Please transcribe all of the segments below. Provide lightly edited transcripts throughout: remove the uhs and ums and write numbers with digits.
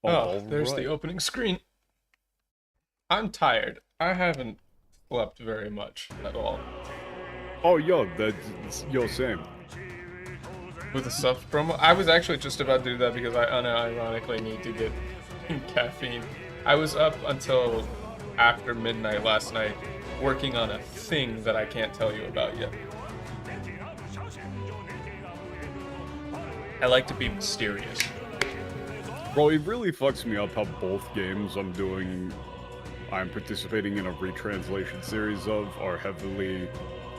Oh, there's the opening screen. I'm tired. I haven't slept very much at all. Oh, yo, that's same. With the subs promo, I was actually just about to do that because I unironically need to get caffeine. I was up until after midnight last night working on a thing that I can't tell you about yet. I like to be mysterious. Bro, it really fucks me up how both games I'm participating in a retranslation series of are heavily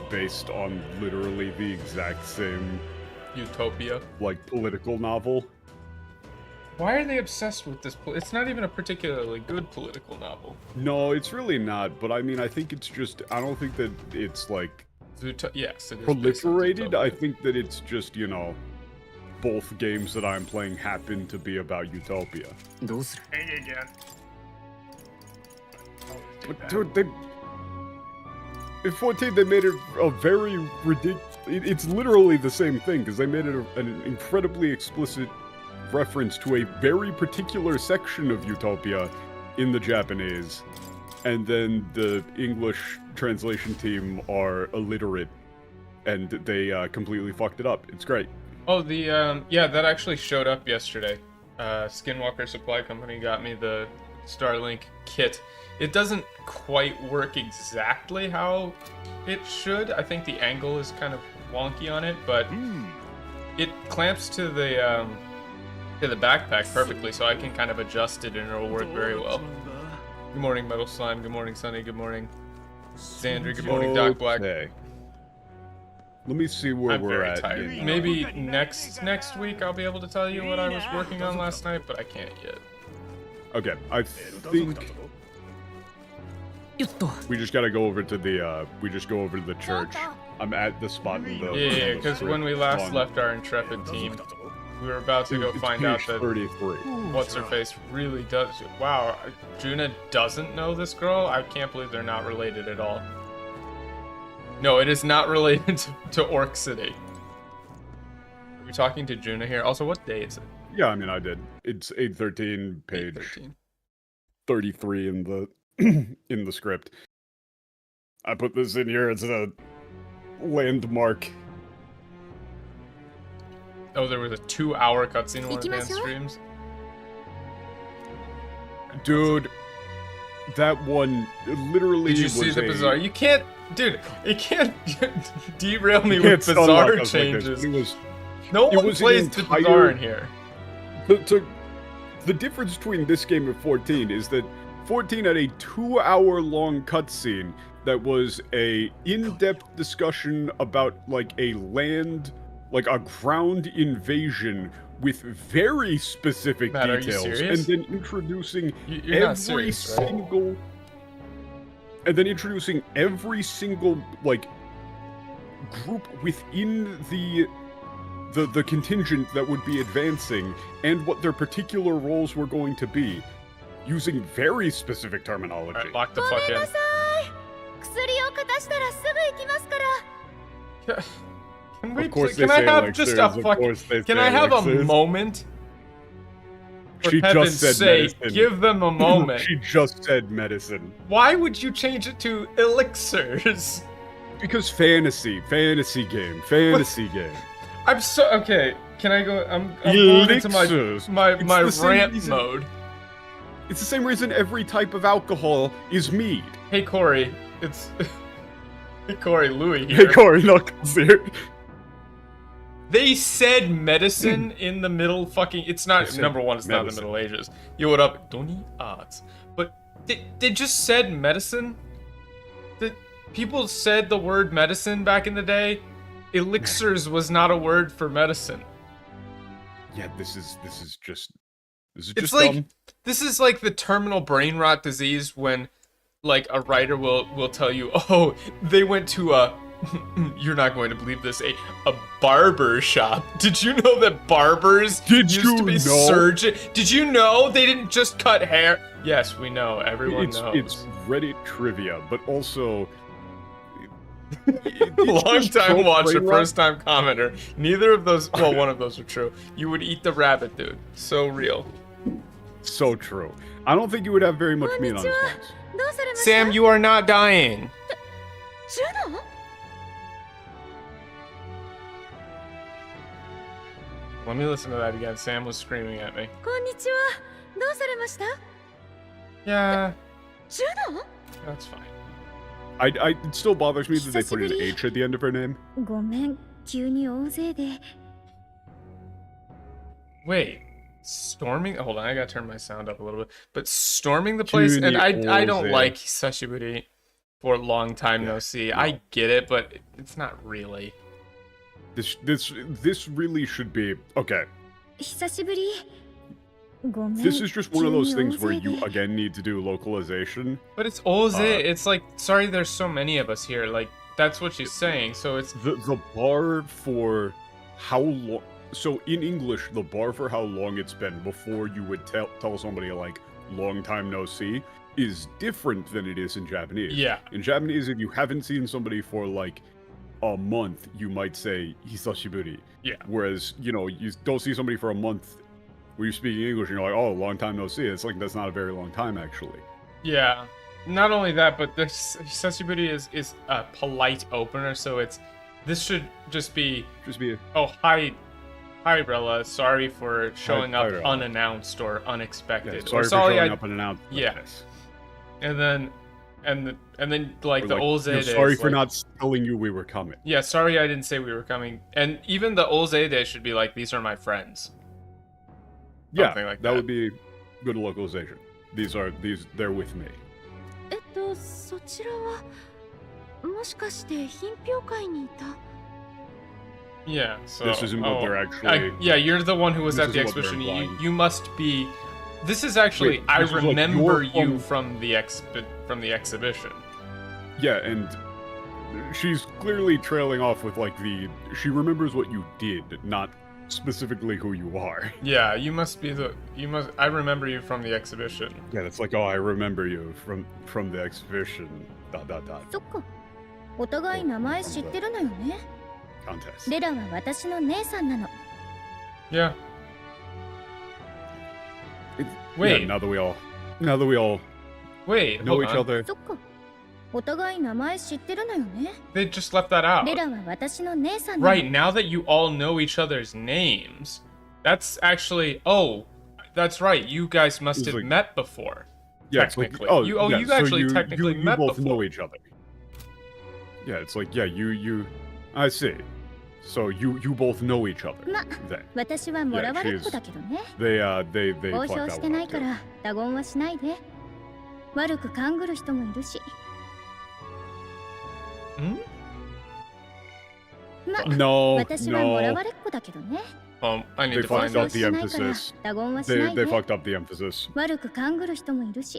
based on literally the exact same Utopia. Like, political novel. Why are they obsessed with this? It's not even a particularly good political novel. No, it's really not, but I mean, I think it's just, I don't think that it's like... yes, it is proliferated. I think that it's just, you know, both games that I'm playing happen to be about Utopia. Hey again. But dude, in 14 they made it a very ridiculous... It's literally the same thing, because they made it an incredibly explicit reference to a very particular section of Utopia in the Japanese, and then the English translation team are illiterate, and they completely fucked it up. It's great. Oh, yeah, that actually showed up yesterday. Skinwalker Supply Company got me the Starlink kit. It doesn't quite work exactly how it should. I think the angle is kind of wonky on it, but it clamps to the backpack perfectly, so I can kind of adjust it and it'll work very well. Good morning, Metal Slime. Good morning, Sunny. Good morning, Xandri. Good morning, Doc Black. Okay. Let me see where we're at. Tired. Maybe next week I'll be able to tell you what I was working on last night, but I can't yet. Okay, I think we just gotta go over to the the church. I'm at the spot in the... Yeah, because when we last left our Intrepid team, we were about to go find out that 33. What's-Her-Face really does... Wow, Juna doesn't know this girl? I can't believe they're not related at all. No, it is not related to Orc City. Are we talking to Juna here? Also, what day is it? Yeah, I mean, I did. It's 813, page 813. 33 in the in the script. I put this in here as a landmark. Oh, there was a 2-hour cutscene in one of the streams? Dude, that one literally Did you see the bizarre? You can't... Dude, it can't derail me with bizarre bizarre changes. No one plays the bizarre in here. The difference between this game and 14 is that 14 had a 2-hour-long cutscene that was a in-depth discussion about, like, a ground invasion with very specific details, and then introducing every single... And then introducing every single, like, group within the contingent that would be advancing, and what their particular roles were going to be, using very specific terminology. Alright, lock the fuck in. Can I have just a fucking... Can I have a moment? She just said medicine. Give them a moment. She just said medicine. Why would you change it to elixirs? Because fantasy game. I'm so... Okay, can I go... I'm going into my rant mode. It's the same reason every type of alcohol is mead. Hey, Corey. It's... Hey, Corey, Louis here. Hey, Corey, Knuckles here. They said medicine in the middle fucking... It's not... Number one, it's not the Middle Ages. Yo, what up? Don't eat odds. But they just said medicine? People said the word medicine back in the day. Elixirs was not a word for medicine. Yeah, this is just It's like... dumb. This is like the terminal brain rot disease when, like, a writer will tell you, oh, they went to a... You're not going to believe this, a barber shop. Did you know that barbers used to be surgeons? Did you know they didn't just cut hair? Yes, we know. Everyone knows. It's Reddit trivia, but also... Long-time watcher, first-time commenter. Neither of those... Well, one of those are true. You would eat the rabbit, dude. So real. So true. I don't think you would have very much meat on his bones. Sam, you are not dying. Let me listen to that again. Sam was screaming at me. Yeah, that's fine. It still bothers me that they put an H at the end of her name. Wait, storming? Hold on, I gotta turn my sound up a little bit. But storming the place, and I don't like Hisashiburi for a long time no see. No. I get it, but it's not really. This really should be okay. This is just one of those things where you again need to do localization. But it's oze. It's like, sorry, there's so many of us here. Like, that's what she's saying. So it's the bar for how long. So in English, the bar for how long it's been before you would tell somebody like long time no see is different than it is in Japanese. Yeah. In Japanese, if you haven't seen somebody for like a month, you might say hisashiburi. Yeah. Whereas, you don't see somebody for a month when you're speaking English and you're like, oh, long time no see. It's like, that's not a very long time, actually. Yeah. Not only that, but the hisashiburi is a polite opener, so this should just be oh, hi Rella, sorry for showing up unannounced or unexpected. Yeah, sorry for showing up unannounced. Yeah. And then like the Olzede. Sorry for not telling you we were coming. Yeah, sorry I didn't say we were coming. And even the Olzede should be like, these are my friends. Yeah, like that would be good localization. They're with me. Yeah, so this isn't what they're actually. Yeah, you're the one who was at the exhibition. You must be. This is actually. I remember you from the exhibition. Yeah, and she's clearly trailing off with like she remembers what you did, not specifically who you are. Yeah, you must. I remember you from the exhibition. Yeah, that's like, oh, I remember you from the exhibition. ... Contest. Yeah. Wait. Yeah, now that we all wait, know each other. They just left that out. Right, now that you all know each other's names, that's actually that's right. You guys must have met before. Yeah, technically. Like, you actually technically met both before. know each other. Yeah, it's like, yeah, you I see. So you both know each other. Then. They fucked that one too. No. I need to fucked find up the emphasis. They fucked up the emphasis.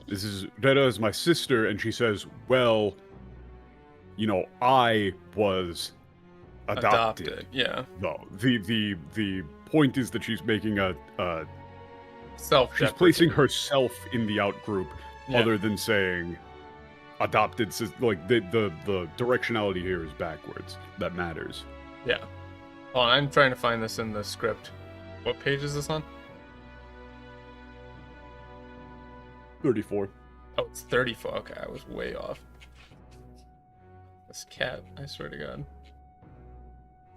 This is Rera is my sister, and she says, well, I was adopted. Yeah. No, the point is that she's making a self-deprecating. She's placing herself in the out group, other than saying adopted. Like the directionality here is backwards. That matters. Yeah. Hold on, I'm trying to find this in the script. What page is this on? 34. Oh, it's 34. Okay, I was way off. This cat, I swear to God.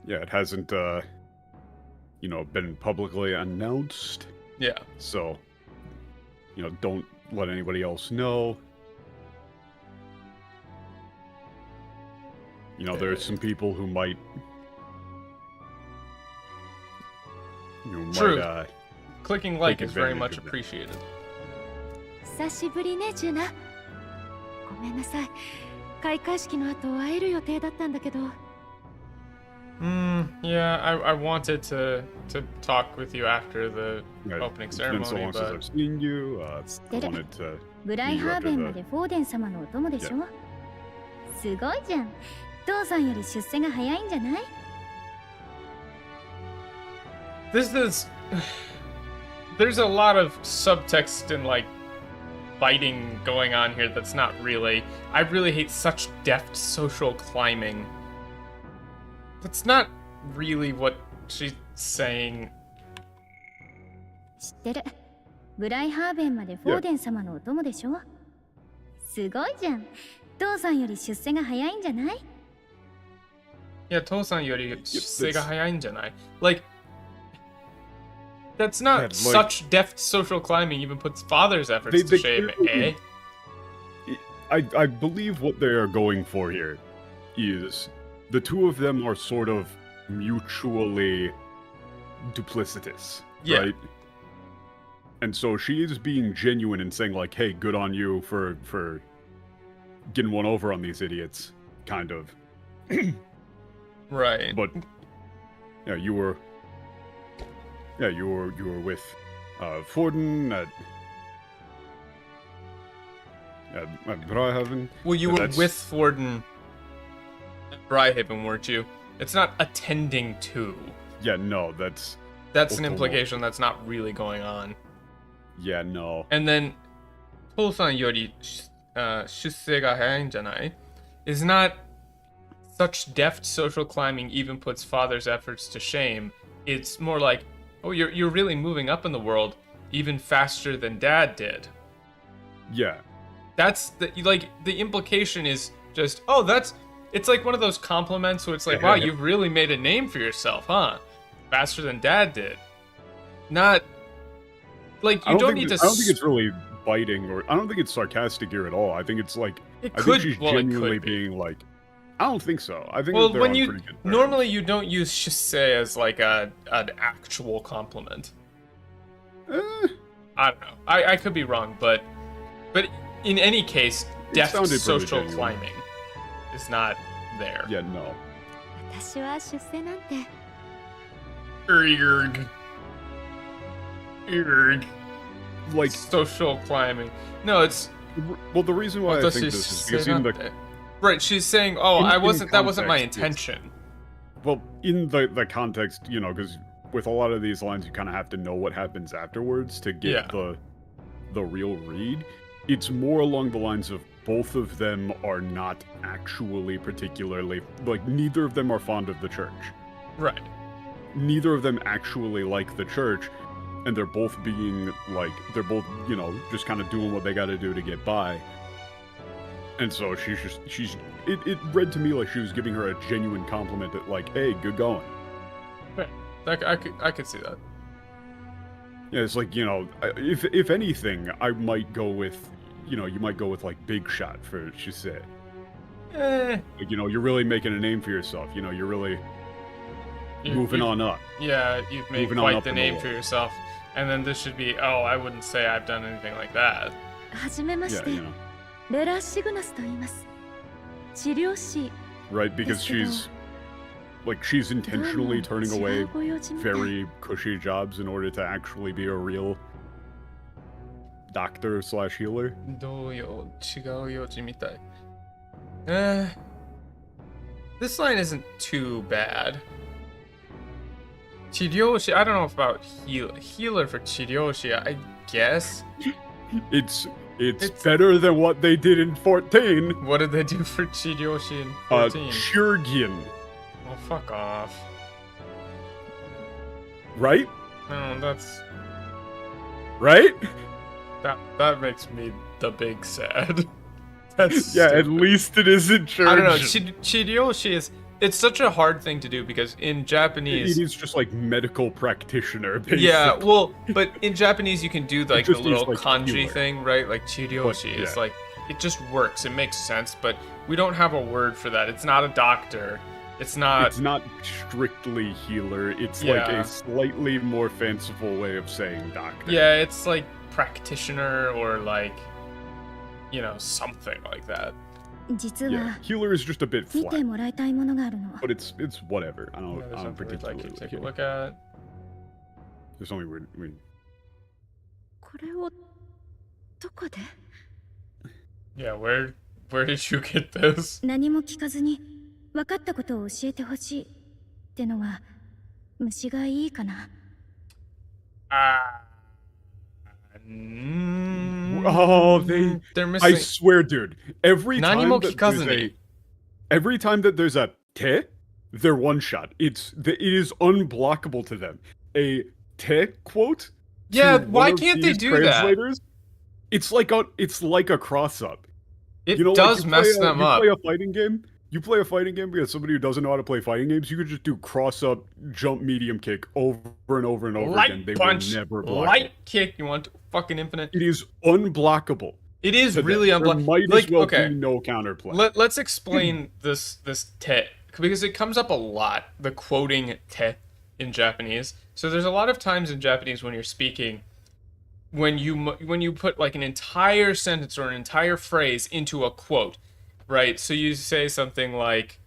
Yeah, it hasn't, been publicly announced. Yeah. So, don't let anybody else know. There's some people who might... True. Clicking like is very much appreciated. Yeah, I wanted to talk with you after the opening ceremony, it's been so long since I've seen you. I wanted to meet you after There's a lot of subtext and like fighting going on here that's not really. I really hate such deft social climbing. That's not really what she's saying. ブライハーベンまでフォーデン様のお供でしょ。すごいじゃん。父さんより出世が早いんじゃない？ Yeah, 父さんより出世が早いんじゃない? Like, that's not like, such deft social climbing even puts father's efforts to shame, eh? I believe what they are going for here is the two of them are sort of mutually duplicitous, right? And so she is being genuine and saying like, "Hey, good on you for getting one over on these idiots," kind of. Right. But yeah, you were with Forden at Bryhaven. Well, you were with Forden at Bryhaven, weren't you? It's not attending to. Yeah, no, that's an implication that's not really going on. Yeah, no. And then 父さんより出世が早いんじゃない is not such deft social climbing even puts father's efforts to shame. It's more like, oh, you're really moving up in the world even faster than dad did. Yeah. That's the implication is just, oh, it's like one of those compliments where it's like, wow, you've really made a name for yourself, huh? Faster than dad did. Not like you don't need to. I don't think it's really biting, or I don't think it's sarcastic here at all. I think it's like it I could, think she's well, genuinely it could be. being like, I don't think so. I think well, that when on you pretty good terms. normally you don't use shise as like an actual compliment. I don't know. I could be wrong, but in any case, deft social climbing is not there. Yeah, no. 私は出世なんて。Erg. Like social climbing. No, it's well. The reason why I think this is because in the right, she's saying, "Oh, that wasn't my intention." Well, in the context, you know, because with a lot of these lines, you kind of have to know what happens afterwards to get the real read. It's more along the lines of both of them are not actually particularly like neither of them are fond of the church. Right. Neither of them actually like the church, and they're both being like they're both, you know, just kind of doing what they got to do to get by. And so it read to me like she was giving her a genuine compliment that like, hey, good going. Right. I could see that. Yeah, it's like, you know, if anything, I might go with, you know, you might go with like big shot for Shise. Like, you know, you're really making a name for yourself. You know, you're really moving on up. Yeah, you've made quite the name for yourself. And then this should be, oh, I wouldn't say I've done anything like that. はじめまして。 Yeah, you know. レラ・シグナスと言います。治療師。 Right, because she's intentionally turning away very cushy jobs in order to actually be a real doctor / healer. どうよ、違う用事みたい。This line isn't too bad. 治療師, I don't know about healer for 治療師, I guess. It's better than what they did in 14. What did they do for 治療師 in 14? Shurgin. Oh, fuck off. Right? No, that's... Right? That makes me the big sad. That's yeah, stupid. at least it isn't church. I don't know, 治療師 is... It's such a hard thing to do because in Japanese... It is just like medical practitioner, basically. Yeah, well, but in Japanese you can do like the little like kanji healer. thing, right? Like chiryoshi. Yeah. It's like, it just works. It makes sense, but we don't have a word for that. It's not a doctor. It's not strictly healer. It's like a slightly more fanciful way of saying doctor. Yeah, it's like practitioner or like, you know, something like that. Yeah, healer is just a bit flat. 見てもらいたいものがあるの。 But it's whatever. I Yeah, there's don't something we'd like particularly you to take like a it. look at. There's only weird. これをどこで？ Yeah, where did you get this? 何も聞かずに分かったことを教えてほしいってのは虫がいいかな。Oh, they're missing. I swear, dude. Every time that there's a te, they're one shot. It is unblockable to them. A te quote Yeah, to why one of can't they these do that? translators, it's like a cross up. It You know, does like mess them up. You play a fighting game. You play a fighting game because somebody who doesn't know how to play fighting games, you could just do cross up, jump, medium kick over and over and over again. They Punch, will never block light it. kick. You want fucking infinite? It is unblockable. It is to really them. There unblockable. might Like, as well okay, be no counterplay. let's explain this te, because it comes up a lot. The quoting te in Japanese. So there's a lot of times in Japanese when you're speaking, when you put like an entire sentence or an entire phrase into a quote, right? So you say something like,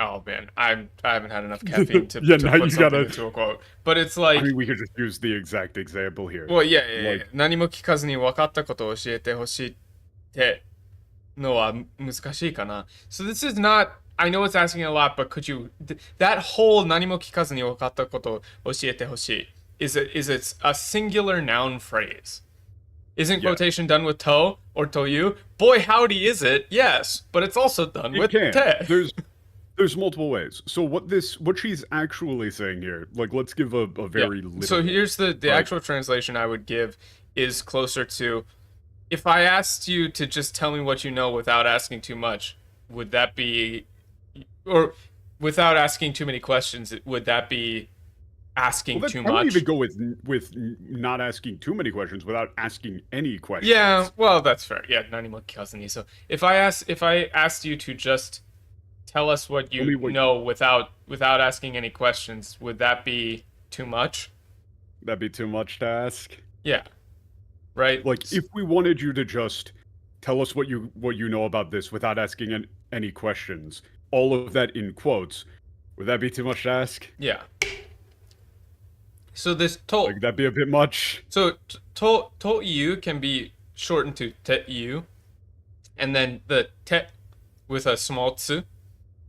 "Oh man, I haven't had enough caffeine to, Yeah, to now put you something gotta- into a quote." But it's like, I mean, we could just use the exact example here. well, yeah. Like- 何も聞かずに分かったことを教えてほしいってのは難しいかな。So this is not. I know it's asking a lot, but could you that whole 何も聞かずに分かったことを教えてほしい is it a singular noun phrase? Isn't quotation done with to or to you? Boy, howdy is it? Yes, but it's also done with can. te. There's multiple ways. So what she's actually saying here, like let's give a very literal. So here's the actual translation I would give is closer to, if I asked you to just tell me what you know without asking too much, would that be, or without asking too many questions, would that be asking too much? I would even go with not asking too many questions without asking any questions. Yeah, well, that's fair. Yeah, 何も聞かずに. So if I asked you to just tell us what you know without asking any questions, would that be too much? That'd be too much to ask. Yeah. Right? Like if we wanted you to just tell us what you know about this without asking any questions, all of that in quotes, would that be too much to ask? Yeah. So this to, like that'd be a bit much. So to you can be shortened to te you, and then the te with a small tsu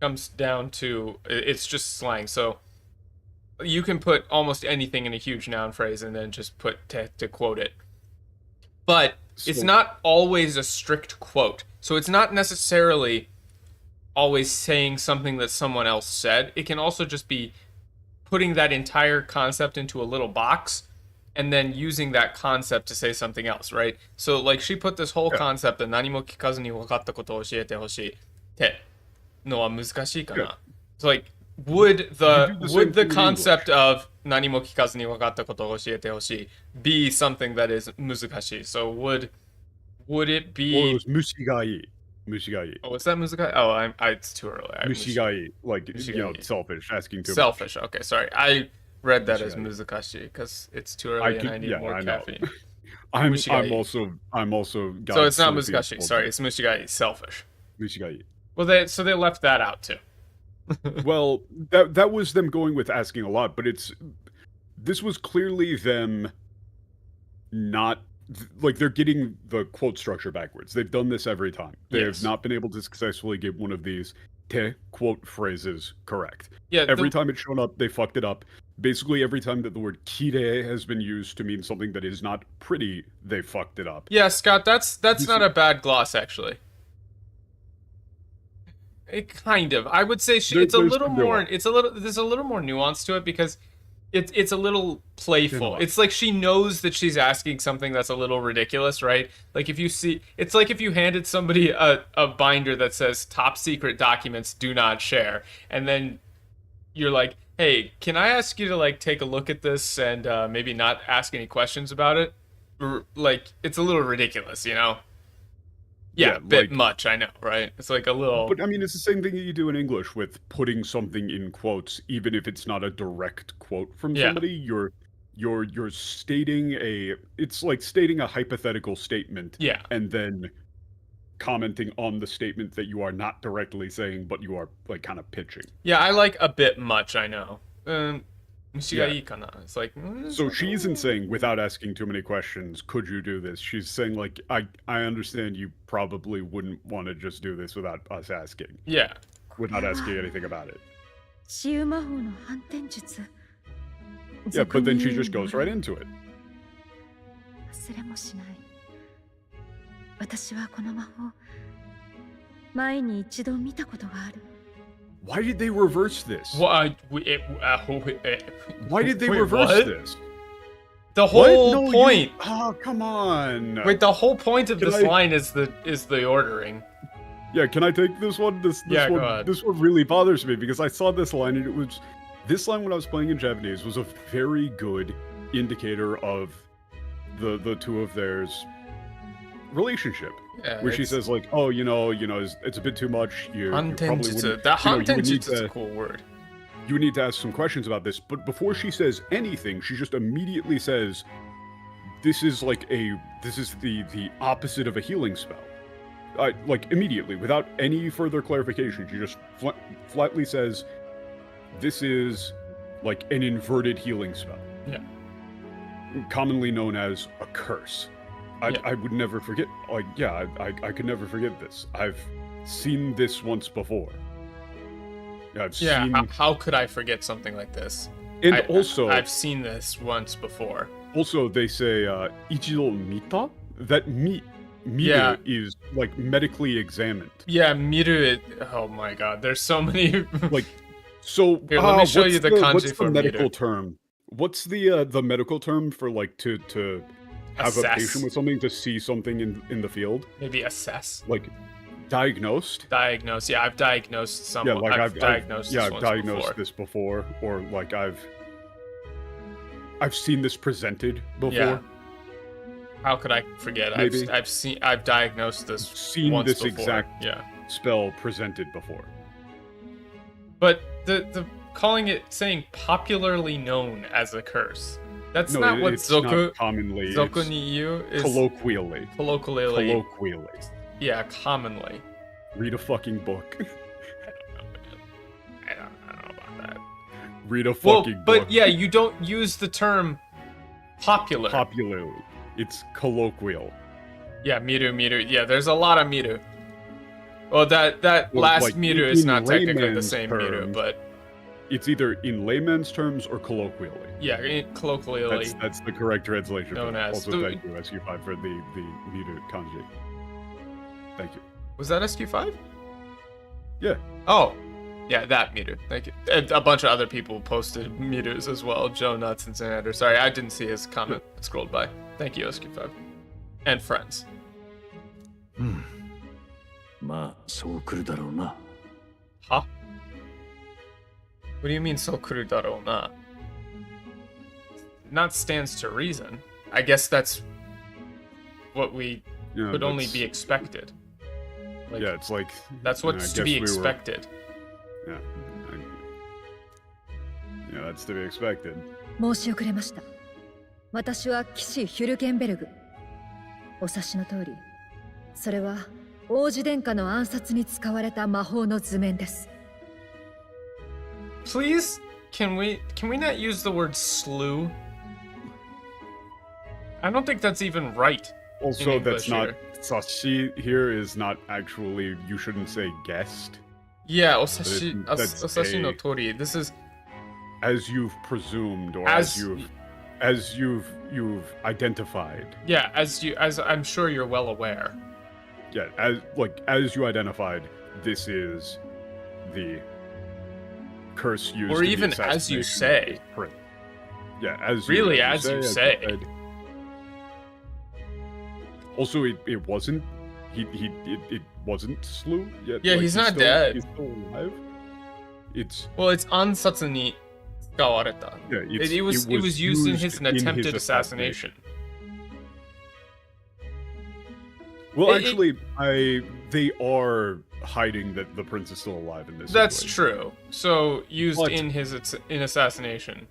comes down to, it's just slang. So you can put almost anything in a huge noun phrase and then just put te to quote it. But it's not always a strict quote. So it's not necessarily always saying something that someone else said. It can also just be putting that entire concept into a little box and then using that concept to say something else, right? So like she put this whole concept of 何も聞かずに分かったことを教えてほしいってのは難しいかな. So like would the concept of 何も聞かずに分かったことを教えてほしい be something that is 難しい? So would it be? Well, it was 虫がいい. Oh, what's that 難しい? Oh, it's too early. 虫がいい, like you know, selfish, asking too selfish. much. Okay, sorry. I read that as 難しい because it's too early and I need more caffeine. I'm also. So it's not 難しい. Sorry, it's 虫がいい, selfish. 虫がいい. Well, they left that out too. Well, that was them going with asking a lot, but this was clearly them not, like they're getting the quote structure backwards. They've done this every time. They have not been able to successfully get one of these te quote phrases correct. Yeah. Every time it's shown up, they fucked it up. Basically, every time that the word kire has been used to mean something that is not pretty, they fucked it up. Yeah, Scott, that's not a bad gloss actually. It kind of. I would say it's a little more. There's a little more nuance to it because it's a little playful. It's like she knows that she's asking something that's a little ridiculous, right? Like if you see, it's like if you handed somebody a binder that says "Top secret documents do not share," and then you're like, "Hey, can I ask you to like take a look at this and maybe not ask any questions about it?" Like it's a little ridiculous, you know? Yeah, a bit much, I know, right? It's like a little... But, I mean, it's the same thing that you do in English with putting something in quotes, even if it's not a direct quote from somebody. You're stating it's like stating a hypothetical statement. Yeah. And then commenting on the statement that you are not directly saying, but you are, like, kind of pitching. Yeah, I like a bit much, I know. It's like... So she isn't saying, without asking too many questions, could you do this? She's saying, like, I understand you probably wouldn't want to just do this without us asking. Yeah. Without asking anything about it. 使用魔法の反転術 Yeah, but then she just goes right into it. 忘れもしない私はこの魔法前に一度見たことがある Why did they reverse this? Why Why did they reverse this? The What? whole No, point. Oh, come on. Wait, the whole point of Can this I- line is the ordering. Yeah, can I take this one? This Yeah, go one ahead. this one really bothers me because I saw this line and this line when I was playing in Japanese was a very good indicator of the two of theirs relationship. Yeah, Where she says like, "Oh, it's a bit too much. You probably wouldn't." That you would need hantenjutsu is a to- cool word. You would need to ask some questions about this, but before she says anything, she just immediately says, "This is the opposite of a healing spell." Like immediately, without any further clarification, she just flatly says, "This is like an inverted healing spell." Yeah. Commonly known as a curse. Yeah. I would never forget. Like, yeah, I could never forget this. I've seen this once before. I've Yeah, seen. how could I forget something like this? And also, I've seen this once before. Also, they say ichido mita. That miru Yeah. is like medically examined. Yeah, miru. Oh my god, there's so many. Like, so Here, let me show what's you the kanji what's for the medical miru. term? What's the medical term for like to have a Assess. patient with something, to see something in the field? Maybe assess, Like diagnosed? diagnose. Yeah, I've diagnosed someone. Yeah, like I've diagnosed. yeah, this I've once diagnosed before. this before, or like I've seen this presented before. Yeah. How could I forget? Maybe. I've diagnosed this Seen once this before. exact Yeah. spell presented before. But the saying popularly known as a curse. That's not what it's zoku not commonly. zoku It's ni yu is colloquially. colloquially. Colloquially. Yeah, commonly. Read a fucking book. I don't know about that. Read a Well, fucking book. but yeah, you don't use the term popular. Popularly. It's colloquial. Yeah, miru. Yeah, there's a lot of miru. Well, that Well, last like, miru is in not technically the layman's same miru, terms, but It's either in layman's terms or colloquially. yeah, colloquially. That's the correct translation. Known as. Also, thank you, SQ5, for the miru kanji. Thank you. Was that SQ5? Yeah. Oh, yeah, that miru. Thank you. And a bunch of other people posted mirus as well. Joe Nuts and Xander. Sorry, I didn't see his comment. Scrolled by. Thank you, SQ5. And friends. まあそう来るだろうな。 Huh? What do you mean so kuru daro na? Not stands to reason. I guess that's what we Yeah, could only that's- be expected. Like, Yeah, it's like. that's I what's to guess be we were- expected. Yeah. Yeah, that's to be expected. 申し遅れました。私は騎士ヒュルケンベルグ。お察しの通り、それは王子殿下の暗殺に使われた魔法の図面です。 Please, can we not use the word slew? I don't think that's even right. Also, In that's English not. here. Sashi here is not actually. You shouldn't say guest. Yeah, osashi, that's osashi no a- tori. This is As you've presumed, or As- as you've identified. yeah, as I'm sure you're well aware. Yeah, as you identified, this is the curse used. Or in the even as you assassination say. of his prince. Yeah, as Really, you as you as say. said. Also, it wasn't. It wasn't slew yet. Yeah, he's not dead. He's still alive. It's Well, it's ansatsu ni tsukawareta. yeah. It was used in his attempted assassination. Well, It- actually, they are hiding that the prince is still alive in this. That's situation. true. So used But- in assassination.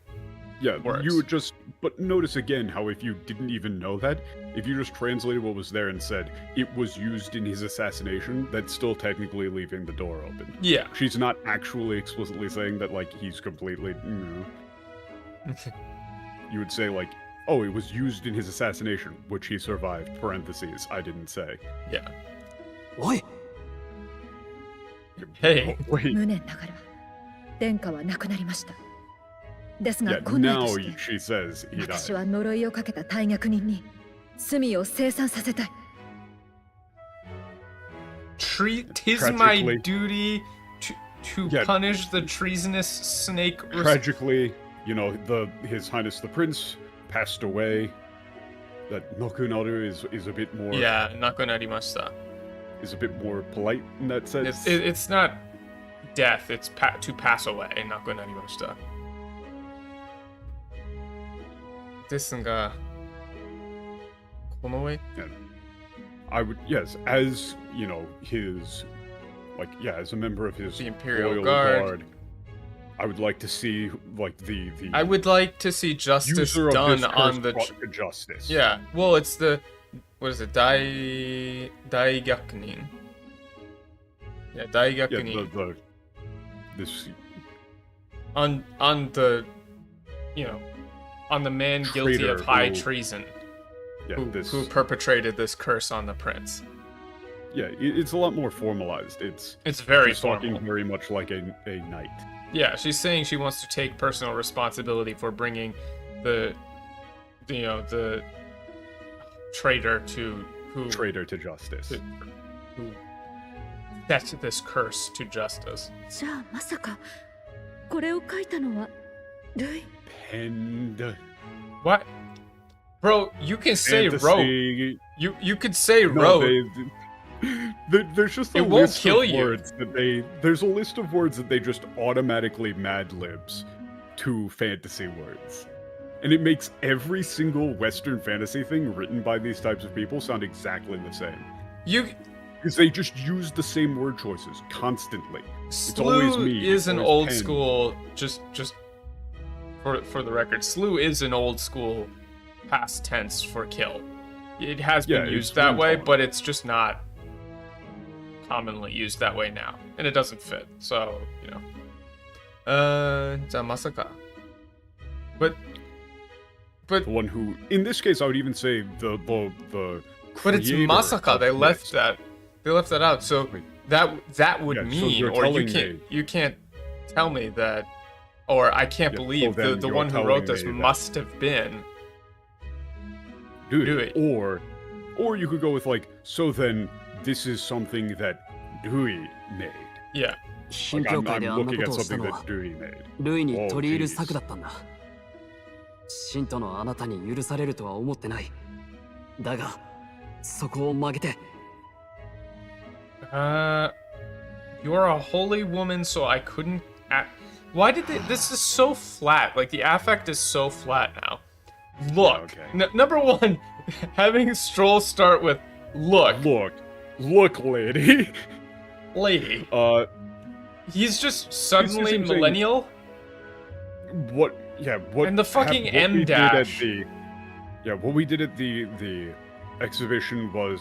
Yeah, works. you would just. But notice again how if you didn't even know that, if you just translated what was there and said it was used in his assassination, that's still technically leaving the door open. Yeah. She's not actually explicitly saying that like he's completely. You would say like, oh, it was used in his assassination, which he survived. Parentheses. I didn't say. Yeah. おい Hey. Wait. 無念ながら殿下は亡くなりました。ですが Yeah. このよ Now うにして she says he 私 died. は呪いをかけた大逆人に罪を清算させたい。'Tis my Tragically. duty to Yeah. punish the treasonous snake. Tragically, His Highness the Prince passed away. That nokunaru is a bit more Yeah, nakunarimashita. is a bit more polite in that sense. It's not death, it's to pass away, nakunarimashita. ですが、この上 I would, yes, as his, as a member of his The Imperial Royal Guard. I would like to see the I would like to see justice user of done this curse on the brought to justice. Yeah, well, it's the what is it? Daigyakunin. Yeah, Daigyakunin. The this On the on the man guilty Traitor of high who- treason this who perpetrated this curse on the prince. it's a lot more formalized. It's very she's talking formal. very much like a knight. Yeah, she's saying she wants to take personal responsibility for bringing the traitor to Traitor to justice. who set this curse to justice. じゃあまさかこれを書いたのはルイ Penned What? Bro, you can say wrote. fantasy. You could say No, wrote. there's just a It won't list kill of you. words that there's a list of words that they just automatically mad libs to fantasy words. And it makes every single Western fantasy thing written by these types of people sound exactly the same. Because they just use the same word choices constantly. always Slew me, is an always old pen. school. Just for the record, slew is an old school past tense for kill. It has been Yeah, used it's that been way, common. but it's just not commonly used that way now, and it doesn't fit. Soじゃあまさか. But The one who, in this case, I would even say the But it's creator masaka. of They left this. that out. So Wait. that would Yeah, so mean, you're or telling me- you can't tell me that, or I can't Yeah, believe so then the you're one who telling wrote this me that- must have been. Do Do it. it. Or you could go with so then this is something that Dewey made. Yeah. 品 Like 評 I'm 会であんな looking こ at とをした something のは that Dewey made. ルイに Oh, 取り入る geez. 策だったんだ。信徒のあなたに許されるとは思ってない。だが、そこを曲げて。You're a holy woman, so I couldn't. Why did they? This is so flat. Like the affect is so flat now. Look. Okay. Number one, having Stroll start with look, Look, lady. lady. He's just suddenly him saying- millennial. What? Yeah. What? And the fucking what M we did at dash. what we did at the exhibition was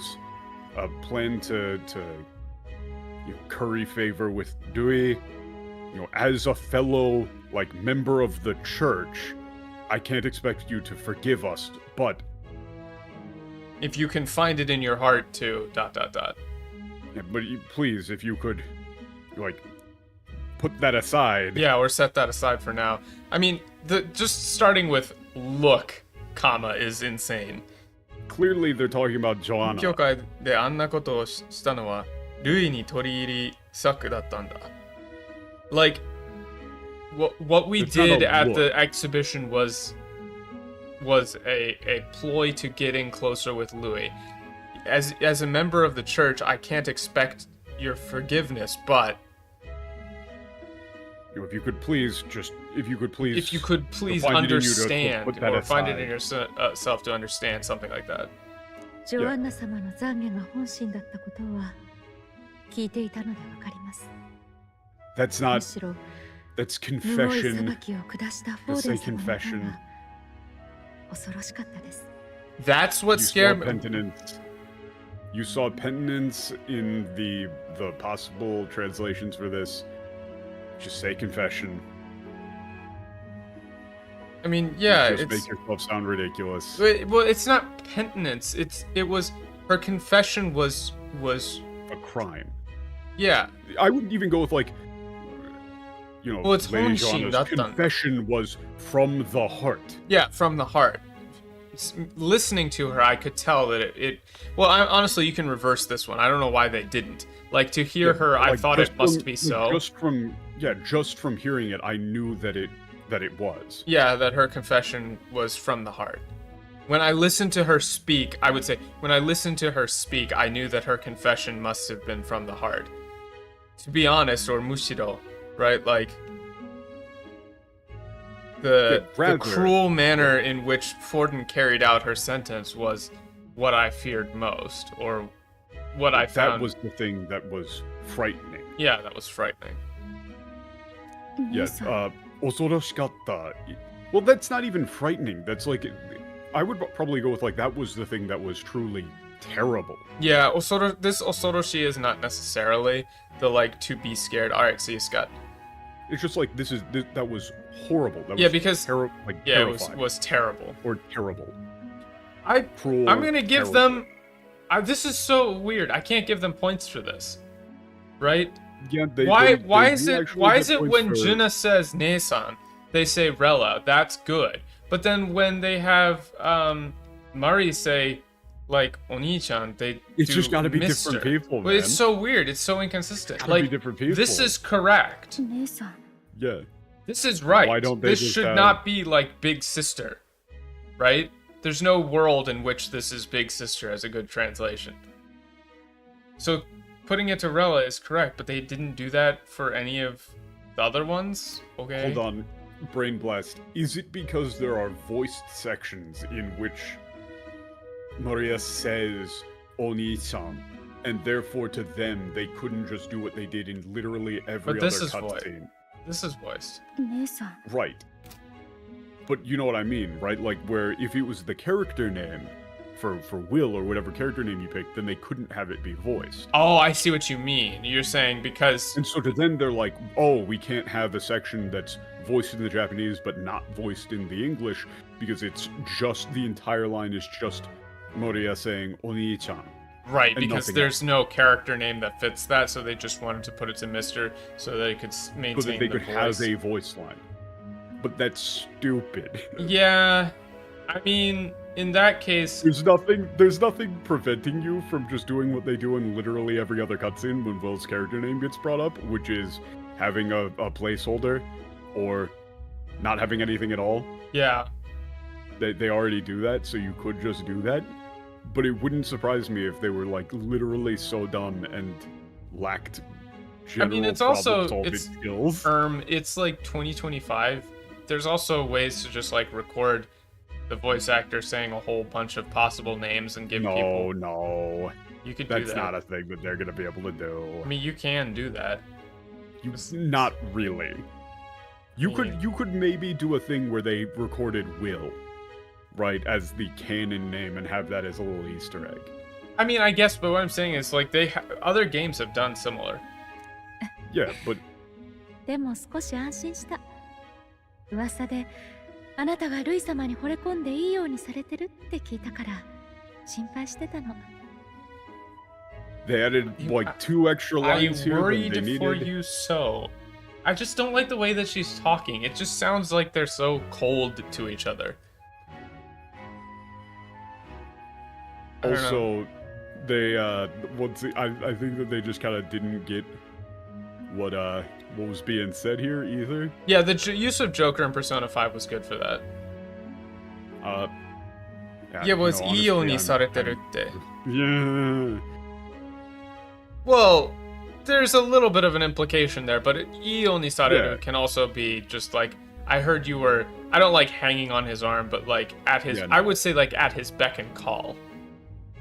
a plan to curry favor with Dewey. As a fellow member of the church, I can't expect you to forgive us, but If you can find it in your heart to ... please, if you could put that aside. Yeah, or set that aside for now. I mean, just starting with look, comma is insane. Clearly, they're talking about Joanna. 教会であんなことをしたのはルイに取り入り策だったんだ。Like, what we It's not did a at look. the exhibition was a ploy to get in closer with Louis. As a member of the church, I can't expect your forgiveness, but If you could please if you could please find it in you to understand, put that or find it aside. in yourself to understand something like that. ジョアンナ様の懺悔が本心だったことは聞いていたのでわかります。 That's む not. しろ That's むごい裁 confession. きを下したフォ Let's ーデ say ン様の方 confession. が恐ろしかったです。 That's what You saw scared me. penitence. You saw penitence in the possible translations for this. Just say confession. I mean, yeah, Just it's make yourself sound ridiculous. well, it's not penitence. It was her confession was A crime. yeah. I wouldn't even go with Well, it's Lady honshin Joanna's dattan. confession was from the heart. Yeah, from the heart. Listening to her, I could tell that it well, honestly, you can reverse this one. I don't know why they didn't. Like, to hear her, I thought just it must from- be so. Just from hearing it, I knew that it that it was. Yeah, that her confession was from the heart. When I listened to her speak, I would say, when I listened to her speak, I knew that her confession must have been from the heart. To be honest, or mushiro, right? Like, the cruel manner in which Forden carried out her sentence was what I feared most, or what I found. That was the thing that was frightening. Yeah, that was frightening. Yes, osoroshikatta. Well, that's not even frightening. That's like, I would probably go with like, that was the thing that was truly terrible. Yeah, this osoroshi is not necessarily the like to be scared. Alright, so you Scott. It's just like, that was horrible. That was, yeah, because terrifying. it was terrible. Or terrible. I'm gonna give them. This is so weird. I can't give them points for this, right? Yeah. Why is it when Juna says Nesan, they say Rella? That's good. But then when they have Mari say like Oni-chan, it's just gotta be different people, man. It's so weird. It's so inconsistent. Gotta be different people. This is correct. Yeah. This is right. Why don't they this should not be like Big Sister, right? There's no world in which this is Big Sister as a good translation. So putting it to Rella is correct, but they didn't do that for any of the other ones? Okay. Hold on. Brain blast. Is it because there are voiced sections in which Maria says Oni-san, and therefore to them they couldn't just do what they did in literally every other cutscene? This is voiced. Right. But you know what I mean, right? Like, where if it was the character name for Will or whatever character name you picked, then they couldn't have it be voiced. Oh, I see what you mean. You're saying because... And so to them, they're like, oh, we can't have a section that's voiced in the Japanese but not voiced in the English because it's just, the entire line is just Moria saying Oni-chan. Right, because there's no character name that fits that, so they just wanted to put it to Mr. so they could maintain so that they the could voice. have a voice line. But that's stupid. Yeah, I mean, in that case... There's nothing preventing you from just doing what they do in literally every other cutscene when Will's character name gets brought up, which is having a placeholder, or not having anything at all. Yeah. They already do that, so you could just do that. But it wouldn't surprise me if they were, like, literally so dumb and lacked general problem-solving skills. It's like 2025. There's also ways to just like record the voice actor saying a whole bunch of possible names and give people. No. You could do that. That's not a thing that they're gonna be able to do. I mean, you can do that. Not really. You could maybe do a thing where they recorded Will, right, as the canon name and have that as a little Easter egg. I mean, I guess, but what I'm saying is like other games have done similar. Yeah, but でも少し安心した。噂であなたがルイ様に惚れ込んでいいようにされてるって聞いたから心配してたの。They added like 2 extra lines here than they needed. I worried for you so. I just don't like the way that she's talking. It just sounds like they're so cold to each other. Also, they I think that they just kind of didn't get what was being said here either. Yeah, the use of Joker in Persona 5 was good for that. Yeah, well, it's iyo ni sareteru tte. Yeah. Well, there's a little bit of an implication there, but iyo ni sareru can also be just like, I heard you were, I don't like hanging on his arm, but like at his, I would say like at his beck and call.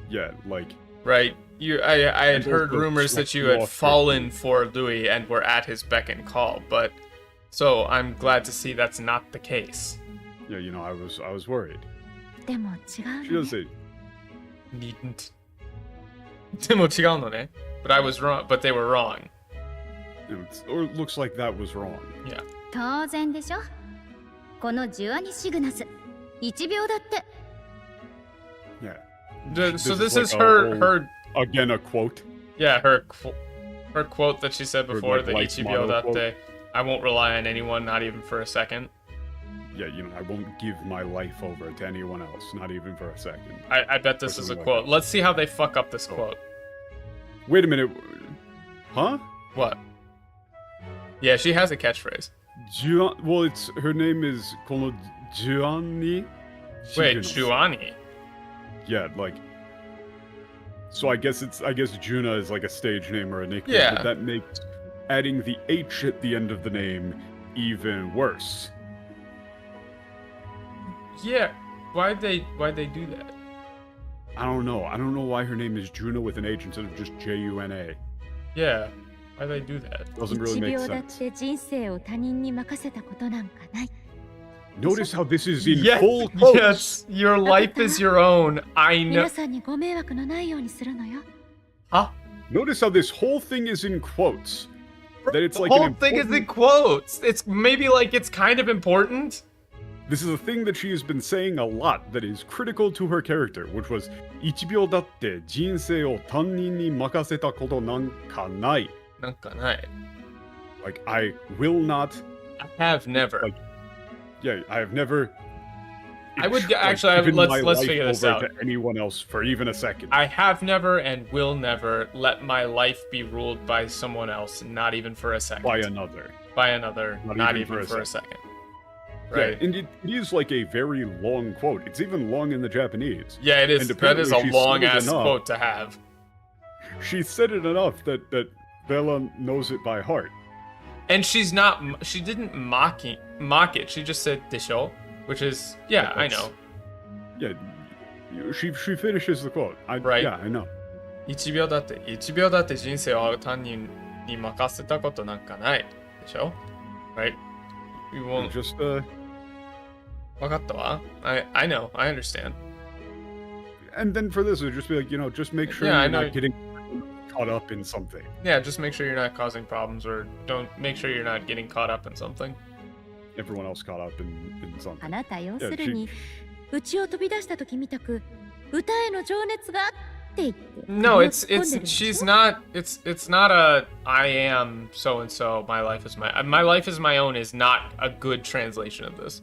Yeah, like. Right. I had heard rumors that you had fallen for Louis and were at his beck and call, but so I'm glad to see that's not the case. Yeah, you know, I was worried. でも違うのね。She doesn't say needn't. でも違うのね. But I was wrong, but they were wrong. Or it looks like that was wrong. Yeah. 当然でしょ。このジュアニシグナス1秒だって。Yeah. So this is her again a quote. Yeah, her quote that she said before, the like, Ichibyo datte. I won't rely on anyone, not even for a second. Yeah, you know, I won't give my life over to anyone else, not even for a second. I bet this is a quote. Let's see how they fuck up this quote. Wait a minute. Huh? What? Yeah, she has a catchphrase. Well, it's her name is Kono Gianni. Wait, Juani. Yeah, like. So I guess Juna is like a stage name or a nickname. Yeah. But that makes adding the H at the end of the name even worse. Yeah. Why'd they do that? I don't know. I don't know why her name is Juna with an H instead of just Juna. Yeah. Why'd they do that? Doesn't 1 really make 秒だっ sense. て人生を他人に任せたことなんかない。 Notice how this is in Yes, full quotes. yes. Your life is your own. I know. 皆さんにご迷惑のないようにするのよ。 Huh? Notice how this whole thing is in quotes. That it's The like whole an thing is in important- quotes. It's maybe like it's kind of important. This is a thing that she has been saying a lot that is critical to her character, which was 1秒だって人生を他人に任せたことなんかない. なんかない. Like, I will not. I have never. Like, yeah, I have never. I would like, actually. given my Let's life figure this over out. to anyone else for even a second. I have never and will never let my life be ruled by someone else, not even for a second. By another. By another, Not not even even for for a a second. Yeah, Right. and it is like a very long quote. It's even long in the Japanese. Yeah, it is. And That is a apparently she's long said it ass enough. quote to have. She said it enough that Bella knows it by heart. And she's not. She didn't mock it. She just said "desho," which is yeah, I know. Yeah, she finishes the quote. Right. Yeah, I know. 1秒だって人生を他人に任せたことなんかないでしょ Right? You won't. Just わかったわ I know. I understand. and then for this, it would just be like, just make sure Yeah, I you're know. not getting caught up in something. Yeah, just make sure you're not causing problems or don't make sure you're not getting caught up in something. Everyone else caught up in あ something. なた要するに家を飛び出した時みたく歌への情熱がって言って No, 首を it's 突っ込んでるんでしょ she's not it's not a I am so and so my life is my life is my own is not a good translation of this.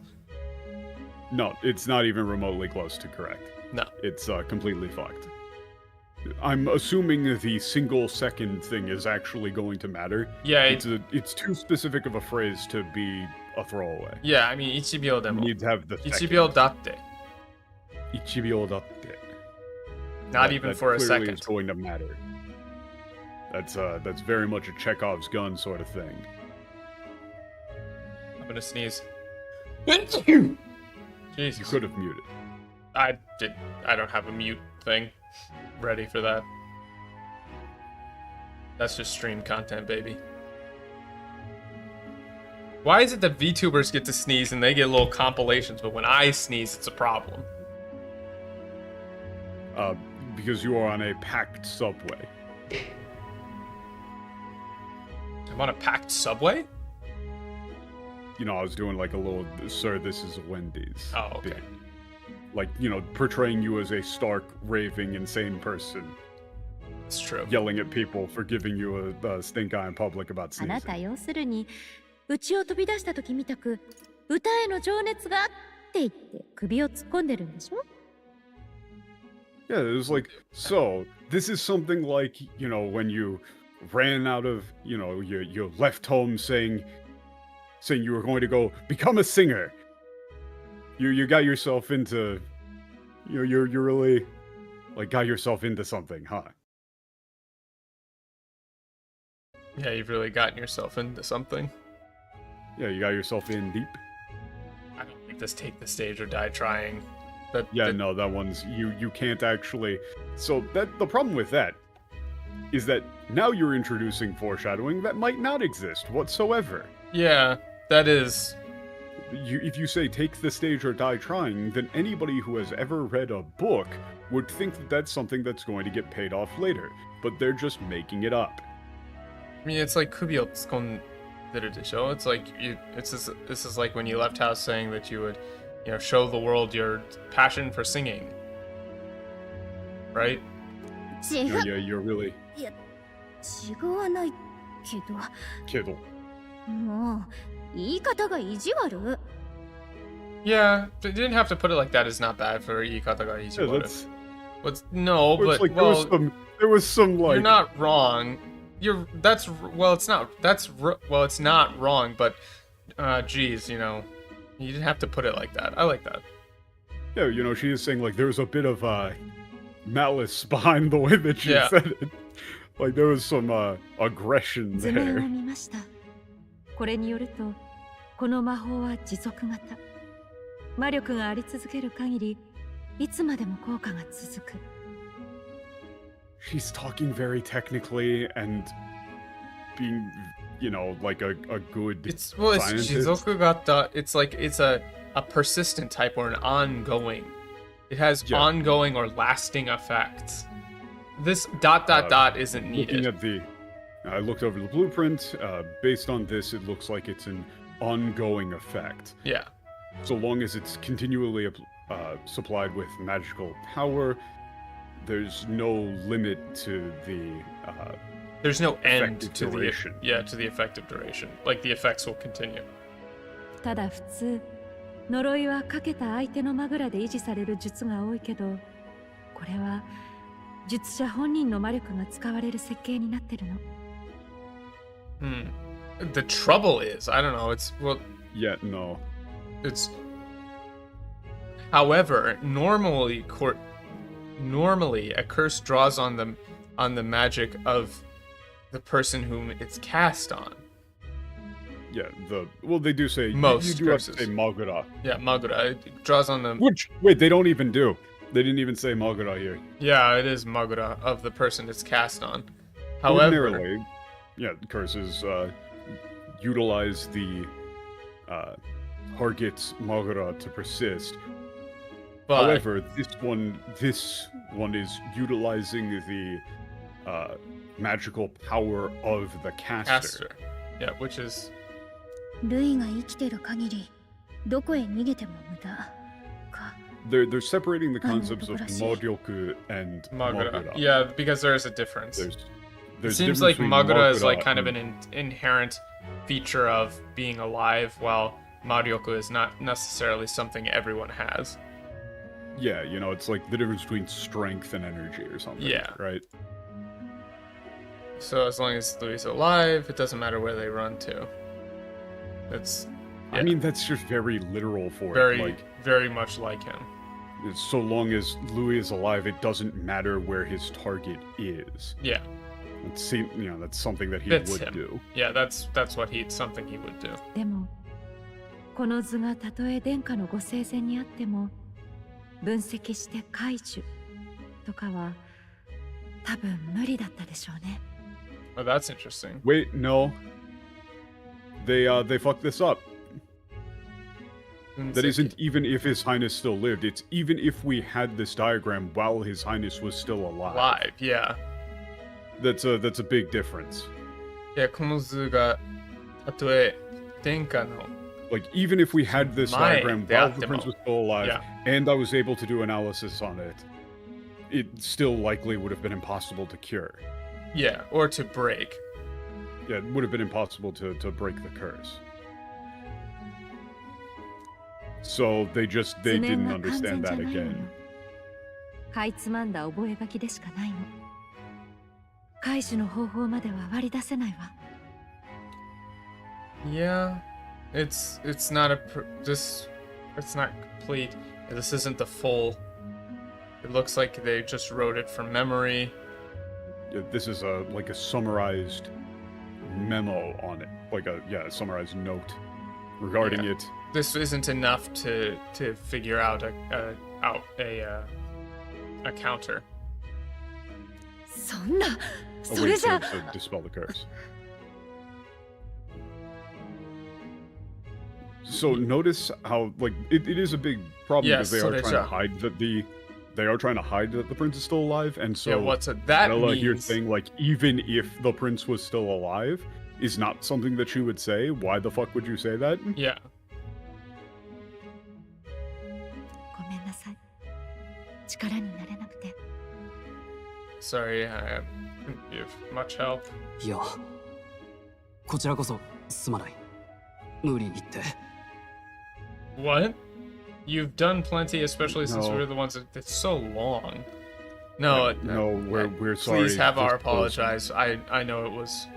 No, it's not even remotely close to correct. No. It's completely fucked. I'm assuming the single second thing is actually going to matter. Yeah, It's too specific of a phrase to be a throwaway. yeah, I mean 1秒で You も need to have the 1秒だって 1秒だって not That- even that for a clearly second. is going to matter. That's very much a Chekhov's gun sort of thing. I'm gonna sneeze. You Jesus. could have muted. I don't have a mute thing ready for that. That's just stream content, baby. Why is it that VTubers get to sneeze and they get little compilations, but when I sneeze, it's a problem? Because you are on a packed subway. I'm on a packed subway? I was doing like a little, sir, this is Wendy's. Oh, okay. bit. Like, portraying you as a stark, raving, insane person, It's true. yelling at people for giving you a stink eye in public about あなた sneezing. 要するに家を飛び出した時みたく歌への情熱がって言って首を突っ込んでるんでしょ Yeah, it was like, so, this is something like, when you ran out of, you left home saying you were going to go become a singer. You got yourself into, you're really, like, got yourself into something, huh? Yeah, you've really gotten yourself into something. Yeah, you got yourself in deep. I don't think this take the stage or die trying. Yeah, no, that one's, you can't actually, so the problem with that is that now you're introducing foreshadowing that might not exist whatsoever. Yeah, that is. If you say take the stage or die trying, then anybody who has ever read a book would think that that's something that's going to get paid off later, but they're just making it up. I mean, it's like 首を突っ込んでるでしょ? It's like this is like when you left house saying that you would, show the world your passion for singing. Right? 違う Yeah, you're really 違わないけど kiddle. もう言い方が意地悪 Yeah, they didn't have to put it like that. It's not bad for 言い方が意地 Yeah, 悪. that's. No, It's but like well, there was some like. you're not wrong. It's not wrong, but geez, you know, you didn't have to put it like that. I like that. Yeah, you know, she is saying like there's a bit of malice behind the way that she Yeah. said it. Like there was some aggression 図面を there. 見ました。これによると、この魔法は持続型。魔力があり続ける限り、いつまでも効果が続く。She's talking very technically and being, you know, like a good It's scientist. Jizokugata. It's like it's a persistent type or an ongoing. It has Yeah. ongoing or lasting effects. This ... isn't Looking needed. at the, I looked over the blueprint. Based on this, it looks like it's an ongoing effect. Yeah. So long as it's continually supplied with magical power, there's no limit to the There's no end effective to duration. to the effective duration. Like the effects will continue. ただ普通、呪いはかけた相手のマグラで維持される術が多いけど、これは術者本人の魔力が使われる設計になってるの。The trouble is, I don't know. Yeah, no. It's. However, normally a curse draws on the magic of the person whom it's cast on. Yeah, they do say Most you do have to curses. say Magura. Yeah, Magura. It draws on them. Which wait, they don't even do. They didn't even say Magura here. Yeah, it is Magura of the person it's cast on. However, Ordinarily, yeah, curses utilize the target's Magura to persist. but However, this one is utilizing the magical power of the caster. Yeah, which is ルイが生きてる限りどこへ逃げても無駄か。 They're separating the concepts of Magura. Moryoku and Magura. Magura. Yeah, because there is a difference. There's It a seems difference like between Magura is like Magura kind of and- an inherent feature of being alive, while Marioku is not necessarily something everyone has. Yeah, you know, it's like the difference between strength and energy or something. Yeah. Right? So as long as Louis is alive, it doesn't matter where they run to. It's I Yeah. mean, that's just very literal for very, it. Like, very much like him. so long as Louis is alive, it doesn't matter where his target is. Yeah, That's something that he Fits would him. do. yeah, that's something he would do. でも、この図がたとえ殿下のご生前にあっても、分析して解除とかは多分無理だったでしょうね。Oh, that's interesting. Wait, no. They fucked this up. That isn't even if His Highness still lived. It's even if we had this diagram while His Highness was still alive. Live, yeah. That's a big difference. いや、この図がたとえ殿下の Like, even if we had this My diagram while the Death prince Demo. was still alive, Yeah. and I was able to do analysis on it, it still likely would have been impossible to cure. Yeah, or to break. Yeah, it would have been impossible to break the curse. So they 図 didn't 面は完 understand 全じゃ that ないの again. よ。かいつまんだ覚書きでしかないの。解除の方法までは割り出せないわ。Yeah, it's not it's not complete. This isn't the full. It looks like they just wrote it from memory. Yeah, this is like a summarized memo on it, like a summarized note regarding Yeah. it. This isn't enough to figure out a counter. そんな A そ way れじゃ to dispel the curse. So notice how like it is a big problem Yes, because they so are they trying to shall. hide that the prince is still alive, and so Yeah, what's that Bella here means? saying like even if the prince was still alive is not something that she would say. Why the fuck would you say that? Yeah, ごめんなさい。力になれなくて。 sorry, I couldn't give much help. いや、こちらこそすまない。無理言って。 What? You've done plenty, especially since No. we're the ones that it's so long. No, No, we're sorry. please have our This was- apologize. I know it was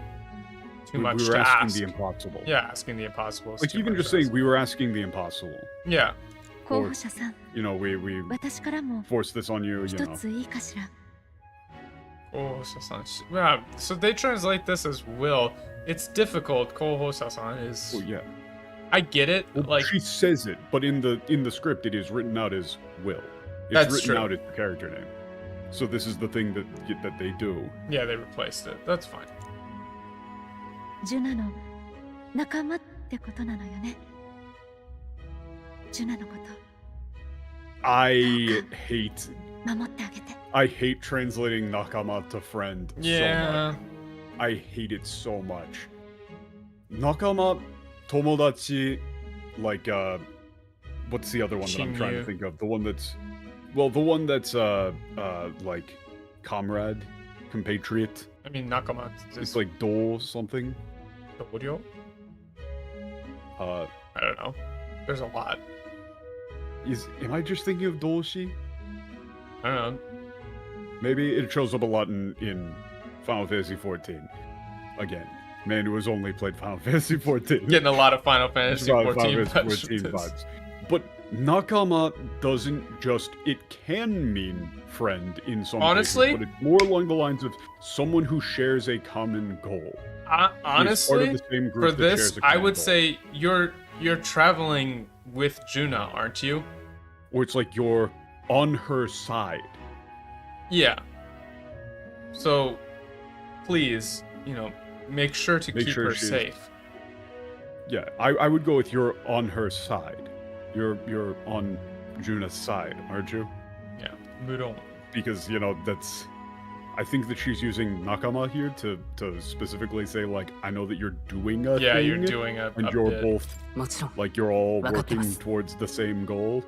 Too much we were to asking ask. the impossible. Yeah, asking the impossible. is Like too even much just to saying ask. we were asking the impossible. Yeah. 候補者さん、 You know, we 私からも forced this on you, you 一 know. ついいかしら。 Kohosa-san. Yeah, so they translate this as will. It's difficult. Kohosa-san is. Well, yeah. I get it. Well, Like, she says it, but in the script it is written out as will. It's That's written true. out as the character name. So this is the thing that they do. yeah, they replaced it. That's fine. ジュナの仲間ってことなのよね。ジュナのこと I hate 守ってあげて。 I hate translating nakama to friend so Yeah. much. I hate it so much. Nakama, tomodachi, like what's the other one that I'm trying to Chinyu. think of? The one that's like comrade, compatriot. I mean, Nakama It's is like do something. Dorio? Uh I don't know. There's a lot. am I just thinking of doshi? I don't know. Maybe it shows up a lot in Final Fantasy 14. Again, man who has only played Final Fantasy 14. Getting a lot of Final Fantasy Final 14 Fantasy 14 vibes. But nakama doesn't just, it can mean friend in some Honestly? cases, but it's more along the lines of someone who shares a common goal. Who's part Honestly, of the same for group that this, shares a I common would goal. say you're traveling with Juna, aren't you? Or it's like you're on her side. Yeah. So, please, make sure to Make keep sure her she's- safe. Yeah, I would go with you're on her side. You're on Juna's side, aren't you? Yeah. Muron. Because that's I think that she's using nakama here to specifically say like I know that you're doing a Yeah, thing you're doing a and you're bit. both もちろん like you're all わかってま working す。 towards the same goal.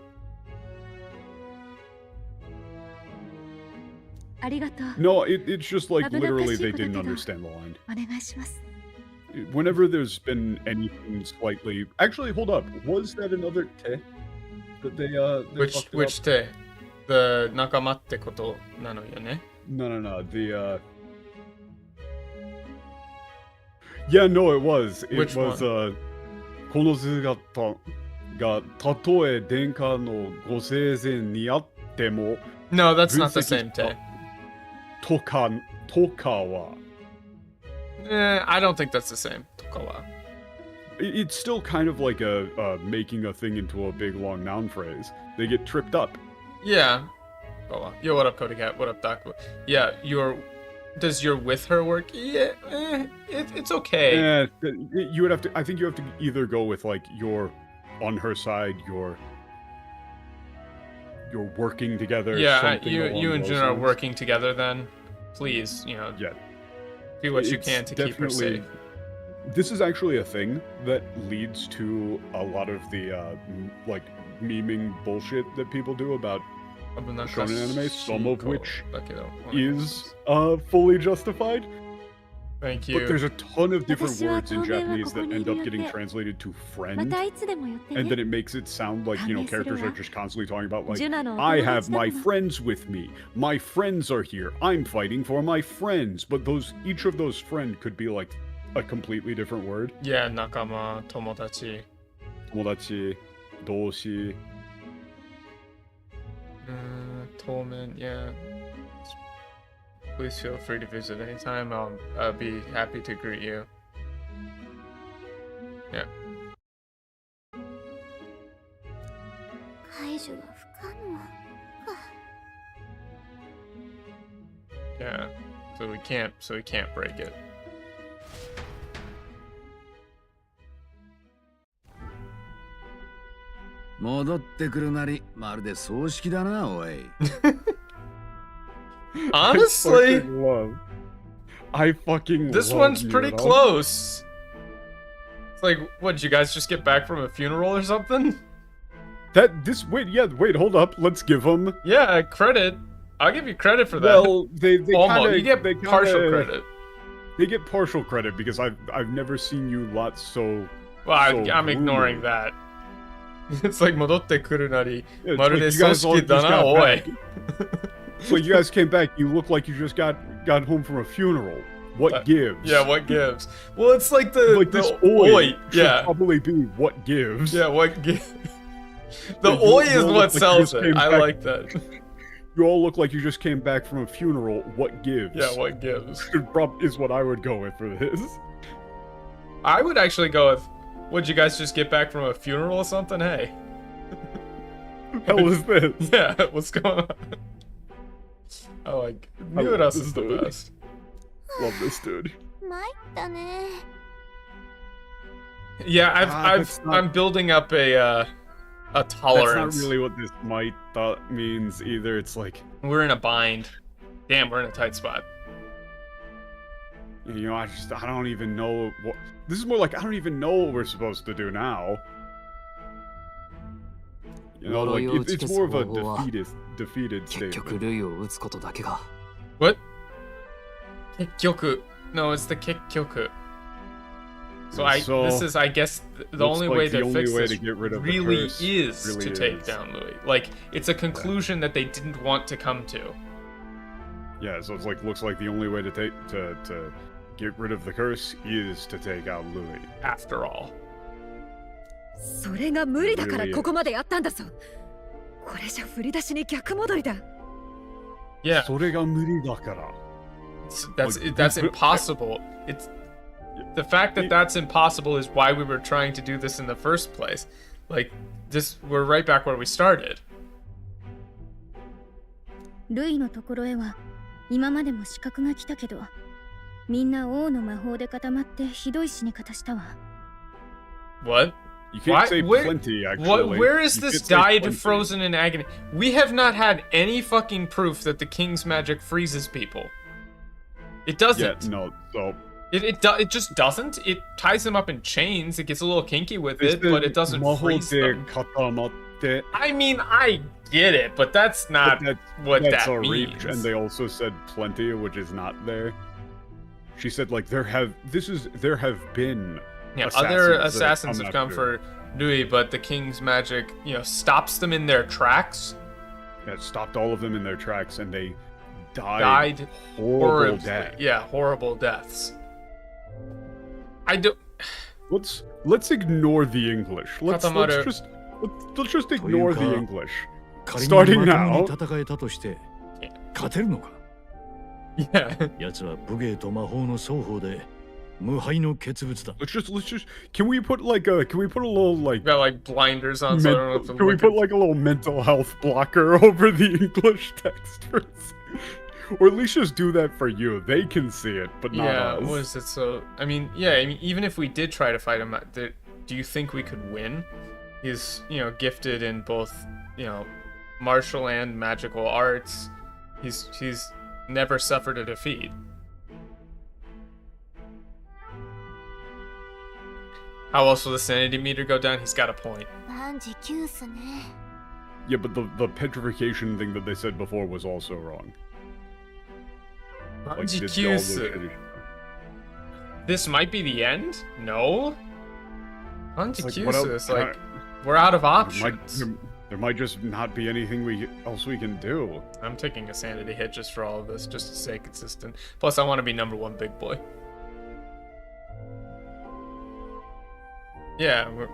ありがとう。 No, it's just like 危なっかしい literally こと they だけど。 didn't understand the line. お願いします。 Whenever there's been anything slightly actually hold up, was that another te that they Which fucked it which up? te? The nakama ってことなのよね? No, the Yeah, no, it was. It Which was one? この姿がたとえ殿下のご生前にあっても No, that's not the 分析 same te. とかは I don't think that's the same. Tokawa. It's still kind of like a making a thing into a big long noun phrase. They get tripped up. Yeah. Tokawa. Yo, what up, Cody Cat? What up, Doc? Yeah, does your with her work? Yeah, it's okay. You would have to. I think you have to either go with like you're on her side, you're working together. Yeah, something you along and those Jun are lines. working together then. Please, Yeah. do what you It's can to keep her definitely- safe. This is actually a thing that leads to a lot of the like memeing bullshit that people do about shonen anime, some of which is fully justified. Thank But you. there's a ton of different 私は words in 当面は Japanese ここ that にい end る up 予定。 getting translated to ま friend, たいつでも寄って and then ね。 it makes it sound like, 歓迎するわ。 characters are just constantly talking about, like, ジュナのお I 友 have 達だ my もの。 friends with me. My friends are here. I'm fighting for my friends. But each of those friend could be like a completely different word. Yeah, nakama, tomodachi. Tomodachi, doushi. Tolman, yeah. Please feel free to visit anytime. I'll be happy to greet you. Yeah. 解除は不可能。 Yeah. So we can't break it. 戻ってくるなりまるで葬式だなおい Honestly, I fucking this love one's pretty Nero. close. It's like, what, did you guys just get back from a funeral or something? Wait, hold up. Let's give them. Yeah, credit. I'll give you credit for that. Well, they Almost. kinda, You get they kinda, partial credit. They get partial credit because I've never seen you lot so. Well, so I'm ignoring gloomy. that. It's like, 戻ってくるなり、 Yeah, it's まる like で you 組 guys all 織だ just な、 got おい。 back. So you guys came back. You look like you just got home from a funeral. What gives? Yeah, what gives? Well, it's like the Like this the oi should Yeah, probably be what gives. yeah, what gives? The Yeah, you oi is all what look like you sells just it. came I back- like that. You all look like you just came back from a funeral. What gives? Yeah, what gives? Is what I would go with for this. I would actually go with, would you guys just get back from a funeral or something? Hey. Hell is this? Yeah, what's going on? Oh, like, I what love else this is the dude. best? Love this dude. 参ったね Yeah, that's not- I'm building up a That's tolerance. not really what this might thought means either. It's like, We're in a bind. Damn, we're in a tight spot. you know, I don't even know what. This is more like I don't even know what we're supposed to do now. You know, like it's more of a defeated 結局 statement. 類を打つことだけが What? 結局. No, it's the 結局. So this is, I guess, the looks only like way the to only fix way this to get rid of the really curse is really to take is. down Louis. Like, it's a conclusion that they didn't want to come to. Yeah, so it's like looks like the only way to get rid of the curse is to take out Louis. After all. それが無理だから Really ここまでやったんだぞ。これじゃ振り出しに逆戻りだ。 Yeah, それが無理だから。 that's Like, that's but- impossible. It's the fact that that's impossible is why we were trying to do this in the first place. Like, we're right back where we started. ルイのところへは今までも資格が来たけどみんな王の魔法で固まってひどい死に方したわ What? You can't Why- say where- plenty, actually. Where is You this can't say died plenty. frozen in agony? We have not had any fucking proof that the king's magic freezes people. It doesn't. Yeah, no, so... It just doesn't. It ties them up in chains. It gets a little kinky with it, but it doesn't freeze them. 固まって、 I mean, I get it, but that's not but what that's that a means. reach, and they also said plenty, which is not there. She said, like, there have been Yeah, assassins other that have assassins come have come after. for Louis, but the king's magic, stops them in their tracks. that stopped all of them in their tracks, and they Died horrible horribly. death. Yeah, horrible deaths. I do. Let's ignore the English. Let's Katamaru. just ignore the というか English. 仮に Starting まとも now. に戦えたとして勝てるのか Yeah. 奴は武芸と魔法の双方で無敗の傑物だ Let's just can we put a little like Got like blinders on, so I don't know if to can we look put at- like a little mental health blocker over the English text for or at least just do that for you. They can see it, but not Yeah, us. was it so? I mean, even if we did try to fight him, do you think we could win? He's, gifted in both, martial and magical arts. He's never suffered a defeat. How else will the sanity meter go down? He's got a point. 万事休すね Yeah, but the petrification thing that they said before was also wrong. Like, did all those Anjikyusu. This might be the end? No? Anjikyusu is like, we're out of options. There might just not be anything else we can do. I'm taking a sanity hit just for all of this, just to stay consistent. Plus, I want to be number one big boy. Yeah, we're...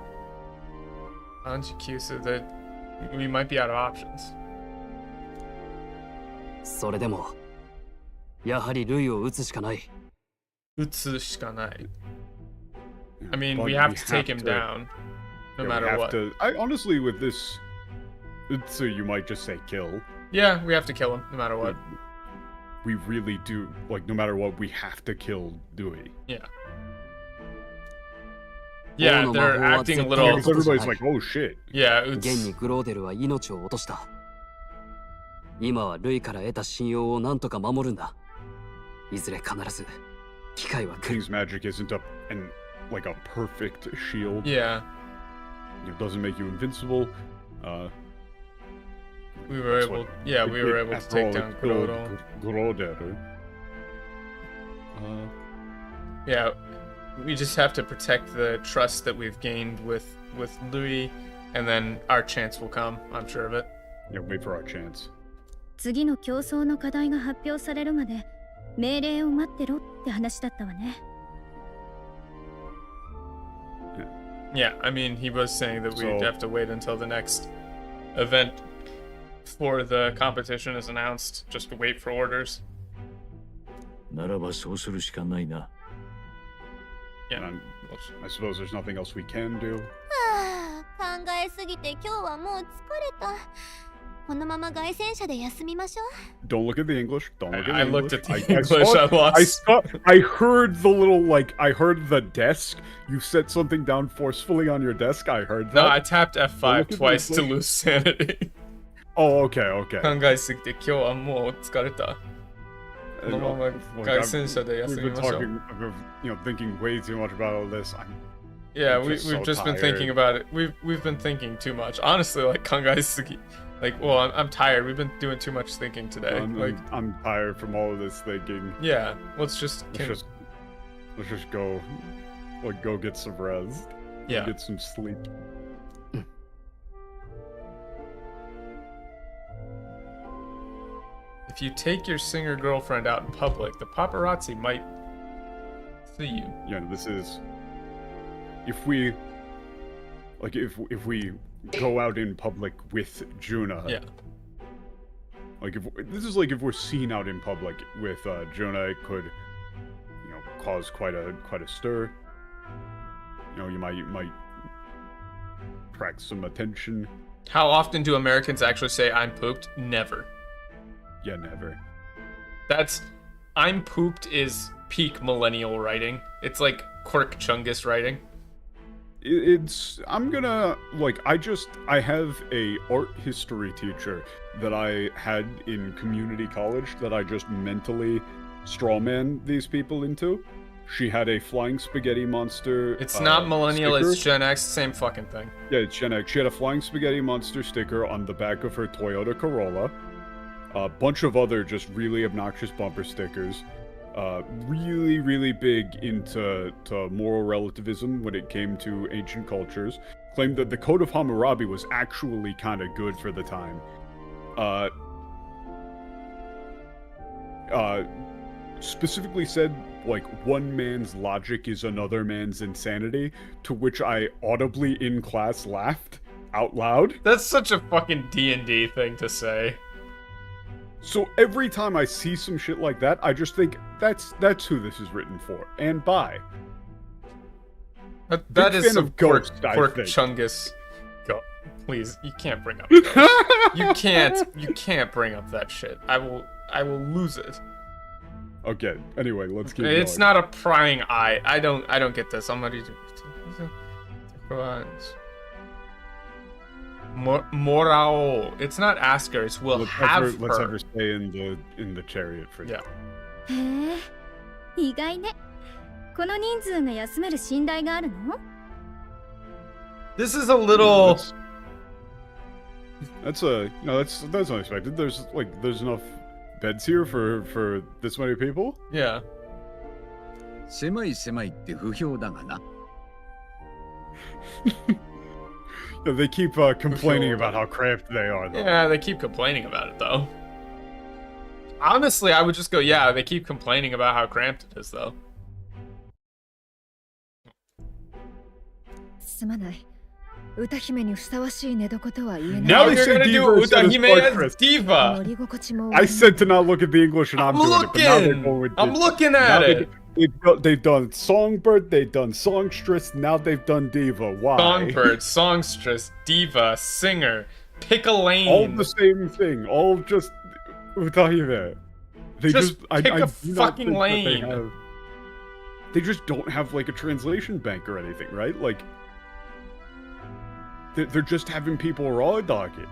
Anjikyusu, we might be out of options. それでもやはり類を打つしかない Utsu shikanai. I mean, But we have to take have him to- down, no yeah, we matter have what. I honestly, with this, so you might just say kill. Yeah, we have to kill him, no matter what. We really do, like, no matter what, we have to kill Dewey. Yeah. Yeah, no, they're no, acting a no, little... Because everybody's like, oh shit. Yeah, 現にグローデルは命を落とした今は類から得た信用を何とか守るんだいずれ必ず機会は来る King's magic isn't like a perfect shield. Yeah, It doesn't make you invincible. we were That's able... what- Yeah, we were able to after take all, down it killed Kurodo. Groderu. Yeah, we just have to protect the trust that we've gained with Louis, and then our chance will come, I'm sure of it. Yeah, wait for our chance. 次の競争の課題が発表されるまで命令を待ってろって話だったわね。Yeah, I mean, he was saying that we'd So- have to wait until the next event for the competition is announced, just to wait for orders. ならばそうするしかないな。 Yeah. And I suppose there's nothing else we can do. はあ、考えすぎて今日はもう疲れた。このまま凱旋車で休みましょう。 Don't look at the English. Don't look at the I English. looked at the I English, saw- I lost. I saw. I heard the little I heard the desk. You set something down forcefully on your desk. I heard that. No, I tapped Don't F5 look at the twice to English. lose sanity. Oh, okay, okay. 考えすぎて今日はもう疲れた。このまま Look, 凱 I've- 旋車で We've 休み been ましょう。 talking, thinking way too much about all this. Yeah, I'm we've just so just been thinking tired. about it. We've been thinking too much. Honestly, like kangai sugi. Like, well, I'm tired. We've been doing too much thinking today. I'm tired from all of this thinking. Yeah, let's just Let's just go, go get some rest. yeah. Get some sleep. If you take your singer girlfriend out in public, the paparazzi might see you. Yeah, this is. If we go out in public with Juna. Yeah. Like if we're seen out in public with Juna, it could, cause quite a stir. You might attract some attention. How often do Americans actually say "I'm pooped"? Never. Yeah, never. That's "I'm pooped" is peak millennial writing. It's like Quirk Chungus writing. I'm gonna I have a art history teacher that I had in community college that I just mentally strawman these people into. She had a flying spaghetti monster. It's not millennial, sticker. it's Gen X, same fucking thing. Yeah, it's Gen X. She had a flying spaghetti monster sticker on the back of her Toyota Corolla. A bunch of other just really obnoxious bumper stickers. Really, really big into moral relativism when it came to ancient cultures. Claimed that the Code of Hammurabi was actually kind of good for the time. Specifically said, one man's logic is another man's insanity, to which I audibly in class laughed out loud. That's such a fucking D&D thing to say. So every time I see some shit like that, I just think, that's who this is written for, and bye. That Big is fan some of Quirk Ghost, I think. Chungus. Go, please, you can't bring up that. You can't bring up that shit. I will lose it. Okay, anyway, let's keep It's going. not a prying eye. I don't get this. I'm ready to Morao. It's not ask her, it's we'll let's have her. Let's have her stay in the chariot for Yeah. へえ、意外ね。この人数が休める寝台があるの？ This is a little That's unexpected. There's enough beds here for this many people? yeah. 狭い狭いって不評だがな。Yeah, they keep complaining about how cramped they are, though. Yeah, they keep complaining about it though. Honestly, I would just go, yeah, they keep complaining about how cramped it is though. すまない。歌姫にふさわしい寝床とは言えない。 Now they you're say gonna do diva instead of Utahime as Fortress. diva. 乗り心地も I said to not look at the English, and I'm, I'm doing it, but now they're looking. going with I'm diva. looking Now at it. They've done Songbird, they've done Songstress, now they've done Diva. Why? Songbird, songstress, diva, singer, pick a lane. All the same thing. All just Utahime. They Just I pick a do not fucking think that lane. They just don't have like a translation bank or anything, right? Like they're just having people raw dog it.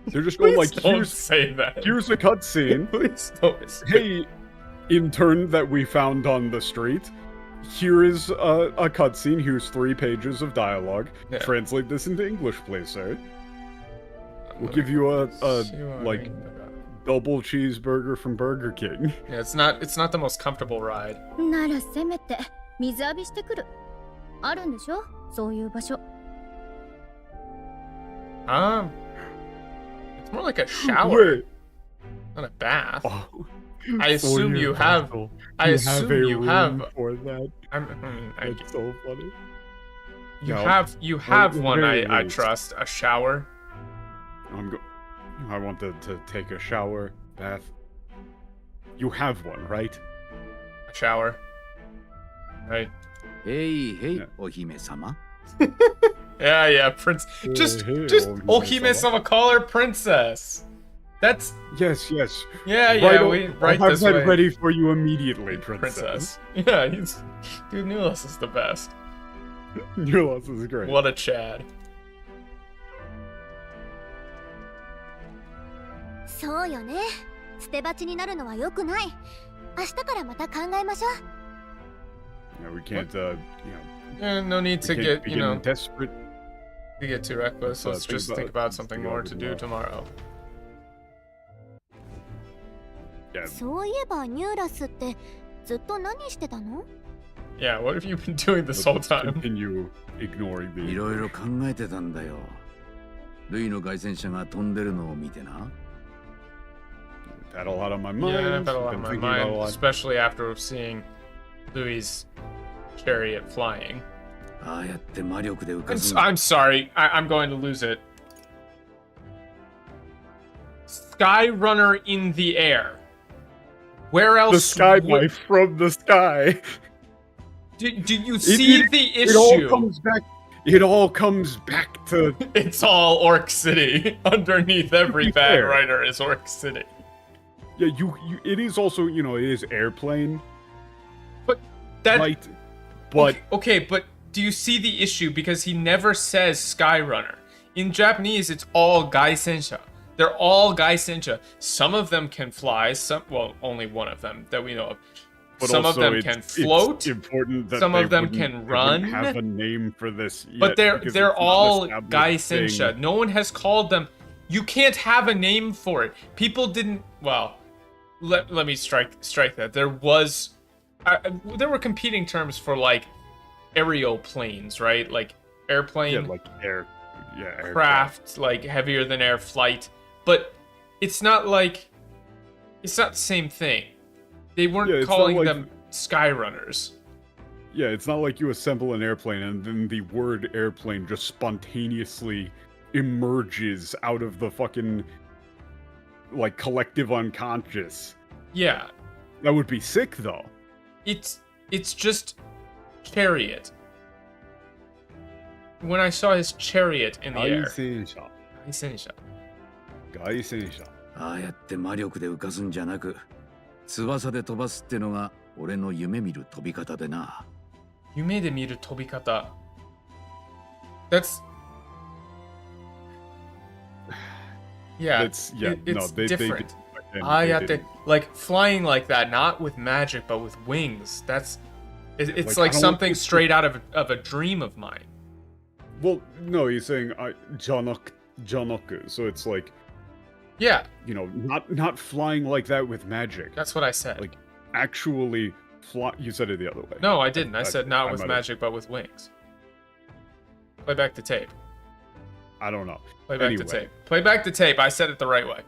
They're just going Please like, don't say that. here's a cutscene. Please don't say Hey, intern that we found on the street. Here is a cutscene. Here's 3 pages of dialogue. Yeah. Translate this into English, please, sir. We'll give you a like double cheeseburger from Burger King. Yeah, it's not the most comfortable ride. ならせめて水浴びしてくる。あるんでしょ？そういう場所。 It's more like a shower, Wait. not a bath. Oh, I assume you have. I assume you have. for that. That's so funny. You have one. very I least. trust a shower. I want to take a shower, bath. You have one, right? A shower. Right. へいへい Yeah. お姫様 Yeah, Prince. Just Ohime-sama, call her princess. That's Yes. yeah. Right, We I'll right have this that way. ready for you immediately, princess. Yeah, dude. Nulas is the best. Your loss is great. What a Chad. そうよね。捨て鉢になるのは良くない。明日からまた考えましょう。Yeah, we can't, No need to we can't get be getting desperate. to get too reckless. Let's think just about- think about something think more about to it do tomorrow. Yeah, そういえばニューラスってずっと何してたの？ Yeah, what have you been doing this let's whole time? continue ignoring the. いろいろ考えてたんだよルイの凱旋車が飛んでるのを見てな Had a lot on my mind. Yeah, I've had a lot on been my thinking about a mind, lot. especially after seeing Louis' chariot flying. ああやって魔力で浮か I'm, す I'm sorry, I'm going to lose it. Skyrunner in the air. Where The else? sky would- life from the sky. do you see the It all issue? comes back. It all comes back to. It's all Orc City. Underneath every be bad fair. writer is Orc City. Yeah, you. It is also, it is airplane, But that right? But okay, but do you see the issue? Because he never says Skyrunner. In Japanese, it's all Gaisensha. They're all Gaisensha. Some of them can fly. Only one of them that we know of. but Some of also them it's- can it's float. important that Some they of them wouldn't- can they wouldn't run. Have a name for this. But yet, because they're it's not an all established Gaisensha. thing. No one has called them. You can't have a name for it. People didn't. Well, let me strike that. There were competing terms for like aerial planes, right? Like airplane, Yeah, like aircraft. craft, like heavier than air flight. But it's not the same thing. They weren't Yeah, it's not calling like- them Skyrunners. Yeah, it's not like you assemble an airplane and then the word airplane just spontaneously emerges out of the fucking like collective unconscious. Yeah, That would be sick though. it's just chariot. When I saw his chariot in the air, Gaisensha. Gaisensha. Gaisensha. ああやって魔力で浮かすんじゃなく翼で飛ばすってのが俺の夢見る飛び方でな Yume de miru tobikata. That's yeah. It's no, it's they different. did, I they have to didn't. like flying like that, not with magic, but with wings. It's Like, like I don't something think- straight out of a dream of mine. Well, no, he's saying janoku, so it's like, Yeah, not flying like that with magic. that's what I said. Like, actually fly. You said it the other way. No, I didn't. I said not I with might have- magic, but with wings. Play back the tape. I don't know. Play back the Anyway. tape. Play back the tape. I said it the right way.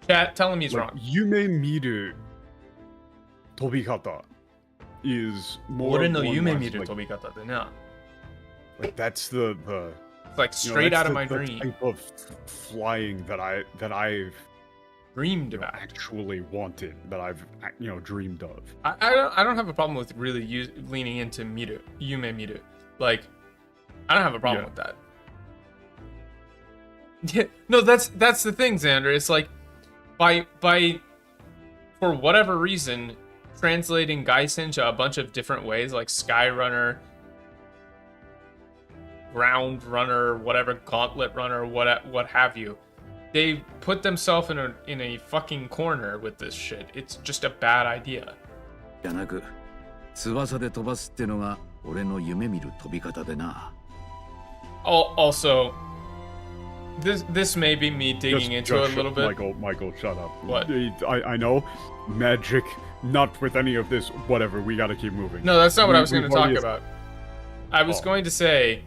Chat, tell him he's Like, wrong. Yume miru tobikata is more.俺の夢 along 見 lines る like, 飛び方でな。 like that's the It's like straight that's out of the- my the dream. type of flying that I've Dreamed about. actually wanted, that I've dreamed of. I don't have a problem with really leaning into miru, yume miru. Like, I don't have a problem Yeah. with that. Yeah, no, that's the thing, Xander. It's like, by for whatever reason, translating Gaisenja a bunch of different ways, like Skyrunner, Ground Runner, whatever, Gauntlet Runner, what have you. They put themselves in a fucking corner with this shit. It's just a bad idea. じゃなく翼で飛ばすってのが俺の夢見る飛び方でな Also, this may be me digging into it a little bit. Michael, shut up. What? I know. Magic, not with any of this. Whatever, we gotta keep moving. No, that's not what I was We've going to talk already- about. I was Oh. going to say,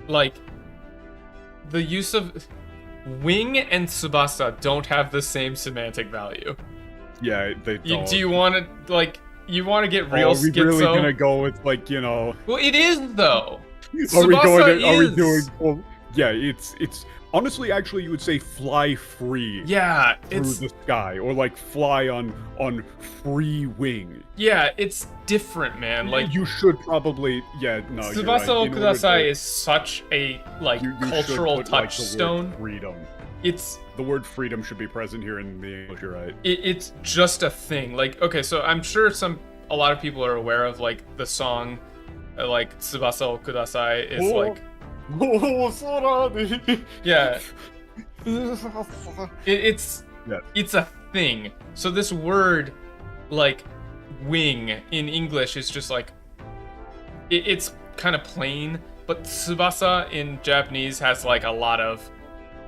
like, the use of wing and tsubasa don't have the same semantic value. Yeah, they don't. Do you want to, like, you want to get real Are we schizo? really gonna go with, like, you know... Well, it is, though. Are we going to... Are we is. doing... Well, yeah, it's... Honestly, actually, you would say fly free. Yeah, through the sky, or like fly on free wing. Yeah, it's different, man. Like, you should probably, yeah, no. Tsubasa you're right. Kudasai is such a like you cultural put, like, touchstone. The word freedom. It's the word freedom should be present here in the English. You're right. It's just a thing. Like, okay, so I'm sure a lot of people are aware of like the song, like Tsubasa Kudasai is like. Yeah. It's a thing. So this word, like, wing in English is just like, it's kind of plain, but Tsubasa in Japanese has like a lot of...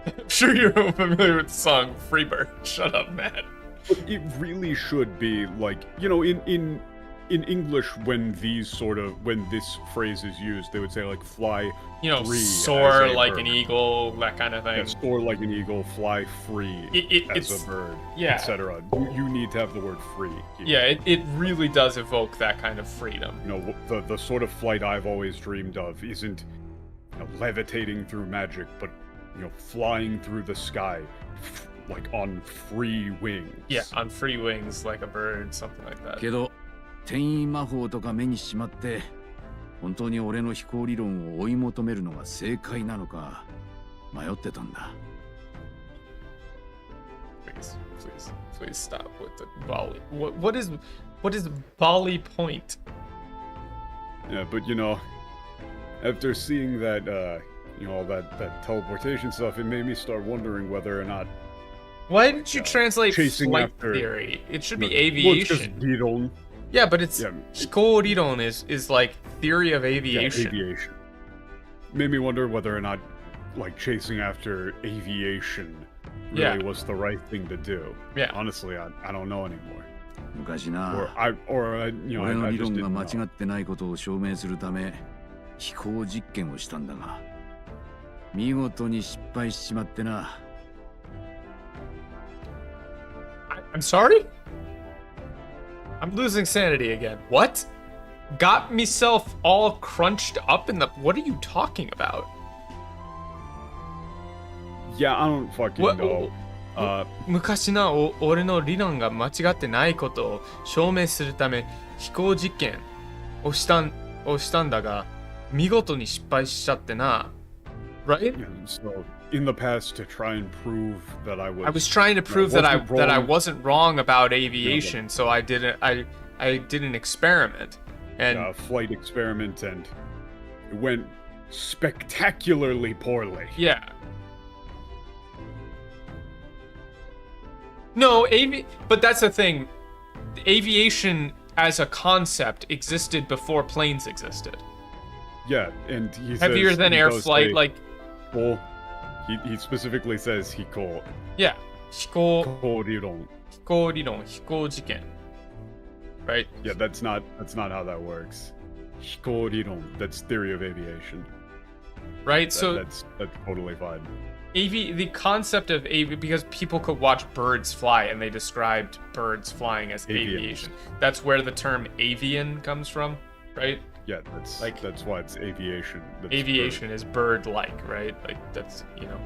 I'm sure you're familiar with the song Freebird. Shut up, Matt. But it really should be like, you know, in English, when this phrase is used, they would say like fly, you know, free soar like an eagle, that kind of thing. Yeah, soar like an eagle, fly free as a bird, yeah, etc. You need to have the word free here. Yeah, it really does evoke that kind of freedom. You know, the sort of flight I've always dreamed of isn't, you know, levitating through magic, but, you know, flying through the sky, like on free wings. Yeah, on free wings like a bird, something like that. けど、転移魔法とか目にしまって、本当に俺の飛行理論を追い求めるのが正解なのか迷ってたんだ。Please stop with the volley. What is volley point? Yeah, but you know, after seeing that, you know, all that teleportation stuff, it made me start wondering whether or not. Why didn't you translate flight after, theory? It should be aviation. Well, yeah, but it's Hikoriron is like theory of aviation. Yeah, aviation. Made me wonder whether or not, like, chasing after aviation really was the right thing to do. Yeah. Honestly, I don't know anymore. 昔な、 you know, 俺の I 理 just 論 didn't が間 know. 違ってないことを証明するため飛行実験をしたんだが見事に失敗しちまってな。I'm sorry? I'm losing sanity again. What? Got myself all crunched up in the... What are you talking about? Yeah, I don't fucking know. 昔の俺の理論が間違ってないことを証明するため飛行実験をしたんだが見事に失敗しちゃってな。Right? Yeah, so in the past, to try and prove that I was trying to prove that I wasn't wrong about aviation, Yeah, so I did an experiment, and a flight experiment, and it went spectacularly poorly. Yeah. No, but that's the thing. Aviation as a concept existed before planes existed. Yeah, and he heavier says, than air flight, like. Well, he specifically says hiko. Yeah, hikoriron. Hikoriron, hikojiken. Right? Yeah, that's not how that works. Hikoriron, that's theory of aviation. Right? So that's totally fine. The concept of because people could watch birds fly and they described birds flying as aviation. That's where the term avian comes from, right? Yeah, that's why it's aviation. Aviation is bird-like, right? Like that's, you know,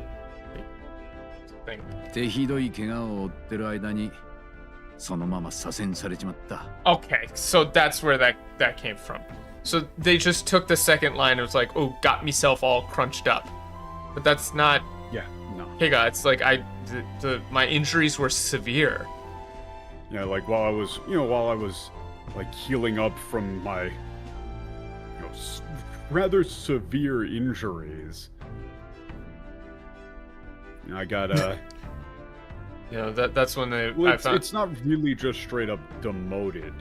thing. 手ひどい怪我を負ってる間にそのまま左遷されちまった。 Okay, so that's where that came from. So they just took the second line and was like, "Oh, got myself all crunched up," but that's not. Yeah, no. Hey guys, it's like my injuries were severe. Yeah, like while I was like healing up from my, you know, rather severe injuries. You know, I got you know, that's when they. Well, it's not really just straight up demoted.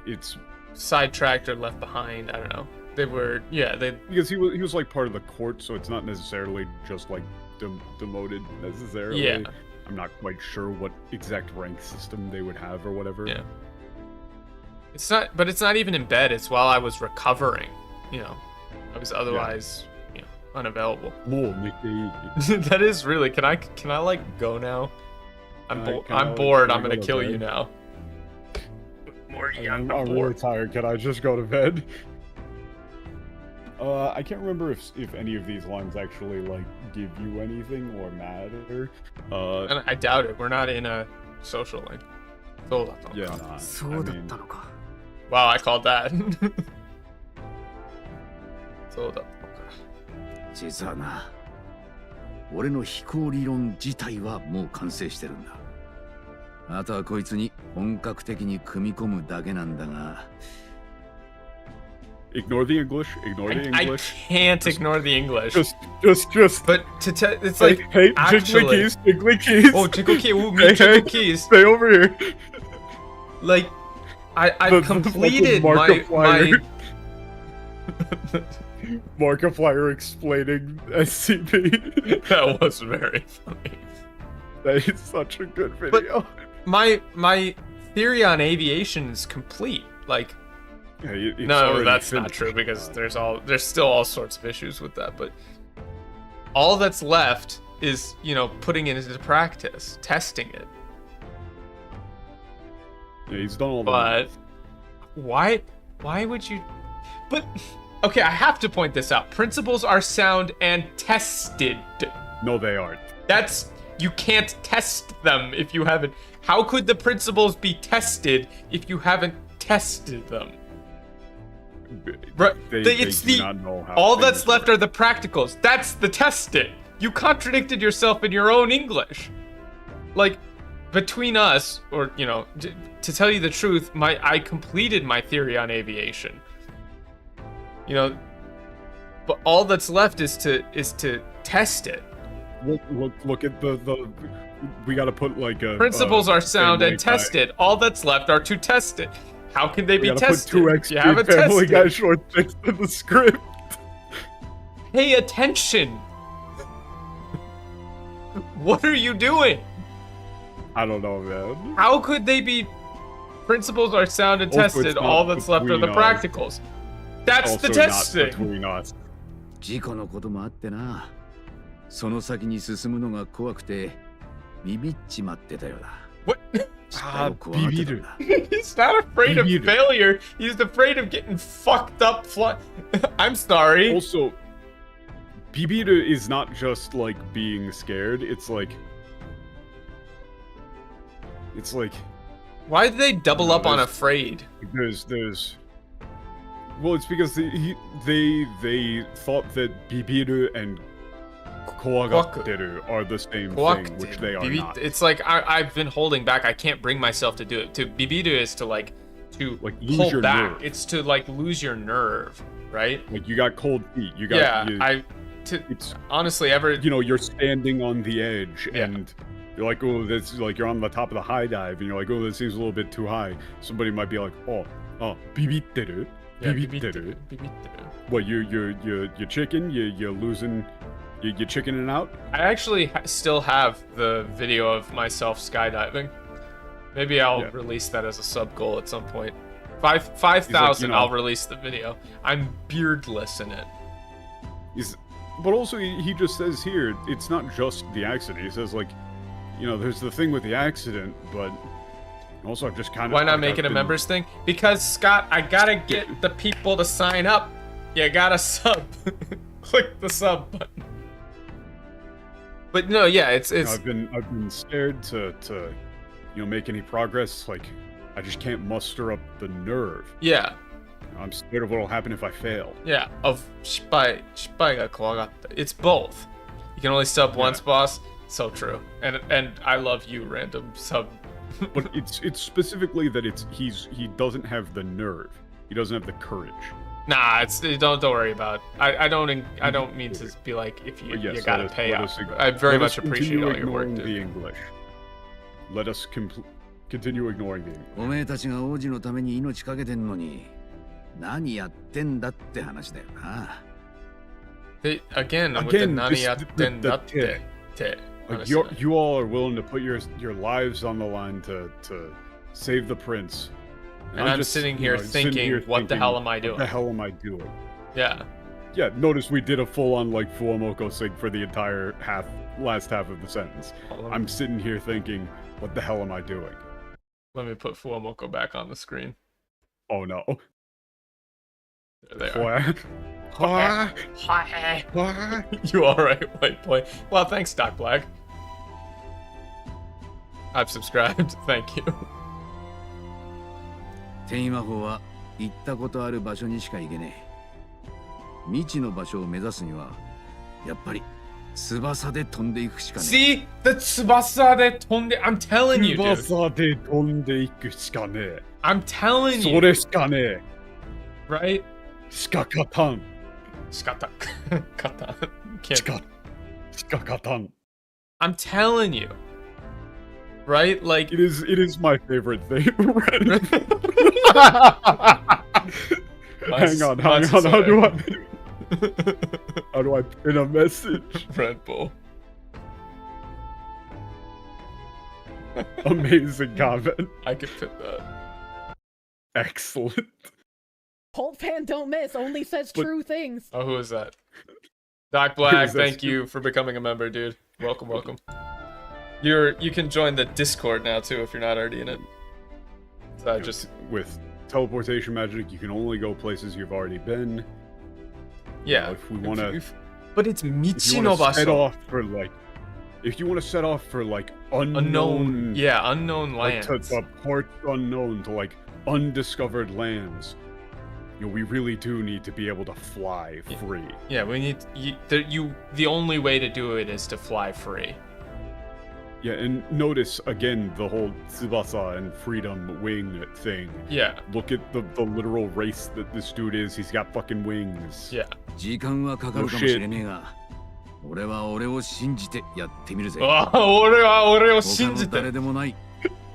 It's sidetracked or left behind. I don't know. They were, because he was like part of the court, so it's not necessarily just like demoted necessarily. Yeah. I'm not quite sure what exact rank system they would have or whatever. Yeah. It's not even in bed. It's while I was recovering. You know, I was otherwise, you know, unavailable. More That is really. Can I like go now? I'm bored. I'm gonna kill you now. Morty, I'm I'm really bored. tired. Can I just go to bed? I can't remember if any of these lines actually like give you anything or matter. And I doubt it. We're not in a social link. Yeah, nah, I そうだっ mean, たのか。 Wow, I called that. そうだったのか。実はな、俺の飛行理論自体はもう完成してるんだ。あとはこいつに本格的に組み込むだけなんだが。Ignore the English. Ignore the I English. can't ignore the English. Just. But to tell, it's Hey, like hey, actually. jiggly keys. Oh, tickle key. Ooh, Hey, me tickle hey, keys. Stay over here. Like, I The completed fucking my Markiplier explaining SCP. That was very funny. That is such a good video. My theory on aviation is complete. Like, Yeah, it's no, already that's not finished. true because there's still all sorts of issues with that. But all that's left is, you know, putting it into practice, testing it. Yeah, he's done all the. But why would you? But okay, I have to point this out. Principles are sound and tested. No, they aren't. That's you can't test them if you haven't. How could the principles be tested if you haven't tested them? Right. They It's do the not know how all things that's left work. are the practicals. That's the testing. You contradicted yourself in your own English. Like, between us, or you know, to tell you the truth, I completed my theory on aviation. You know, but all that's left is to test it. Look at the. We gotta put like a. Principles are sound Family and tested. All that's left are to test it. How can they We be gotta tested? put 2 if you haven't XP Family tested. Guy short things in the script. Pay attention. What are you doing? I don't know, man. How could they be? Principles are sound and Also, it's tested. not All that's left are the between us. practicals. That's Also the not testing. between us. 事故のこともあってな。その先に進むのが怖くてビビっちまってたようだ。 What? 失敗を怖がってたんだ。 He's not afraid of Bibiru. failure. He's afraid of getting fucked up. I'm sorry. Also, Bibiru is not just like being scared. It's like. Why did they double up on there's- afraid? There's. Well, it's because they thought that Bibiru and Kowagateru are the same thing, which they are not. It's like I've been holding back. I can't bring myself to do it. To bibiru is to like lose pull your back. nerve. It's to like lose your nerve, right? Like you got cold feet. You got it's honestly you're standing on the edge Yeah. and you're like, oh, that's like you're on the top of the high dive and you're like, oh, this seems a little bit too high. Somebody might be like, oh, bibitteru. Yeah, Bibitteru. bibitteru. What you're chicken? You're losing. You're chickening out. I actually still have the video of myself skydiving. Maybe I'll release that as a sub goal at some point. 5,000. I'll release the video. I'm beardless in it. But also he just says here, it's not just the accident. He says like, there's the thing with the accident, but also I've just kind of. Why not make it a members thing? Because Scott, I gotta get the people to sign up. You gotta sub. Click the sub button. But no, yeah, it's. I've been scared to make any progress. Like, I just can't muster up the nerve. Yeah. I'm scared of what'll happen if I fail. Yeah, of 失敗が怖がった. It's both. You can only sub once, boss. So true. And I love you, random sub. But it's specifically that he doesn't have the nerve. He doesn't have the courage. Nah, don't worry about it. I don't mean to be like if you gotta pay out. I very much appreciate all your work, dude. The English. Let us continue ignoring the English. おめえたちが王子のために命かけてんのに何やってんだって話だよな。Again, with the 何やってんだって Like you all are willing to put your lives on the line to save the prince. And I'm just sitting here thinking, what the hell am I doing? What the hell am I doing? Yeah. Yeah, notice we did a full-on, like, Fuomoko sig for the entire last half of the sentence. I'm sitting here thinking, what the hell am I doing? Let me put Fuomoko back on the screen. Oh no. There they are. What? You alright, white boy? Well, thanks, Doc Black. I've subscribed. Thank you. 転移魔法は行ったことある場所にしか行けねえ。未知の場所を目指すにはやっぱり翼で飛んでいくしかねえ。 See? The tsubasa de tonde. I'm telling you, dude. 翼で飛んでいくしかねえ。 I'm telling そ you. れしかねえ。 Right? しか勝たん。 Shikata. Kata. し Can't. か勝たん。 I'm telling you. Right? Like. It is my favorite thing. Hang on. How do I pin a message? Red Bull. Amazing comment. I could fit that. Excellent. Pulp fan don't miss, only says But- true things. Oh, who is that? Doc Black, is that? thank you for becoming a member, dude. Welcome, welcome. You can join the Discord now too if you're not already in it. So I just With teleportation magic, you can only go places you've already been. yeah. If we want to, But it's if Michi you no want to set Baso. off for like, if you want to set off for like Unknown, yeah, unknown like lands. to ports unknown to like undiscovered lands. You know, we really do need to be able to fly free. Yeah, we need the only way to do it is to fly free. Yeah, and notice again the whole Tsubasa and freedom wing thing. Yeah, Look at the literal race that this dude is. He's got fucking wings. yeah. 時間はかかるかもしれねえが、俺は俺を信じてやってみるぜ。ああ、俺は俺を他の信じて。誰でもない。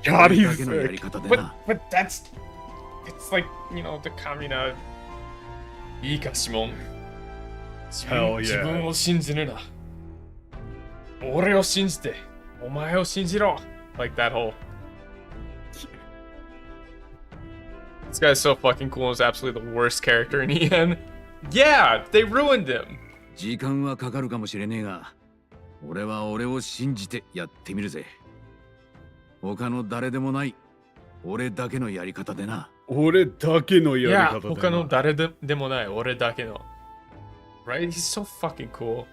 God, 俺 he's だけのやり sick. 方で But な。 that's it's like, you know, the Kamina いいかシモン。 Hell yeah. 自分を信じるな。俺を信じて、お前を信じろ。Like that whole. This guy's so fucking cool. He's absolutely the worst character in EN. Yeah, they ruined him. 時間はかかるかもしれねえが、俺は俺を信じてやってみるぜ。他の誰でもない、俺だけのやり方でな。俺だけのやり Yeah, 方だな。他の誰でもない、俺だけの。Right? He's so fucking cool.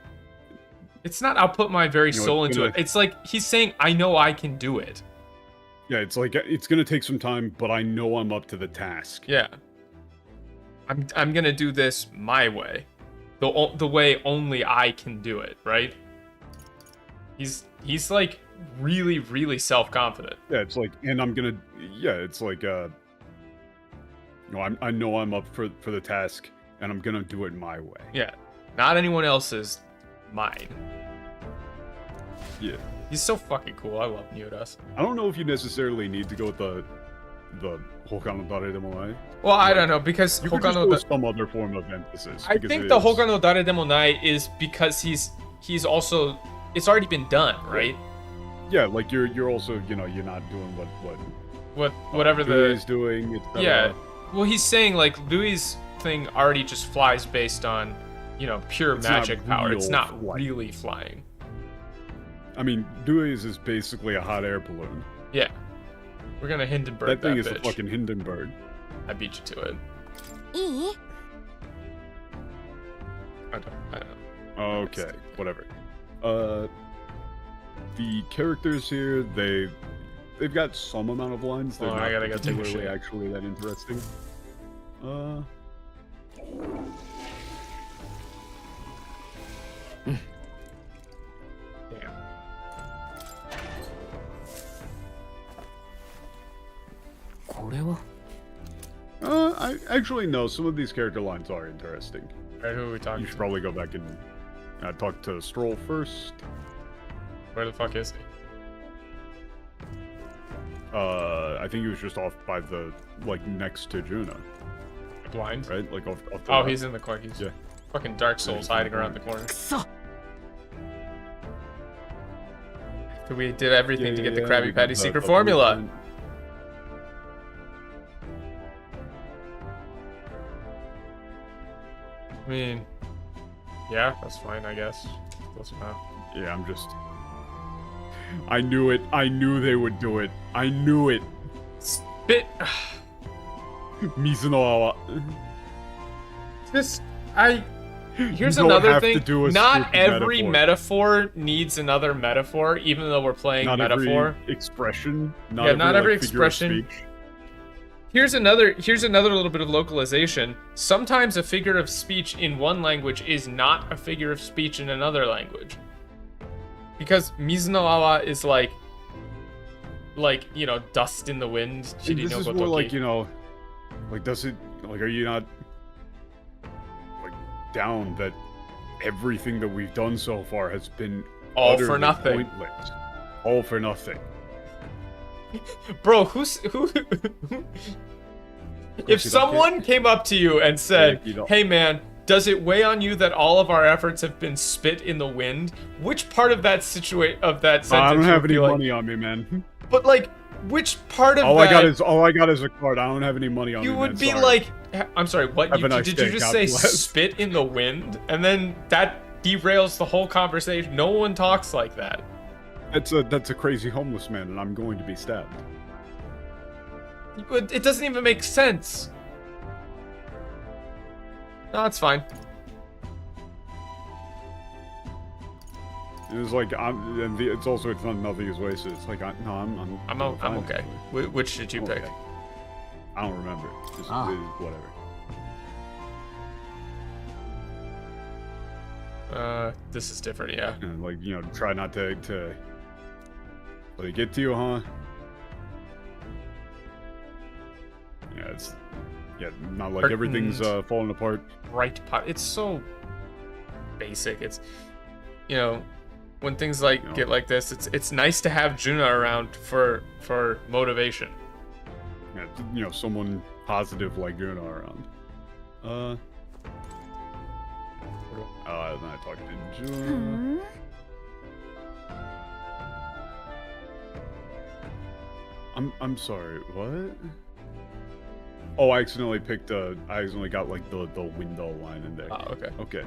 It's not I'll put my very You know, soul it's into gonna- it. It's like he's saying I know I can do it. Yeah, it's like it's gonna take some time, but I know I'm up to the task. Yeah. I'm gonna do this my way. The way only I can do it, right? He's like really self-confident. Yeah, it's like, and I'm gonna. Yeah, it's like you know, I know I'm up for the task, and I'm gonna do it my way. Yeah. Not anyone else's, mine. Yeah. He's so fucking cool. I love Newdust. I don't know if you necessarily need to go with the Hokano Dare Demo Nai. Well, I don't know because You could just Hokano go with some other form of emphasis. I because think it the is- Hokano Dare Demo Nai is because he's also it's already been done, right? Yeah, like you're also, you know, you're not doing Whatever Louis the doing. Etc. yeah. Well, he's saying like Louis' thing already just flies based on, you know, pure It's not magic power. It's real not flight. really flying. I mean, Louis is basically a hot air balloon. Yeah. We're gonna Hindenburg That thing is bitch. a fucking Hindenburg. I beat you to it. いい I don't know. Okay, whatever. The characters here, they've got some amount of lines. They're Oh, not I gotta go take a particularly shit. actually that interesting. Damn. I actually no. Some of these character lines are interesting. Alright, who are we talking You should to? probably go back and talk to Stroll first. Where the fuck is he? I think he was just off by the like next to Juna, Blind? right? Like off the Oh, left. he's in the corner. He's Yeah. fucking Dark Souls he's in the hiding around the corner. corner. We did everything to get the we Krabby did Patty the secret formula. blueprint. I mean, Yeah, that's fine, I guess. Doesn't matter. Yeah, I'm just... I knew it. I knew they would do it. I knew it. Spit. Mizuno. This, Here's You don't another have to thing. do a Not stupid every metaphor needs another metaphor, even though we're playing not metaphor. Every expression. Not every like, figure of expression. speech. Here's another little bit of localization. Sometimes a figure of speech in one language is not a figure of speech in another language. Because Mizuno is like, you know, dust in the wind. This is more like, you know, like, does it, like, are you not, like, down that everything that we've done so far has been all utterly for nothing. Pointless. All for nothing. Bro, who if someone came up to you and said, hey man, does it weigh on you that all of our efforts have been spit in the wind? Which part of that sentence I don't have any like, money on me, man. But like, which part of all that... all I got is a card. I don't have any money on me, You would man. be Sorry. like, I'm sorry, what? Have a nice Did day, you just God say bless. spit in the wind? And then that derails the whole conversation. No one talks like that. That's a crazy homeless man, and I'm going to be stabbed. It doesn't even make sense. No, it's fine. It was like it's also not nothing is wasted. It's like I'm okay. Which did you pick? I don't remember. Just whatever. This is different, yeah. And like, you know, try not to let it get to you, huh? Yeah, not like everything's falling apart. Right pot. It's so basic. It's, you know, when things like get like this, it's nice to have Juna around for motivation. Yeah, you know, someone positive like Juna around. Then I talked to Juna. I'm sorry, what? Oh, I accidentally got like the window line in there. Ah, okay. Okay.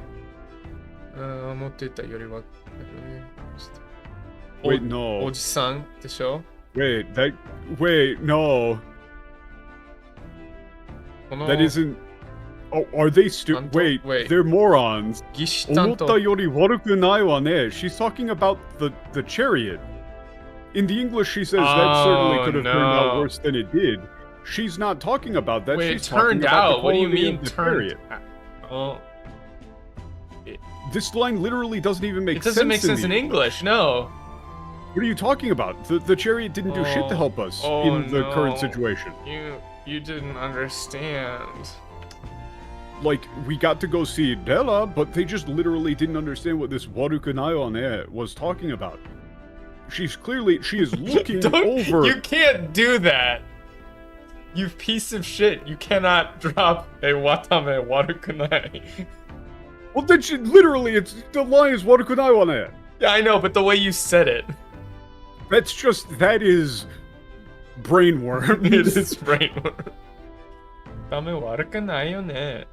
思ってたよりは Wait, no. おじさんでしょ? Wait, no. That isn't... Oh, are they stupid? Wait, they're morons. 義士担当。思ったより悪くないわね. She's talking about the chariot. In the English, she says that certainly could have turned out worse than it did. She's not talking about that. Wait, she's turned talking about out? the What do you quality mean of the turned? chariot. This line literally doesn't even make sense. It doesn't make sense in English, no. What are you talking about? The chariot didn't do shit to help us in the current situation. You didn't understand. Like, we got to go see Bella, but they just literally didn't understand what this Warukunayo was talking about. She is looking over... You can't do that! You piece of shit. You cannot drop a watame warukunai. Well, then the line is Warukunayo ne. Yeah, I know, but the way you said it. That is brainworm. It is brainworm. Tame warukunai yo ne.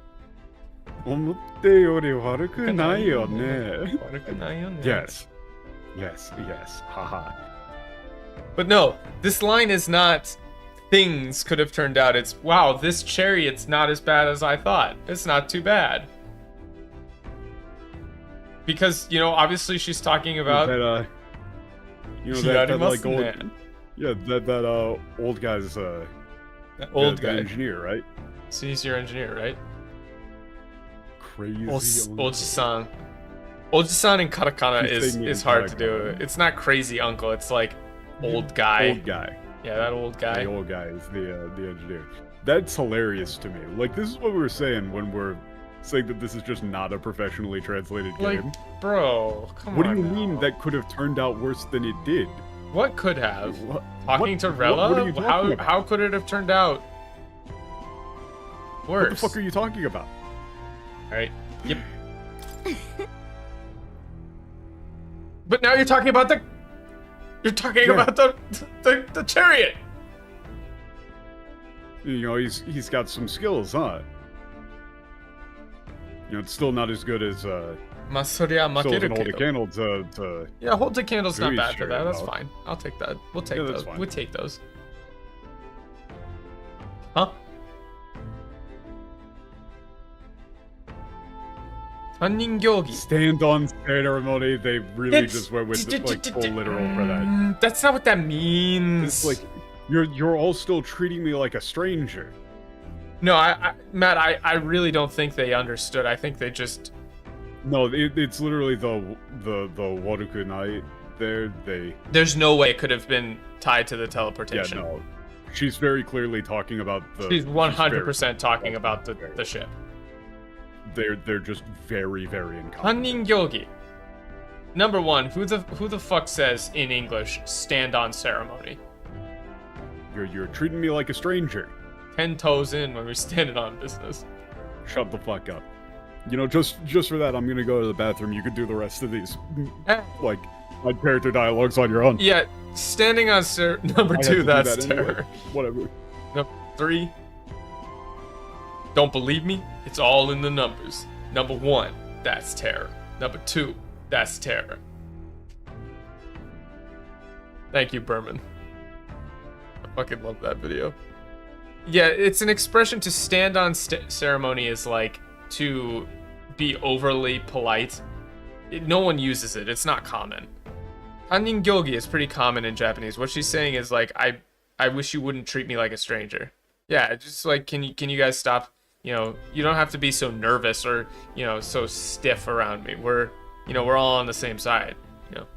Omotte yori warukunai yo ne. Warukunai yo ne. Yes, haha. But no, this line is not things could have turned out. It's, wow, this chariot's not as bad as I thought. It's not too bad. Because, you know, obviously she's talking about... that like old... old guy's... old guy. engineer, right? So he's your engineer, right? Crazy. Oji-san. Oji-san in katakana is hard to do. It's not crazy uncle, it's like old guy. Old guy. Yeah, that old guy. The old guy is the engineer. That's hilarious to me. Like, this is what we were saying when we're saying that this is just not a professionally translated game. Like, bro, come on. What do you mean that could have turned out worse than it did? What could have? Talking to Rella? What are you talking about? How could it have turned out worse? What the fuck are you talking about? Alright. Yep. But now you're talking about the... You're talking about the chariot! You know, he's got some skills, huh? You know, it's still not as good as Ma soria still as an makeru hold a kedo. candle to Yeah, hold the candle's not Gooey's bad for sure that. That's enough. fine. I'll take that. We'll take Yeah, that's those. fine. We'll take those. Huh? Hannin-gyogi. stand on ceremony. They really just went with like full literal for that. That's not what that means. It's like you're all still treating me like a stranger. No, Matt, I really don't think they understood. I think they just. No, it's literally the waruku nai. There's no way it could have been tied to the Yeah, teleportation. no. She's very clearly talking about the. She's 100% very- talking about the ship. They're just very incompetent. Hannin-gyogi. Number one, who the fuck says in English stand on ceremony? You're treating me like a stranger. 10 toes in when we're standing on business. Shut the fuck up. You know, just for that, I'm gonna go to the bathroom. You can do the rest of these, like, my character dialogues on your own. Yeah, standing on number I had to two, do that's that anyway. terror. Whatever. Number three, don't believe me? It's all in the numbers. Number one, that's terror. Number two, that's terror. Thank you, Berman. I fucking love that video. Yeah, it's an expression to stand on ceremony is like to be overly polite. No one uses it. It's not common. Hannin-gyogi is pretty common in Japanese. What she's saying is like, I wish you wouldn't treat me like a stranger. Yeah, just like, can you guys stop? You know, you don't have to be so nervous or, you know, so stiff around me. We're all on the same side. You know,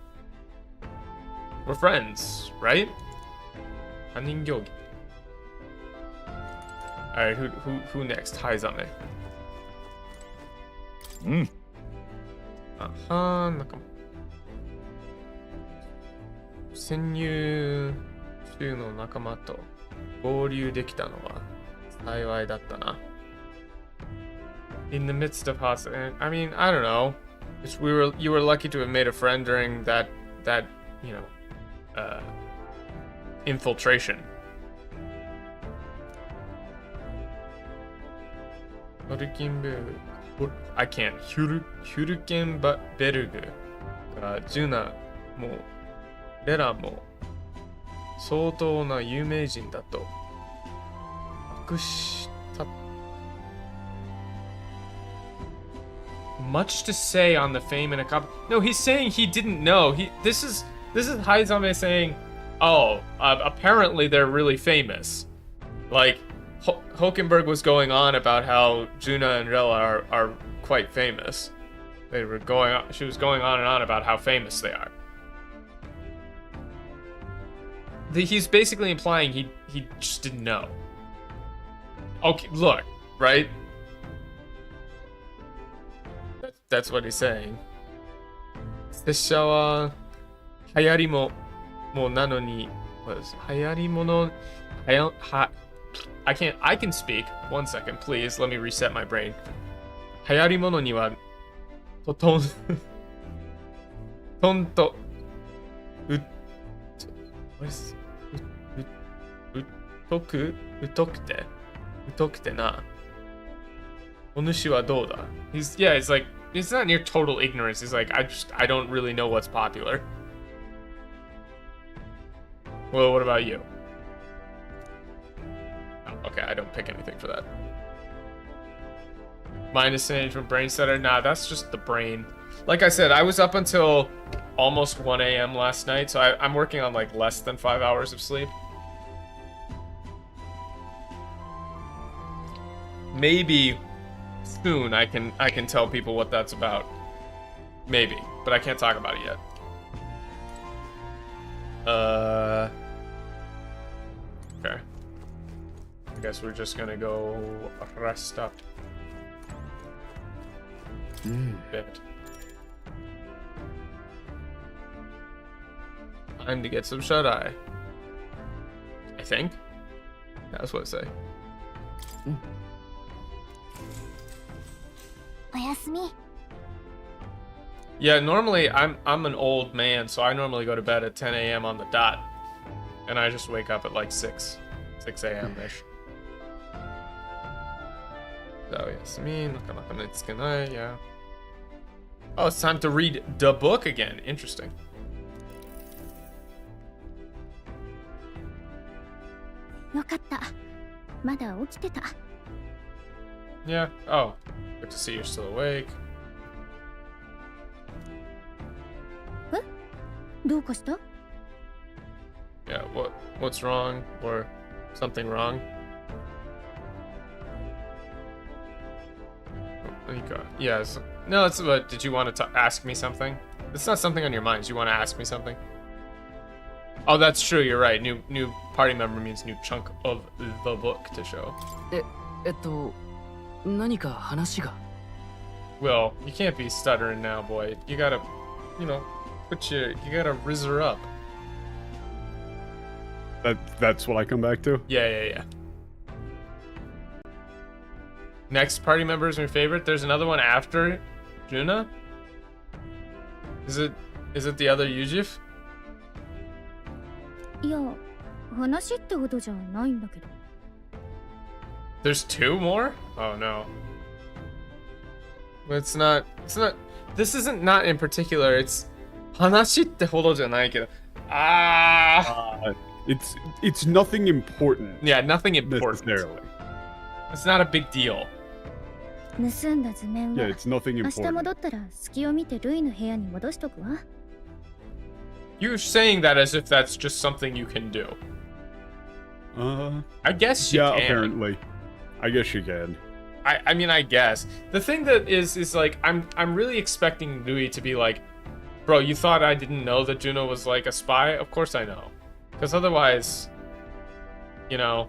we're friends, right? Hannin-gyogi. All right, who next? Haizame. 仲間。潜入中の仲間と合流できたのは幸いだったな。In the midst of hostility, I mean, I don't know. You were lucky to have made a friend during that infiltration. I can't. ヒュルケンベルグがジュナもレラも相当な有名人だと隠した。Much to say on the fame and No, he's saying he didn't know. This is Haizame saying, oh, apparently they're really famous. Like, Hokenberg was going on about how Juna and Rella are quite famous. She was going on and on about how famous they are. He's basically implying he just didn't know. Okay, look, right? That's what he's saying. 拙者は流行りもなのに 流行りもの I can speak. 1 second, please. Let me reset my brain. 流行りものにはとんと疎くてな。お主はどうだ? He's like, it's not near total ignorance. He's like, I don't really know what's popular. Well, what about you? Oh, okay, I don't pick anything for that. Minus an from brain stutter. Nah, that's just the brain. Like I said, I was up until almost 1 a.m. last night, so I'm working on like less than 5 hours of sleep. Maybe soon I can tell people what that's about. Maybe, but I can't talk about it yet. Okay. I guess we're just gonna go rest up. Bit. Time to get some shut-eye. I think. Yeah, that's what I say. おやすみ。 Yeah, normally I'm an old man, so I normally go to bed at 10 a.m. on the dot, and I just wake up at like 6 a.m. ish. Oh, Yasmin, yeah. Oh, it's time to read the book again. Interesting. Yeah. Oh, good to see you're still awake. Yeah. What's wrong or something wrong? Yes. No, it's what. Did you want to ask me something? It's not something on your mind. You want to ask me something? Oh, that's true. You're right. New party member means new chunk of the book to show. 何か話が Will, you can't be stuttering now, boy. You gotta, you gotta rizz her up. That's what I come back to? Yeah. Next party member is your favorite. There's another one after Juna. Is it the other Yujif? いや、話ってほどじゃないんだけど。 There's two more? Oh no. It's not. This isn't not in particular. It's 話ってほどじゃないけど. It's nothing important. Yeah, nothing important. Necessarily. It's not a big deal. 盗んだ図面は Yeah, it's nothing 明日 important. 戻ったら隙を見てルイの部屋に戻しとくわ。 You're saying that as if that's just something you can do. I guess you yeah, can. apparently. I guess you can. I mean, I guess. The thing that is like, I'm really expecting Louis to be like, bro, you thought I didn't know that Juno was like a spy? Of course I know. Because otherwise, you know,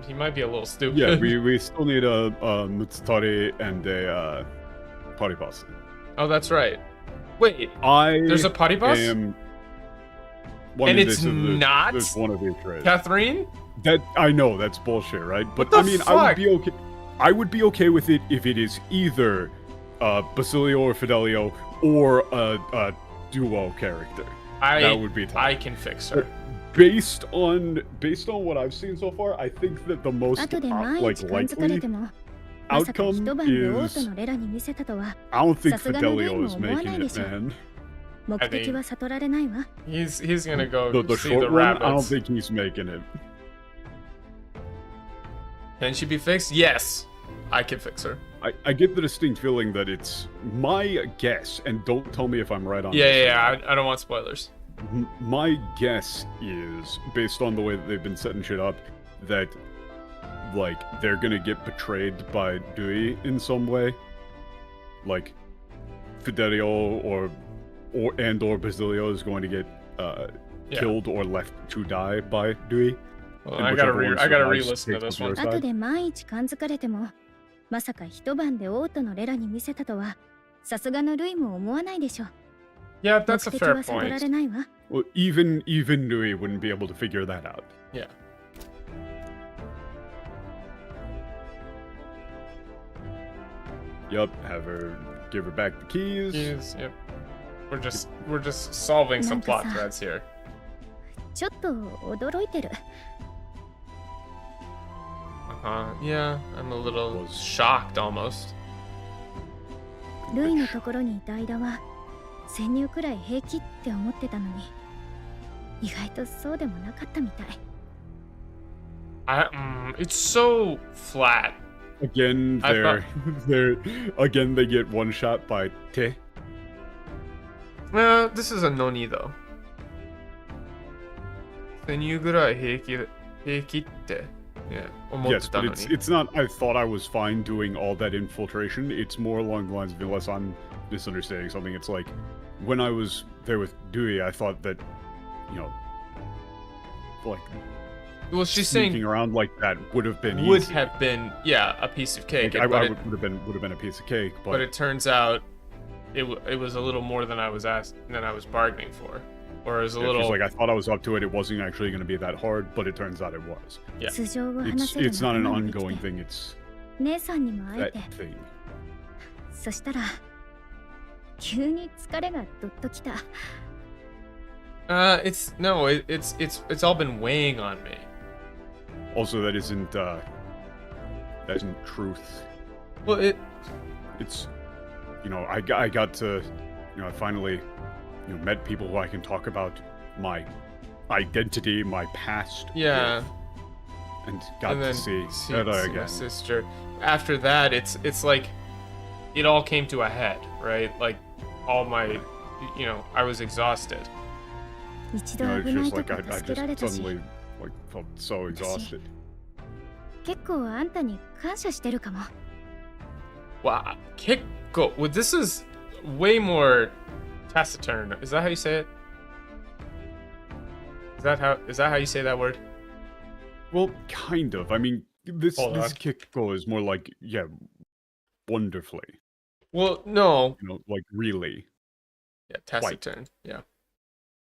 he might be a little stupid. Yeah, we still need a Mutsutari and a party boss. Oh, that's right. Wait, there's there's a party boss? And it's not there's one of each, right? Catherine? That I know that's bullshit, right? But What I the mean, fuck? I would be okay with it if it is either Basilio or Fidelio or a duo character. That would be tough. I can fix her. Based on what I've seen so far, I think that the most 後で万一感づかれても、まさか一晩でオートのレラに見せたとは、 I don't think さすがのルイ Fidelio も is 思わな making いで it, しょう。 man. 目的は悟られないわ。 He's gonna go The see short the one, I don't rabbits. think he's making it. Can she be fixed? Yes, I can fix her. I get the distinct feeling that it's my guess, and don't tell me if I'm right on this. Yeah. I don't want spoilers. My guess is, based on the way that they've been setting shit up, that, like, they're gonna get betrayed by Dewey in some way. Like, Fidelio or Basilio is going to get killed or left to die by Dewey. Well, And I gotta whichever one re-listen to survives this one. takes the 後で万一感づかれても、まさか一晩でオートのレラに見せたとは、さすがのルイも思わないでしょう。 Yeah, that's a 目的 fair は悟ら point. れないわ。 Well, even Dewey wouldn't be able to figure that out. Yeah. Yup, give her back the keys. Yep. We're just solving some plot なんかさ、 threads here. ちょっと驚いてる。 Yeah, I'm a little shocked almost. ルイのところにいた間は、潜入くらい平気って思ってたのに、意外とそうでもなかったみたい。It's so flat. Again, they get one shot by Te. This is a noni though. 潜入ぐらい平気って。Yeah, Yes, but it's not. I thought I was fine doing all that infiltration. It's more along the lines of, unless I'm misunderstanding something. It's like when I was there with Dewey, I thought that, you know, like, well, she's sneaking saying around like that would have been would easy. have been a piece of cake. Like, but would have been a piece of cake, but it turns out it was a little more than I was bargaining for. Or is a little. She's like, I thought I was up to it. It wasn't actually going to be that hard, but it turns out it was. Yeah. It's not an ongoing thing. It's 姉さんにも会え that て、 thing. そしたら急に疲れがどっときた。It's all been weighing on me. Also, that isn't that isn't truth. Well, It's, I got to, I finally, met people who I can talk about my identity, my past. yeah. with, and got And then to see see Eda my again. sister. After that, it's like it all came to a head, right? Like all my, I was exhausted. 一度 It's 危ない just と like こ I 助けられ just たし suddenly felt so exhausted. 結構あんたに感謝してるかも。 Wow, Kikko. Well, this is way more taciturn. Is that how you say it? Is that how you say that word? Well, kind of. I mean, this Hold on. Kikko is more like, wonderfully. Well, no. Like really. Yeah, taciturn. Yeah.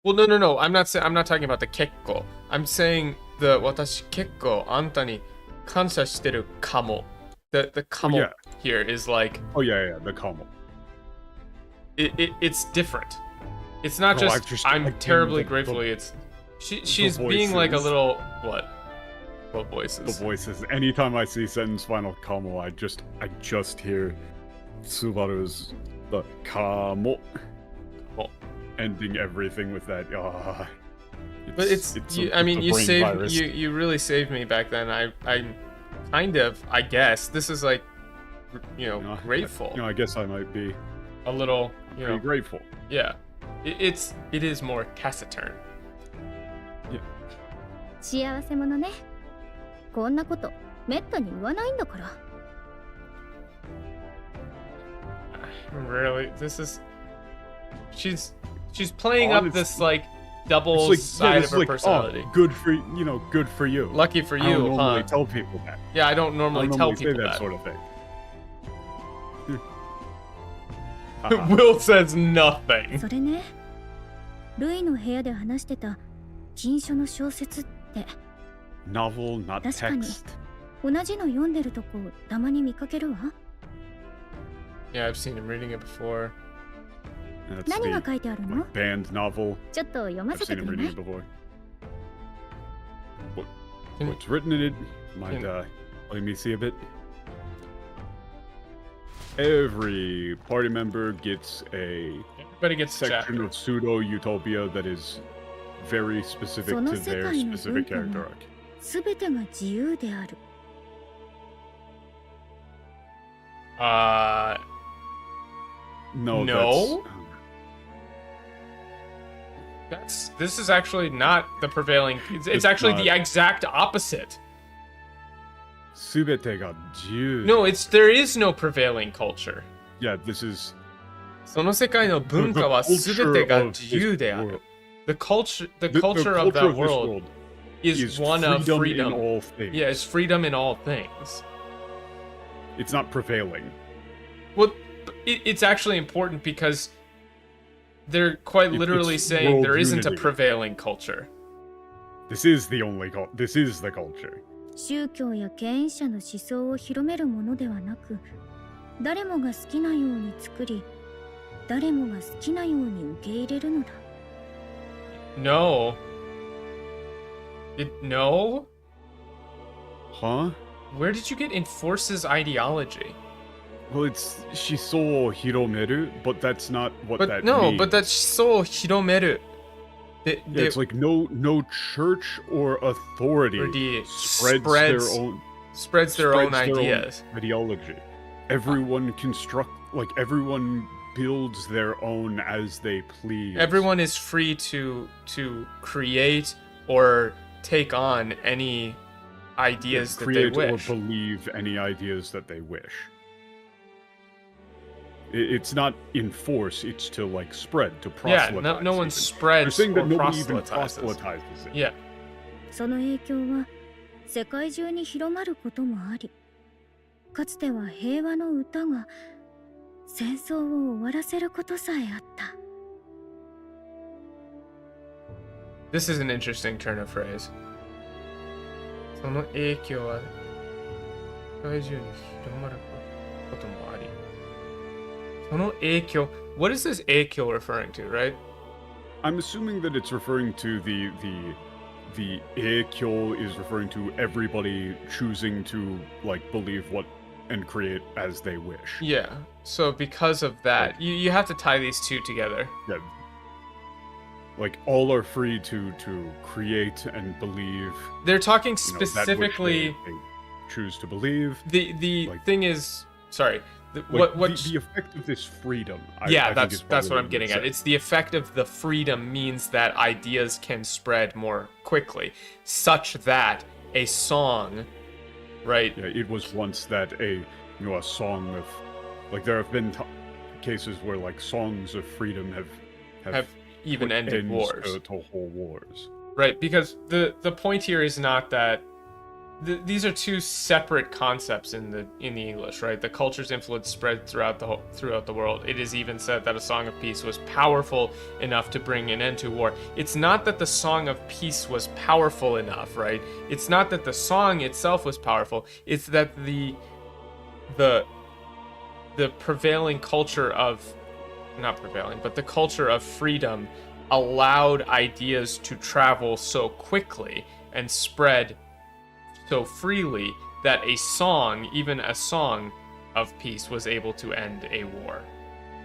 Well, no. I'm not talking about the Kekko. I'm saying the watashi Kekko anta ni kansha shiteru kamo. The kamo yeah. here is like Oh yeah, the kamo. it's different. It's not No, just I I'm can't terribly the- grateful. It's she's being like a voices. little what voices? The voices. Anytime I see sentence final kamo, I just hear Subaru's the kamo. Kamo. Ending everything with that. But you saved virus. you really saved me back then. I kind of, I guess this is like grateful. I guess I might be A little, pretty grateful. Yeah. It is more taciturn. 幸せ者ね。こんなことめったに言わないんだから。 Really, this is she's playing up Honestly, this like double It's like, side it's of her like, personality. Oh, good for you. Lucky for I don't you, normally huh? tell people that. Yeah, I don't normally tell say people that that. sort of thing. Will says nothing. それね、ルイの部屋で話してた禁書の小説って Novel, not 確かに text. 同じの読んでるとこたまに見かけるわ。 Yeah, I've seen him reading it before. That's 何が the 書いてあるの？ like, banned novel. ちょっと読ま I've せて seen く him れな reading い it before. Can- What's written in it? Might Can- let me see a bit. Every party member gets a Everybody gets a section chapter. of pseudo utopia that is very specific その to 世 their 界の文 specific 化 character は arc. すべてが自由である。 No, No? This is actually not the prevailing. It's It's actually the not. exact opposite. すべてが自由. No, there is no prevailing culture. Yeah, this is その世界の文化はすべてが自由である。The culture of that of this world is one of freedom. in all things. Yeah, it's freedom in all things. It's not prevailing. Well, it's actually important because they're quite literally It's saying world there isn't a unity. prevailing culture. This is the culture. 宗教や権威者の思想を広めるものではなく、誰もが好きなように作り、誰もが好きなように受け入れるのだ。 No. No? Huh? Where did you get enforces ideology? Well, it's Shiso Hiromeru, but that's not what But that no, means. but that's so hiromeru. Yeah, it's like no church or authority Or the spreads their own ideas. ideology. Everyone everyone builds their own as they please. Everyone is free to create or take on any ideas that they create wish. or believe any ideas that they wish. It's not enforce, it's to like spread, to Yeah, proselytize. no one even. They're spreads saying or that nobody even proselytizes. proselytizes it. Yeah. その影響は世界中に広まることもあり、かつては平和の歌が戦争を終わらせることさえあった。 This is an interesting turn of phrase. その影響は世界中に広まることもあり。その影響 What is this 影響 referring to, right? I'm assuming that it's referring to the eikyo is referring to everybody choosing to like believe what and create as they wish. Yeah. So because of that, you have to tie these two together. Yeah. Like all are free to create and believe. They're talking That which specifically. they choose to believe. The like- thing is, sorry. Like, What the effect of this freedom? I yeah, think is that's what probably I'm getting what at. you It's the effect of the freedom means that ideas can spread more quickly, such that a song, right? said. Yeah, it was once that a song of, like there have been cases where like songs of freedom Have even put ended ends wars. to whole wars. Right, because the point here is not that these are two separate concepts in the English, right? The culture's influence spread throughout the world. It is even said that a song of peace was powerful enough to bring an end to war. It's not that the song of peace was powerful enough, right? It's not that the song itself was powerful. It's that the prevailing culture of, not prevailing, but the culture of freedom allowed ideas to travel so quickly and spread so freely that a song, even a song of peace, was able to end a war.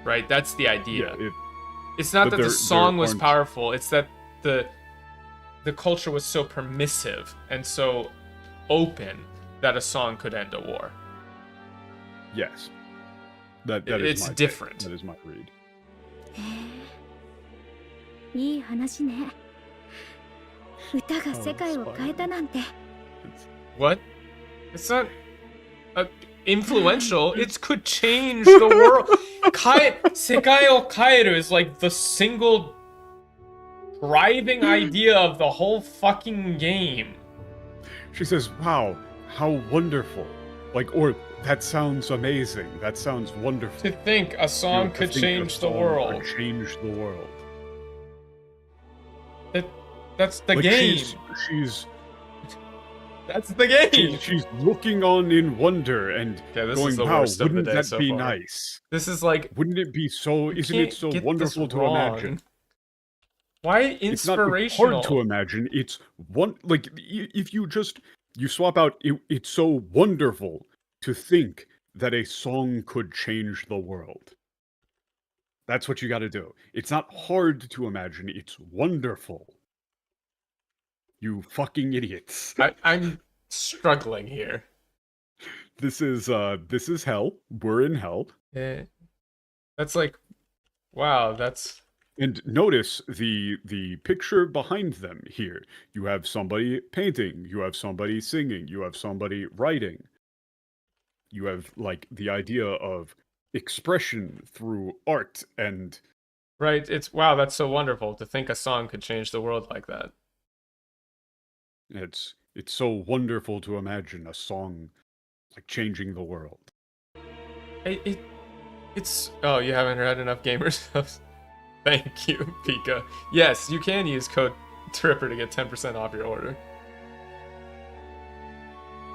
Right? That's the idea. Yeah, it's not but that the song was aren't- powerful, it's that the culture was so permissive and so open that a song could end a war. Yes. That is It's my take. different. That is my read. いい話ね。歌が世界を変えたなんて。 What? It's not influential. It could change the world. 世界を変える is like the single driving idea of the whole fucking game. She says, "Wow, how wonderful!" Like, or that sounds amazing. That sounds wonderful. To think a song To could think a change the song world. could change the world. That's the Like, game. She's That's the game. she's looking on in wonder and Okay, this going, is the "Wow, worst of the wouldn't day that so be far. nice? This is like, Wouldn't it be so? you Isn't it can't so get wonderful this to wrong. imagine?" Why It's not inspirational? hard to imagine. It's one like if you swap out. It's so wonderful to think that a song could change the world. That's what you got to do. It's not hard to imagine. It's wonderful. You fucking idiots. I'm struggling here. This is hell. We're in hell. That's like, wow, that's... And notice the picture behind them here. You have somebody painting, you have somebody singing, you have somebody writing. You have like the idea of expression through art and Right, it's, wow, that's so wonderful to think a song could change the world like that. it's so wonderful to imagine a song like changing the world. It's... Oh, you haven't read enough gamer stuff? Thank you, Pika. Yes, you can use code TRIPPER to get 10% off your order.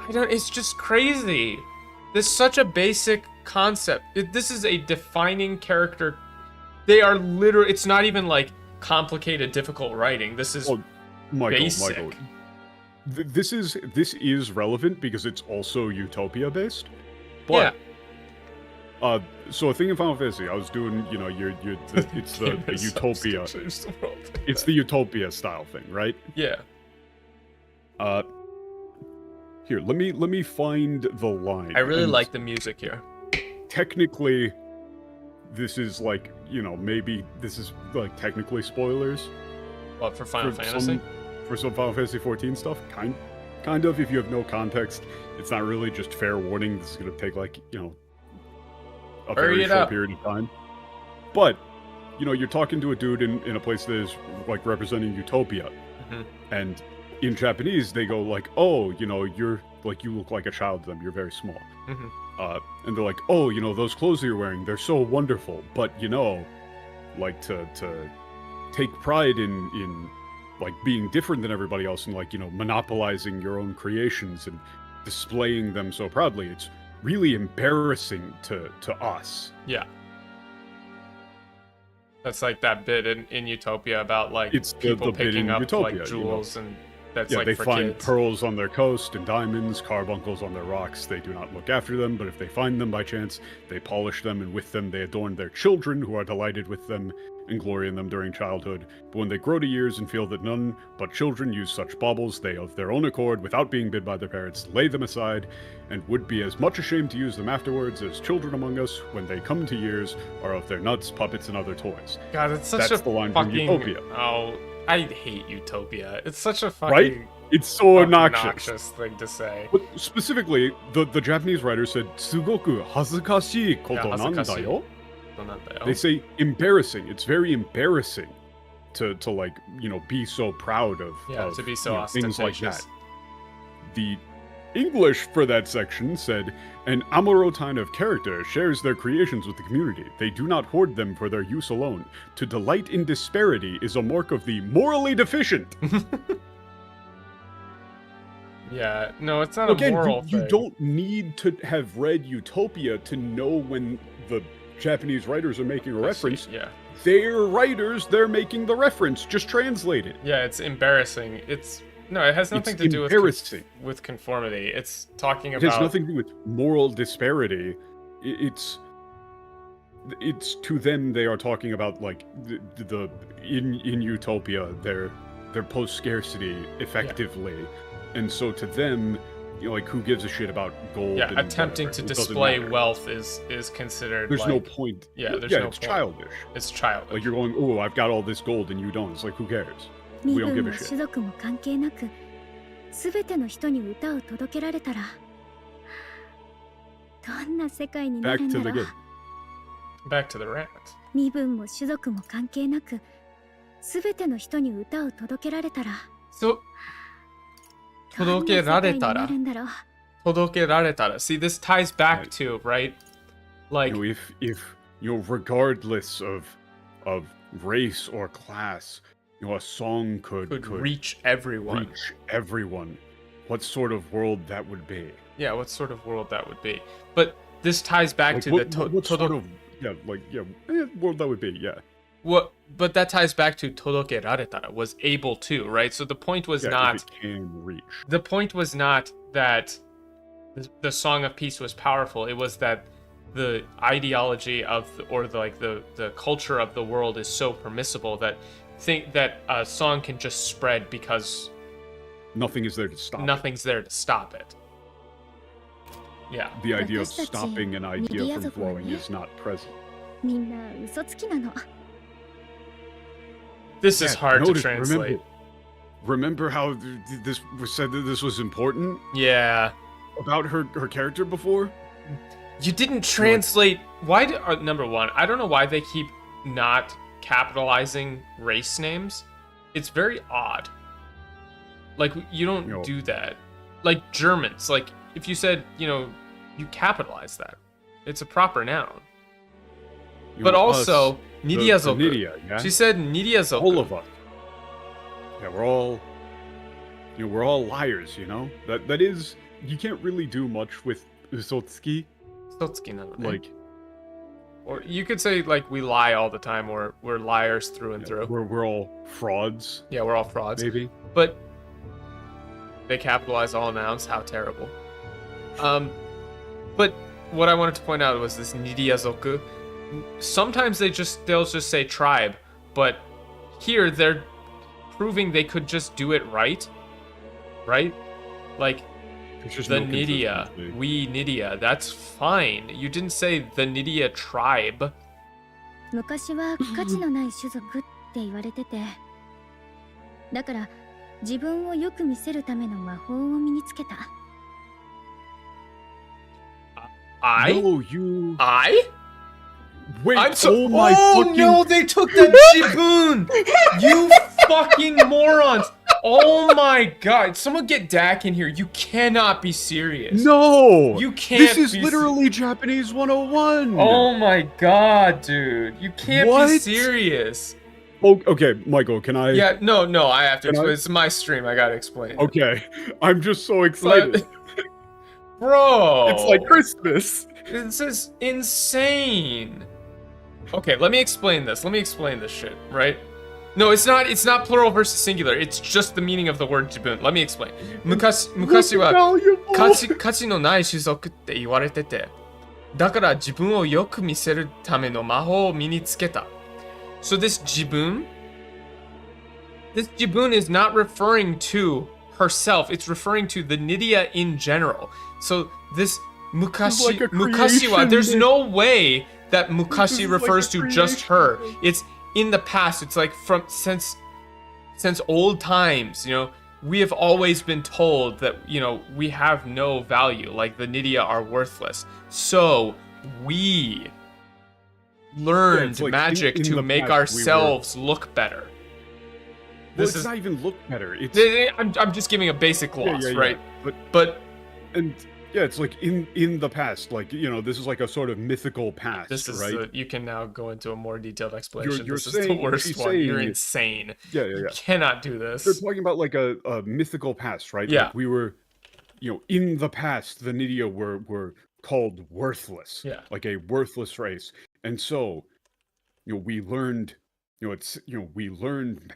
It's just crazy. This is such a basic concept. This is a defining character. They are literally... It's not even like complicated, difficult writing. This is basic. Michael. This is relevant because it's also Utopia based. Yeah. But so a thing in Final Fantasy, I was doing, it's the Utopia. It's the Utopia style thing, right? Yeah. Here, let me find the line. I really And like the music here. technically this is like, maybe this is like technically spoilers. What, for Final Fantasy? For some Final Fantasy 14 stuff, kind of. If you have no context, it's not really just fair warning. This is gonna take like a Hurry very it short up. period of time. But you're talking to a dude in a place that is like representing Utopia, Mhm. and in Japanese they go like, "Oh, you're like you look like a child to them. You're very small." Mhm. And they're like, "Oh, those clothes you're wearing, they're so wonderful." But like to take pride in like being different than everybody else and like monopolizing your own creations and displaying them so proudly, it's really embarrassing to us. Yeah. That's like that bit in Utopia about like It's the people bit picking in up Utopia, like jewels and that's Yeah, like they for find kids. pearls on their coast and diamonds, carbuncles on their rocks. They do not look after them, but if they find them by chance, they polish them, and with them they adorn their children, who are delighted with them and glory in them during childhood. But when they grow to years and feel that none but children use such baubles, they of their own accord, without being bid by their parents, lay them aside, and would be as much ashamed to use them afterwards as children among us, when they come to years, are of their nuts, puppets, and other toys. God, it's such That's a the line from fucking Utopia. Oh, I hate Utopia. It's such a fucking Right? It's so obnoxious. thing to say. But specifically, the Japanese writer said, "Sugoku hazukashii koto hazukashii. nandayo." They say embarrassing. It's very embarrassing to like, you know, be so proud of, to be so you know, ostentatious. things like that. The English for that section said, "An amorotine of character shares their creations with the community. They do not hoard them for their use alone. To delight in disparity is a mark of the morally deficient." Yeah, no, it's not Again, a moral you thing. don't need to have read Utopia to know when the Japanese writers are making a reference. Yeah. They're writers, they're making the reference. Just translate it. Yeah, it's embarrassing. No, it has nothing It's to do embarrassing. with conformity. It's talking It about has nothing to do with moral disparity. It's to them they are talking about like in Utopia their post scarcity effectively, and so to them, you know, like, who gives a shit about gold? Yeah, and attempting whatever? to It doesn't display matter. wealth is considered. There's like, no point. Yeah, there's yeah, no it's point. childish. It's childish. Like, you're going, oh, I've got all this gold and you don't. It's like, who cares? 身 We don't 分 give も a 種 shit. 族も関係なく全ての人に歌を届けられたらどんな世界にな Back るん to だ the ろう game. Back to the rant. 身分も種族も関係なく全ての人に歌を届けられたら So どんな届けられたら世界になるんだろう届けられたら. See, this ties back to, right? Like, You know, if you know, regardless of race or class, you know, a song could reach everyone. reach everyone. What sort of world that would be? Yeah, what sort of world that would be. But this ties back Like, to what, the what sort of world that would be? Yeah. But that ties back to todoke raretara, was able to, right? So the point was Yeah, not if it can reach. the point was not that the Song of Peace was powerful. It was that the ideology of the culture of the world is so permissible that a song can just spread because Nothing is there to stop. nothing's there to stop it. Yeah. The idea of 私たち stopping an idea メディア from 族はね。 flowing is not present. みんな嘘つきなの This is Yeah, hard to notice, translate. Remember how this was said that this was important Yeah. about her character before? You didn't translate. Why did number one? I don't know why they keep not capitalizing race names. It's very odd. Like, you don't No. do that. Like Germans. Like, if you said, you capitalize that. It's a proper noun. You But know, also, us, the Nidiazoku. Nidia, yeah? She said Nidiazoku. all of us. Yeah, we're all liars, you know? That is, you can't really do much with Usotsuki. Sotsuki na no ne. Like, Or you could say, like, we lie all the time, or we're liars through and through. we're all frauds, Yeah, we're all frauds. maybe. But they capitalize all nouns. How terrible. But what I wanted to point out was this Nidiazoku. Sometimes they'll just say tribe, but here they're proving they could just do it right? Like, There's just the no Nidia, consistency. we Nidia, that's fine. You didn't say the Nidia tribe. 昔は価値のない種族って言われててだから自分をよく見せるための魔法を身につけた No, you. Wait, I'm so. oh my fucking. No, they took that Jibun! You fucking morons! Oh my god! Someone get Dak in here. You cannot be serious. No! You can't. This is be literally Japanese 101! Oh my god, dude! You can't be What? serious. Oh, okay, Michael, can I? Yeah, no, I have to Can I? explain. It's my stream. I gotta explain. it. Okay, I'm just so excited. Bro, It's like Christmas. This is insane. Okay, let me explain this. Let me explain this shit, right? No, it's not. It's not plural versus singular. It's just the meaning of the word jibun. Let me explain. Mukashi wa kachi no nai shuzoku tte iwarete te. Dakara jibun o yoku miseru tame no mahou o minitsuketa. So this jibun is not referring to herself. It's referring to the Nydia in general. So this mukashi wa, there's no way that mukashi refers to just her. It's in the past. It's like from since old times, we have always been told that, we have no value, like the Nydia are worthless. So we learned magic to make ourselves look better. This is not even look better. I'm just giving a basic gloss, right? Yeah, it's like in the past, like, this is like a sort of mythical past, this is right? You can now go into a more detailed explanation. You're this is the worst one. saying, You're insane. Yeah. You cannot do this. They're talking about like a mythical past, right? Yeah. Like we were, in the past, the Nydia were called worthless. Yeah. Like a worthless race. And so, we learned, we learned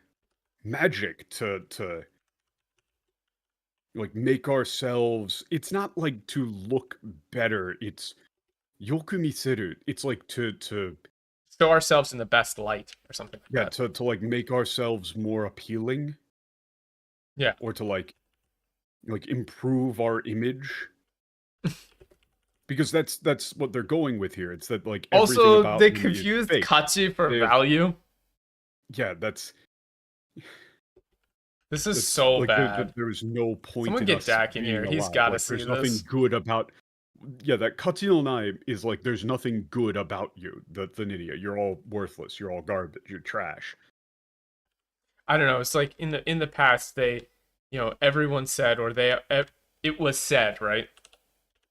magic to like make ourselves, it's not like to look better, it's yoku miseru. It's like to show ourselves in the best light or something like that. to like make ourselves more appealing. Yeah. Or to like improve our image. Because that's what they're going with here. It's that like everything also about they me is confused fake. kachi for value. Yeah, that's this is so like, bad. There's no point. Someone in get us Dak in here. being He's alive. got to Like, see there's this. nothing good about. Yeah, that kachi no nai is like there's nothing good about you. The Nydia, you're all worthless. You're all garbage. You're trash. I don't know. It's like in the past they, everyone said, or it was said, right?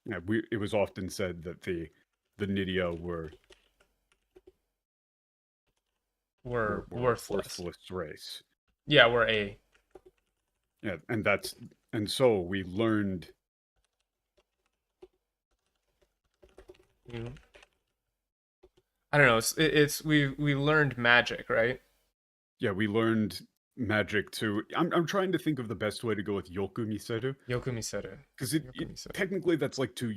Yeah, it was often said that the Nydia were worthless race. Yeah, we're a. Yeah, and so we learned. I don't know. It's we learned magic, right? Yeah, we learned magic to. I'm trying to think of the best way to go with yoku miseru. Yoku miseru. Because technically that's like to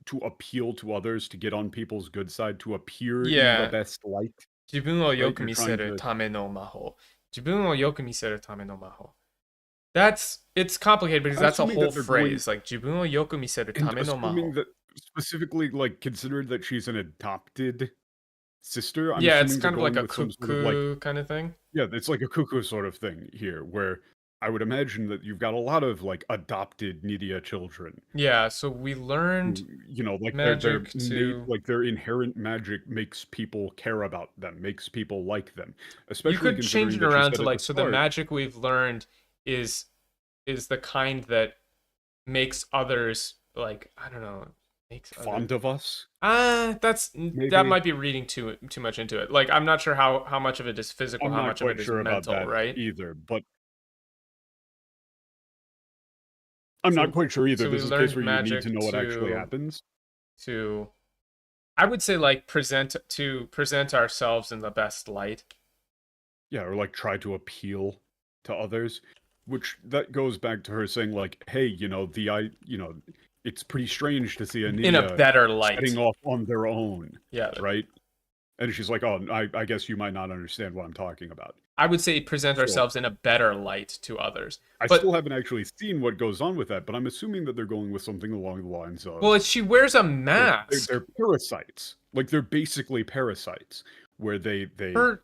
to appeal to others, to get on people's good side, to appear in the best light. 自分をよく見せるための魔法。自分をよく見せるための魔法。It's complicated because that's a whole phrase. Like 自分をよく見せるための魔法。That specifically, like, considered that she's an adopted sister. Yeah, it's kind of like a cuckoo kind of thing. Yeah, it's like a cuckoo sort of thing here, where I would imagine that you've got a lot of like adopted Nydia children. Yeah, so we learned, like magic like their inherent magic makes people care about them, makes people like them. Especially you could change it around to like, so the magic we've learned is the kind that makes others like, I don't know, makes fond of us. That might be reading too much into it. Like, I'm not sure how much of it is physical, how much of it is mental, right? Either, but I'm not quite sure either. This is a case where you need to know what actually happens. I would say like present ourselves in the best light. Yeah, or like try to appeal to others, which that goes back to her saying like, hey, it's pretty strange to see a Nydia in a better light, setting off on their own. Yeah, right. And she's like, oh, I guess you might not understand what I'm talking about. I would say present ourselves in a better light to others. I still haven't actually seen what goes on with that, but I'm assuming that they're going with something along the lines of... Well, she wears a mask. They're parasites. Like, they're basically parasites, where they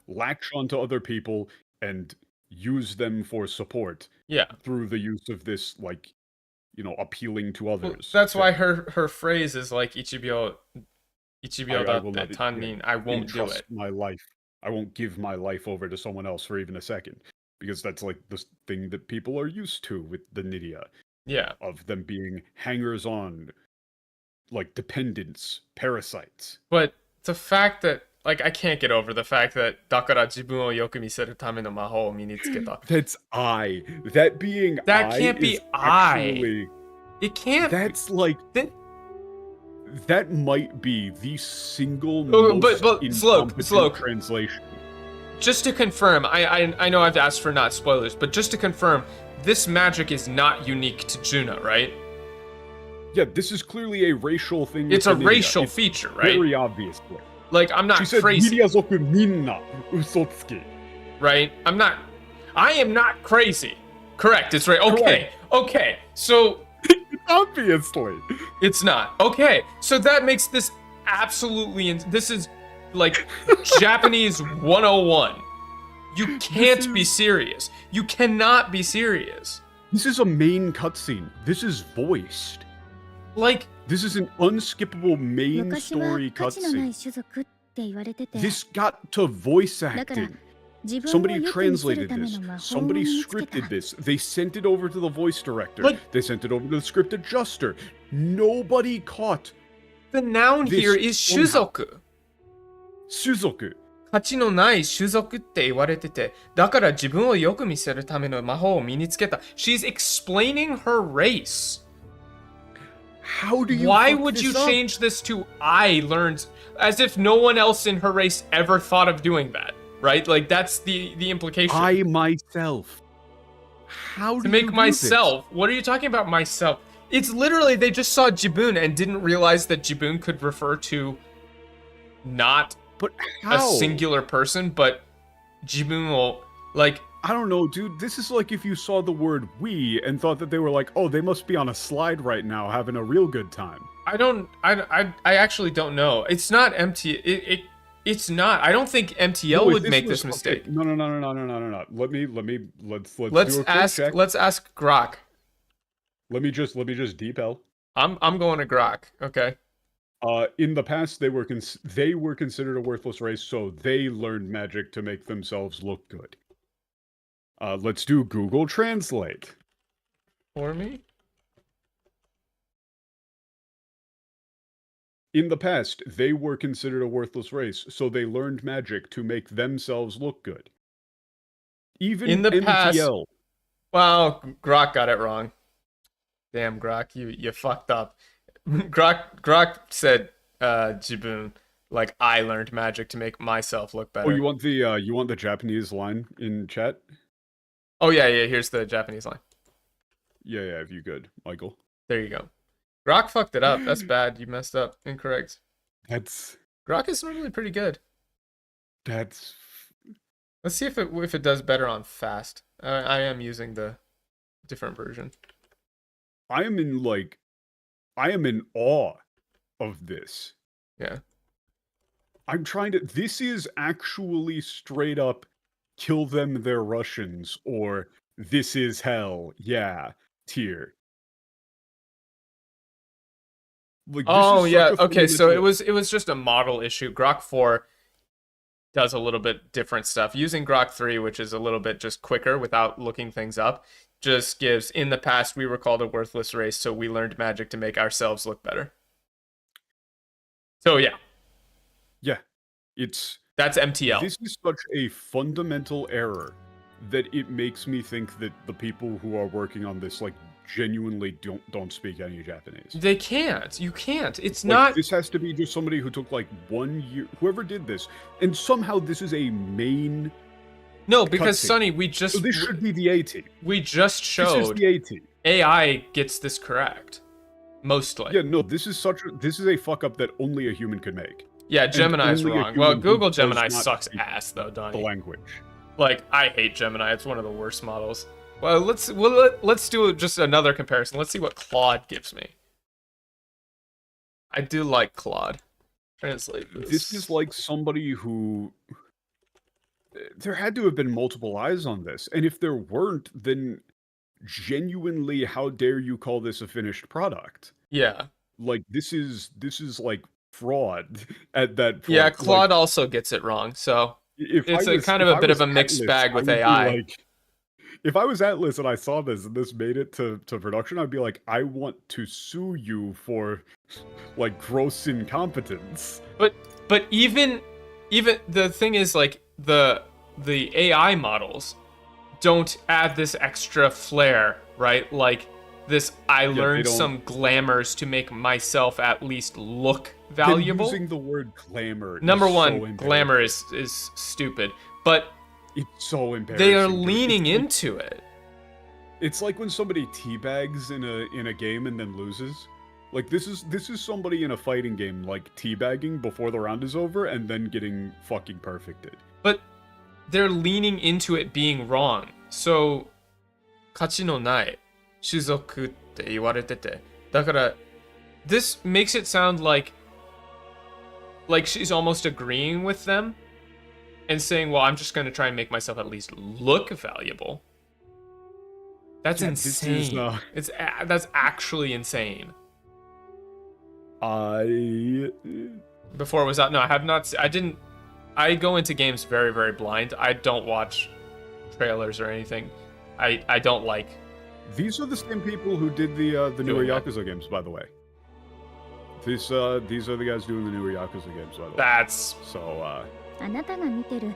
latch onto other people and use them for support. Yeah. Through the use of this, like, appealing to others. Well, that's why her phrase is like, Ichibyo datte tannin, I won't do it. My life. I won't give my life over to someone else for even a second. Because that's like the thing that people are used to with the Nydia. Yeah. Of them being hangers-on, like dependents, parasites. But the fact that, like, I can't get over the fact that dakara jibun o yoku miseru tame no mahou o minitsuketa. That's I. That being that I can't be actually, it can't. That's like that might be the single most slow translation. just to confirm, I know I've asked for not spoilers, but just to confirm, this magic is not unique to Juna, right? Yeah, this is clearly a racial thing. It's a within India. racial It's feature, right? Very obviously. Like, I'm not She said, crazy, "Miriazoku minna usotsuki." right? I am not crazy. Correct, it's right. Okay, okay, so Obviously. it's not. Okay, so that makes this absolutely, this is like Japanese 101. You can't be serious. You cannot be serious. This is a main cutscene. This is voiced. Like, This is an unskippable main 昔は story 価値のない cutscene. 種族って言われてて、 This got to voice だから acting. 自分を Somebody よく見せる translated ため this. の魔法を身 Somebody につけた scripted this. They sent it over to the voice director. Like- They sent it over to the script adjuster. Nobody caught the noun This here is somehow- 種族。 Suzoku. 価値のない種族って言われてて、だから自分をよく見せるための魔法を身につけた。She's explaining her race. How do you Why fuck would this you up? change this to I learned, as if no one else in her race ever thought of doing that, right? Like, that's the implication. I myself. How do To make you do myself. What are you talking about, myself? It's literally they just saw Jibun and didn't realize that Jibun could refer to not this? But a how? singular person, but Jibun will, like, I don't know, dude. This is like if you saw the word "we" and thought that they were like, "Oh, they must be on a slide right now, having a real good time." I actually don't know. It's not it's not. I don't think MTL No, if would this make was- this mistake. okay, No. Let's do a Let's quick ask check. let's ask Grok. Let me just depel. I'm going to Grok. Okay. In the past, they were considered a worthless race, so they learned magic to make themselves look good. Let's do Google Translate. For me? In the past, they were considered a worthless race, so they learned magic to make themselves look good. Even In the past- MTL. Wow, Grok got it wrong. Damn, Grok, you fucked up. Grok said Jibun, like, I learned magic to make myself look better. Oh, you want the Japanese line in chat? Oh, yeah, here's the Japanese line. Yeah, if you could, Michael. There you go. Grok fucked it up. That's bad. You messed up. Incorrect. Grok is normally pretty good. That's Let's see if it does better on fast. I am using the different version. I am in awe of this. Yeah. This is actually straight up kill them, they're Russians, or this is hell, yeah, tier. Like, this Oh is yeah. such a Okay, so fundamental- it was just a model issue. Grok 4 does a little bit different stuff. Using Grok 3, which is a little bit just quicker without looking things up, just gives, in the past we were called a worthless race, so we learned magic to make ourselves look better. So yeah, that's MTL. This is such a fundamental error that it makes me think that the people who are working on this like genuinely don't speak any Japanese. They can't. You can't. It's Like, not. This has to be just somebody who took like 1 year. Whoever did this, and somehow this is a main. No, because cutscene. Sonny, we just So this should be the A team. we just This is showed the A team. AI gets this correct. Mostly. Yeah, no, this is a fuck up that only a human could make. Yeah, Gemini's only a wrong. Well, human who Google does Gemini not sucks speak ass though, The Donnie. language. Like, I hate Gemini. It's one of the worst models. Well, let's do just another comparison. Let's see what Claude gives me. I do like Claude. Translate this. This is like somebody who. There had to have been multiple eyes on this, and if there weren't, then genuinely, how dare you call this a finished product? Yeah. Like this is like fraud at that point. Yeah, Like, Claude also gets it wrong. So if it's I a was- kind of if a I bit of was a mixed Atlas, bag I with would be AI. like- if I was Atlas and I saw this and this made it to production, I'd be like, I want to sue you for like gross incompetence. But even the thing is, like, the AI models don't add this extra flair, right? Like this, I they learned don't. some glamours to make myself at least look Then valuable. using the word glamour. Number is one, so embarrassing. glamour is stupid. but It's so embarrassing. they are dude. leaning It's like- into it. It's like when somebody teabags in a game and then loses. Like this is somebody in a fighting game like teabagging before the round is over and then getting fucking perfected. But they're leaning into it being wrong. So, 勝ちのない種族って言われてて。だから、this makes it sound like she's almost agreeing with them and saying, well, I'm just going to try and make myself at least look valuable. That's Yeah, this is, insane. That's actually insane. Before it was out. No, I have not. I go into games very, very blind. I don't watch trailers or anything. I don't like. These are the same people who did the newer Doing that. Yakuza games, by the way. These are the guys doing the newer Yakuza games, by the way. That's So あなたが見てる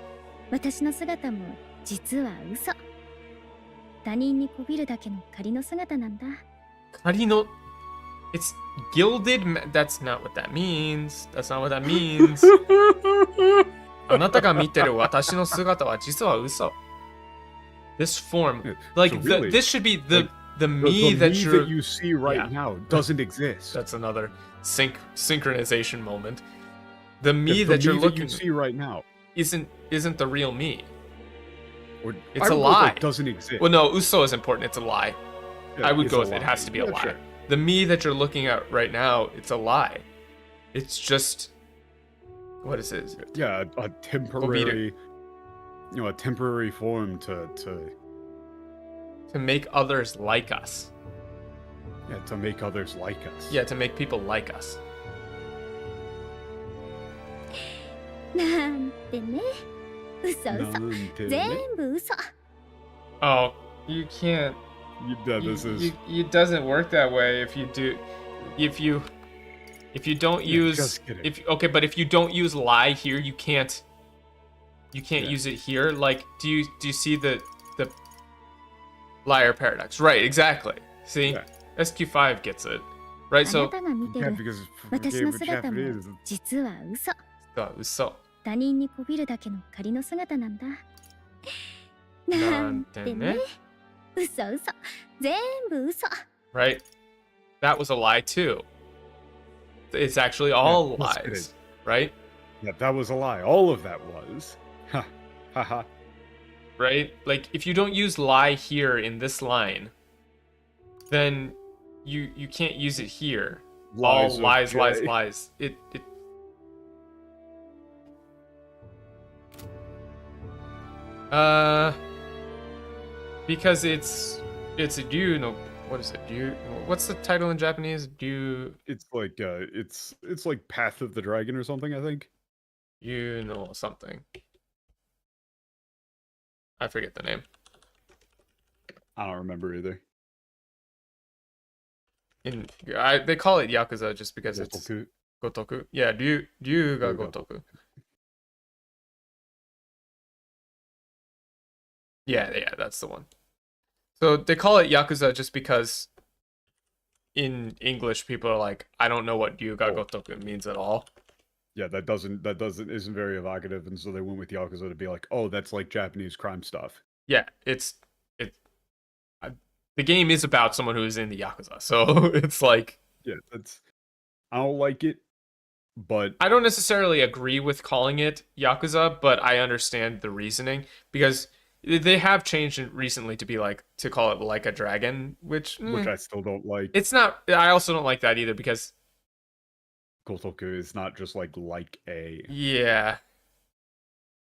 私の姿も実は嘘。他人にこびるだけの仮の姿なんだ。 Karino. It's gilded. That's not what that means. That's not what that means. あなたが見てる私の姿は実は嘘。This form, Yeah, like so really, this should be the the me that me you're. that you see right Yeah. now doesn't exist. That's another synchronization moment. The me Yeah, the that you're me looking you see right now, isn't the real me. or It's I a don't know if lie. it doesn't exist. Well, no, uso is important. It's a lie. Yeah, I would it's go a with it. It lie. has to be a Yeah, lie. sure. The me that you're looking at right now, it's a lie. It's just what is it? Yeah, a temporary, a temporary form to To make others like us. make others like us. Yeah, to make people like us. なんてね。嘘嘘。なんてね。全部嘘。 Oh, you can't. Yeah, this is It doesn't work that way. If you don't use just kidding. but if you don't use lie here, you can't Yeah. use it here. Like, do you see the liar paradox? Right, exactly. See, Yeah. SQ5 gets it. Right, あな so たが見て yeah, る because 私の forgave 姿も Japanese. 実は嘘。 so 他人にこびるだけの仮の姿なんだ。ななんんてねてね。嘘嘘。全部嘘。 right, that was a lie too. It's actually all Yeah, yes, it lies, is. right? Yeah, that was a lie. All of that was. Ha ha ha. Right? Like, if you don't use lie here in this line, then you can't use it here. Lies All of lies, lies, J. lies. Because it's due. No, what is it? Due. What's the title in Japanese? Due. It's like Path of the Dragon or something, I think. You know something. I forget the name. I don't remember either. They call it Yakuza just because it's Gotoku. Gotoku. Yeah, Ryu ga Ryu ga Gotoku. Yeah, that's the one. So they call it Yakuza just because in English people are like, I don't know what Ryu ga Gotoku means at all. Yeah, that isn't very evocative, and so they went with Yakuza to be like, oh, that's like Japanese crime stuff. Yeah, the game is about someone who is in the Yakuza, so it's like, Yeah, I don't like it, but I don't necessarily agree with calling it Yakuza, but I understand the reasoning because they have changed it recently to be like to call it like a dragon, which I still don't like. it's not. I also don't like that either because Gotoku is not just like a. yeah,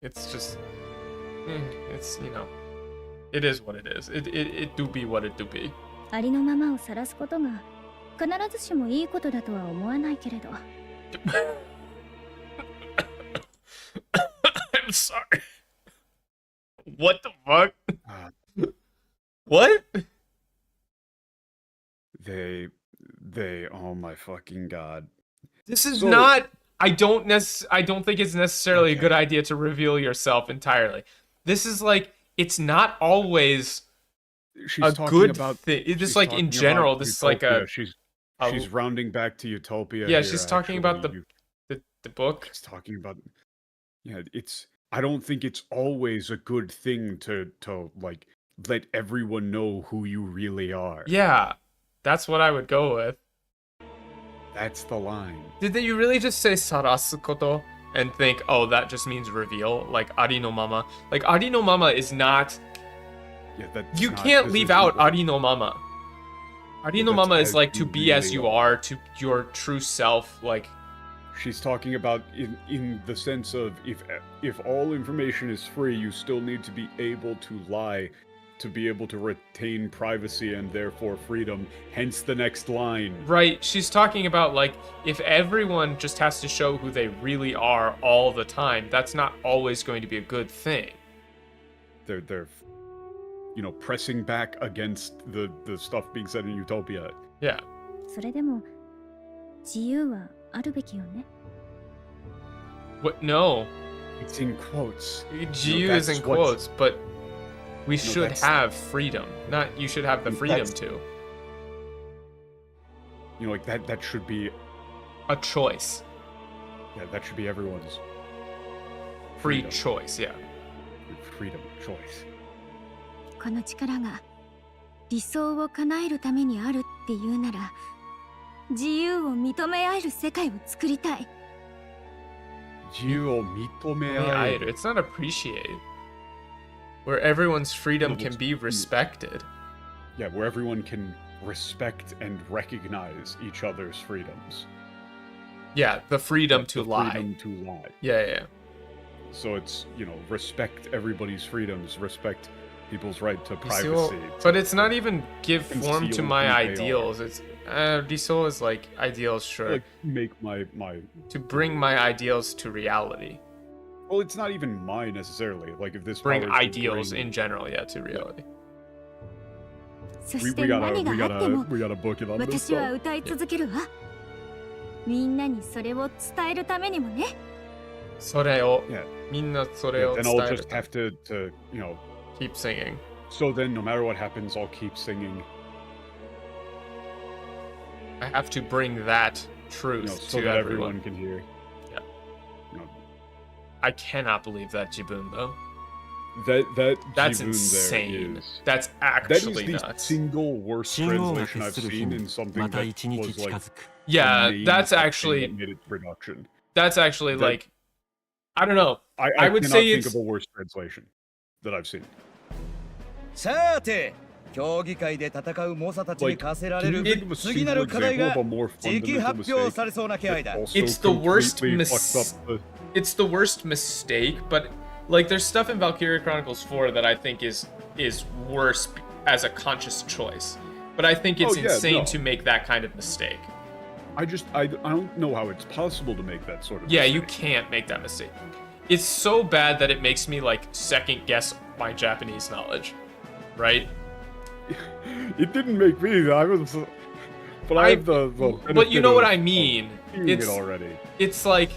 it's just it's it is what it is. It do be what it do be. ありのままを晒すことが必ずしもいいことだとは思わないけれど。I'm sorry. What the fuck? Uh, What? they oh my fucking god. This is So- not. I don't think it's necessarily a good idea to reveal yourself entirely. This is like it's not always She's a talking good about thing. It's just she's like in talking general, about this is like a Utopia. a- she's rounding back to Utopia. yeah. here, She's talking about actually. the book. She's talking about it's I don't think it's always a good thing to like let everyone know who you really are. Yeah, that's what I would go with. That's the line. Did you really just say sarasu koto and think, oh, that just means reveal? Like ari no mama. Like ari no mama is not. Yeah, that's You not- can't this leave isn't out what- ari no mama. Ari no that's mama is as like you to be as really you are, to your true self. Like, She's talking about in the sense of if all information is free, you still need to be able to lie to be able to retain privacy and therefore freedom, hence the next line. right? She's talking about like if everyone just has to show who they really are all the time, that's not always going to be a good thing. They're you know, pressing back against the stuff being said in Utopia. Yeah. それでも自由はあるべきよね。 What? No. It's in quotes. GU is in that's what's- quotes, but we should that's- have freedom. Not you should have the freedom That's- to. You know, like that should be A choice. yeah, that should be everyone's Free Freedom. choice, yeah. freedom choice. この力が理想を叶えるためにあるっていうなら、自由を認め合える世界を作りたい。自由を認め合える。 It's not appreciate. Where everyone's freedom No, can it's- be respected. Yeah, where everyone can respect and recognize each other's freedoms. Yeah, the freedom to The lie. freedom to lie. Yeah. So it's, you know, respect everybody's freedoms, respect people's right to Riso- privacy. But it's not even give form to conceal my who they ideals. It's Riso is like ideals, sure. Like make my To bring my ideals to reality. well, it's not even mine necessarily. Like if this Bring power is to ideals bring- in general, yeah, to reality. そ we, して we 何 gotta が we あっても gotta we gotta book it on this 私は stuff. 歌い続けるわ。みんなにそれを伝えるためにもね。それを Yeah. みんなそれ Yeah, を then 伝 I'll える just have to you know. Keep singing. So then, no matter what happens, I'll keep singing. I have to bring that You truth know, so to that everyone. everyone can hear. Yeah. You know, I cannot believe that Jibun though. Jibun That's there insane. is- That's That is actually the nuts. single worst 信号が translation 決 I've する日 seen に in something また that 一日 was 近 like づく。 Yeah, the main that's thing actually that made it production. that's actually That- like I don't know. I I would cannot say think it's- of a worse translation that I've seen. さて競技会で戦う猛者たちに課せられ Can る you think of a 次な single る課題 example が of a more 時期 fundamental 発表 mistake されそうな気配だ that also It's the worst completely mis- fucked up It's the worst mistake, but like there's stuff in Valkyria Chronicles 4 that I think is worse as a conscious choice. But I think it's Oh, yeah, insane no. to make that kind of mistake. I don't know how it's possible to make that sort of Yeah, you mistake. can't make that mistake. It's so bad that it makes me like second guess my Japanese knowledge. Right? It didn't make me. I was, but I have the But you know what I benefit of mean. seeing It's it already. it's like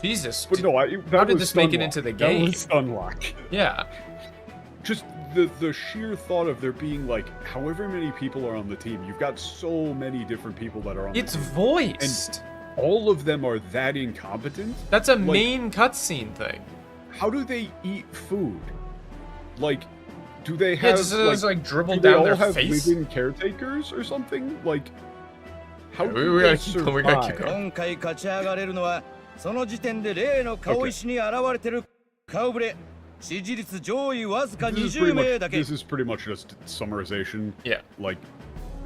Jesus. But no, how did was this make it Stunlock. into the That game? was Stunlock. Yeah. Just the sheer thought of there being like however many people are on the team. You've got so many different people that are on It's the team. voiced. All of them are that incompetent. That's a Like, main cutscene thing. How do they eat food? Like, do they Yeah, have just like dribble do they down all their have face. living caretakers or something? Like, how Yeah, do we they gotta keep going, we gotta keep survive? going. 今回勝ち上がれるのはその時点で例の顔石に現れてる顔ぶれ支持率上位わずか This is 20 pretty 名 much だけ this is pretty much just summarization. Yeah. Like,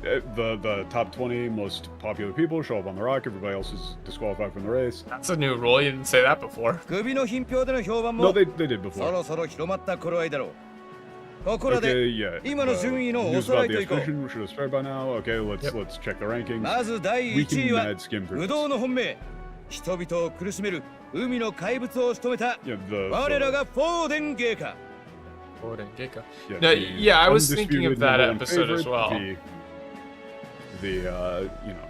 the top 20 most popular people show up on the rock. Everybody else is disqualified from the race. That's a new rule. You didn't say that before. 首の品評での評判 No, も they did そ before. ろそろ広まった頃合いだろうここらで Okay, yeah. 今の順位の News おさら about い the といこう expedition should have started by now. Okay, let's check the rankings. まず第 We 1位 can は mad skim through 不 this. 動の本命人々を苦しめる海の怪物を仕留めた Yeah, 我らがフォーデンゲーカ yeah, No, the yeah, I was thinking of undisputed that number one episode as favorite, well. The you know.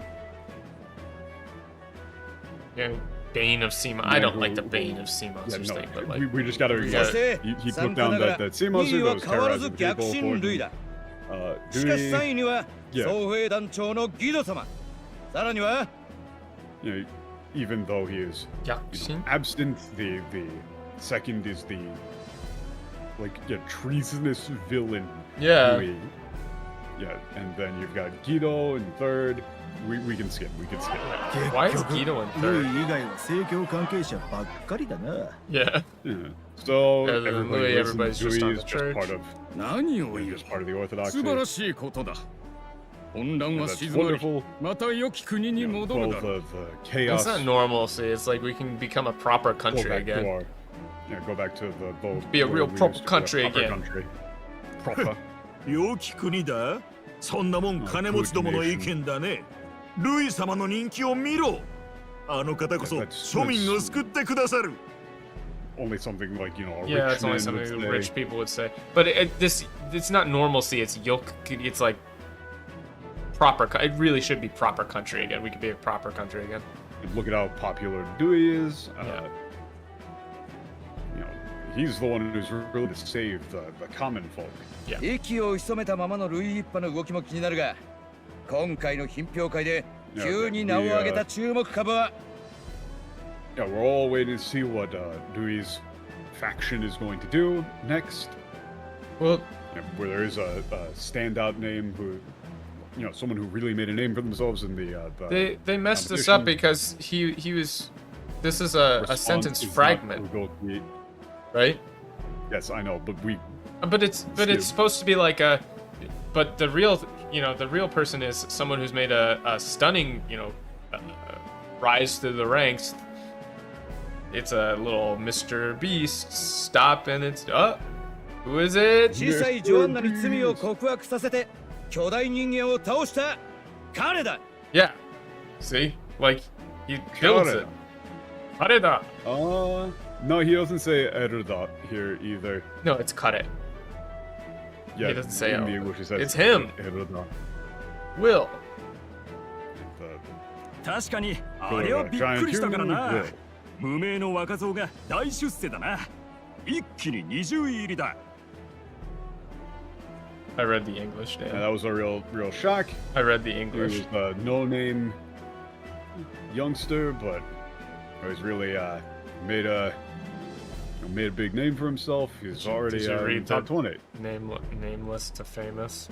Yeah, Bane of Sea I don't like the Bane of Sea Monsters Yeah, no, thing, but like we just gotta. we gotta- He put down that sea monster 2位 that は was 変わらず terrorizing 逆 people. 進類 For, だしかし3 Dewey, 位には Yeah. 総兵団長のギド様さらには you know, even though he is Yakushin? absent, the second is the treasonous villain. Yeah. Dewey. Yeah, and then you've got Guido in third. We can skip. We can skip. Why is Guido in third? Yeah. So Other than Louis, everybody's just on the church. Just part of the Orthodoxy. 素晴らしいことだ。混乱は That's 静まり wonderful. また良き国に戻る Both だろう。 of chaos. It's not normalcy. It's like we can become a proper Go country back to again. our, go back to the Be a real we proper used to be a country proper again. country. Proper. 良き国だ。そんなもん金持ちどもの意見だね。ルイ様の人気を見ろ。あの方こそ庶民を救ってくださる。 Only something like, a Yeah, rich it's only man something would that say. rich people would say. But it's not normalcy. It's it's like proper. It really should be proper country again. We could be a proper country again. Look at how popular Dewey is. Yeah. He's the one who's really to save the common folk. Yeah. 息を潜めたままのルイ一派の動きも気になるが、今回の品評会で急に名を挙げた注目株は Yeah, we're all waiting to see what Dewey's faction is going to do next. Well, where there is a standout name who, someone who really made a name for themselves in the. They messed this up because he was. This is a sentence fragment, right? Yes, I know, but it's supposed to be like a. But the real person is someone who's made a stunning rise through the ranks. It's a little Mr. Beast stop, and it's who is it? 小さいジョアンナに罪を告白させて巨大人間を倒した彼だ。 Yeah. See, like he builds it. Kareda. No, he doesn't say Erda here either. No, it's Kare. Yeah, he doesn't say in the it. English he says It's him. Erda. Will. 確かにあれはびっくりしたからな。無名の若造が大出世だな。一気に20位入りだ。I read the English, Dan. Yeah, that was a real shock. I read the English. He was a no-name youngster, but he's really made a big name for himself. He's already in top 20. Nameless to famous.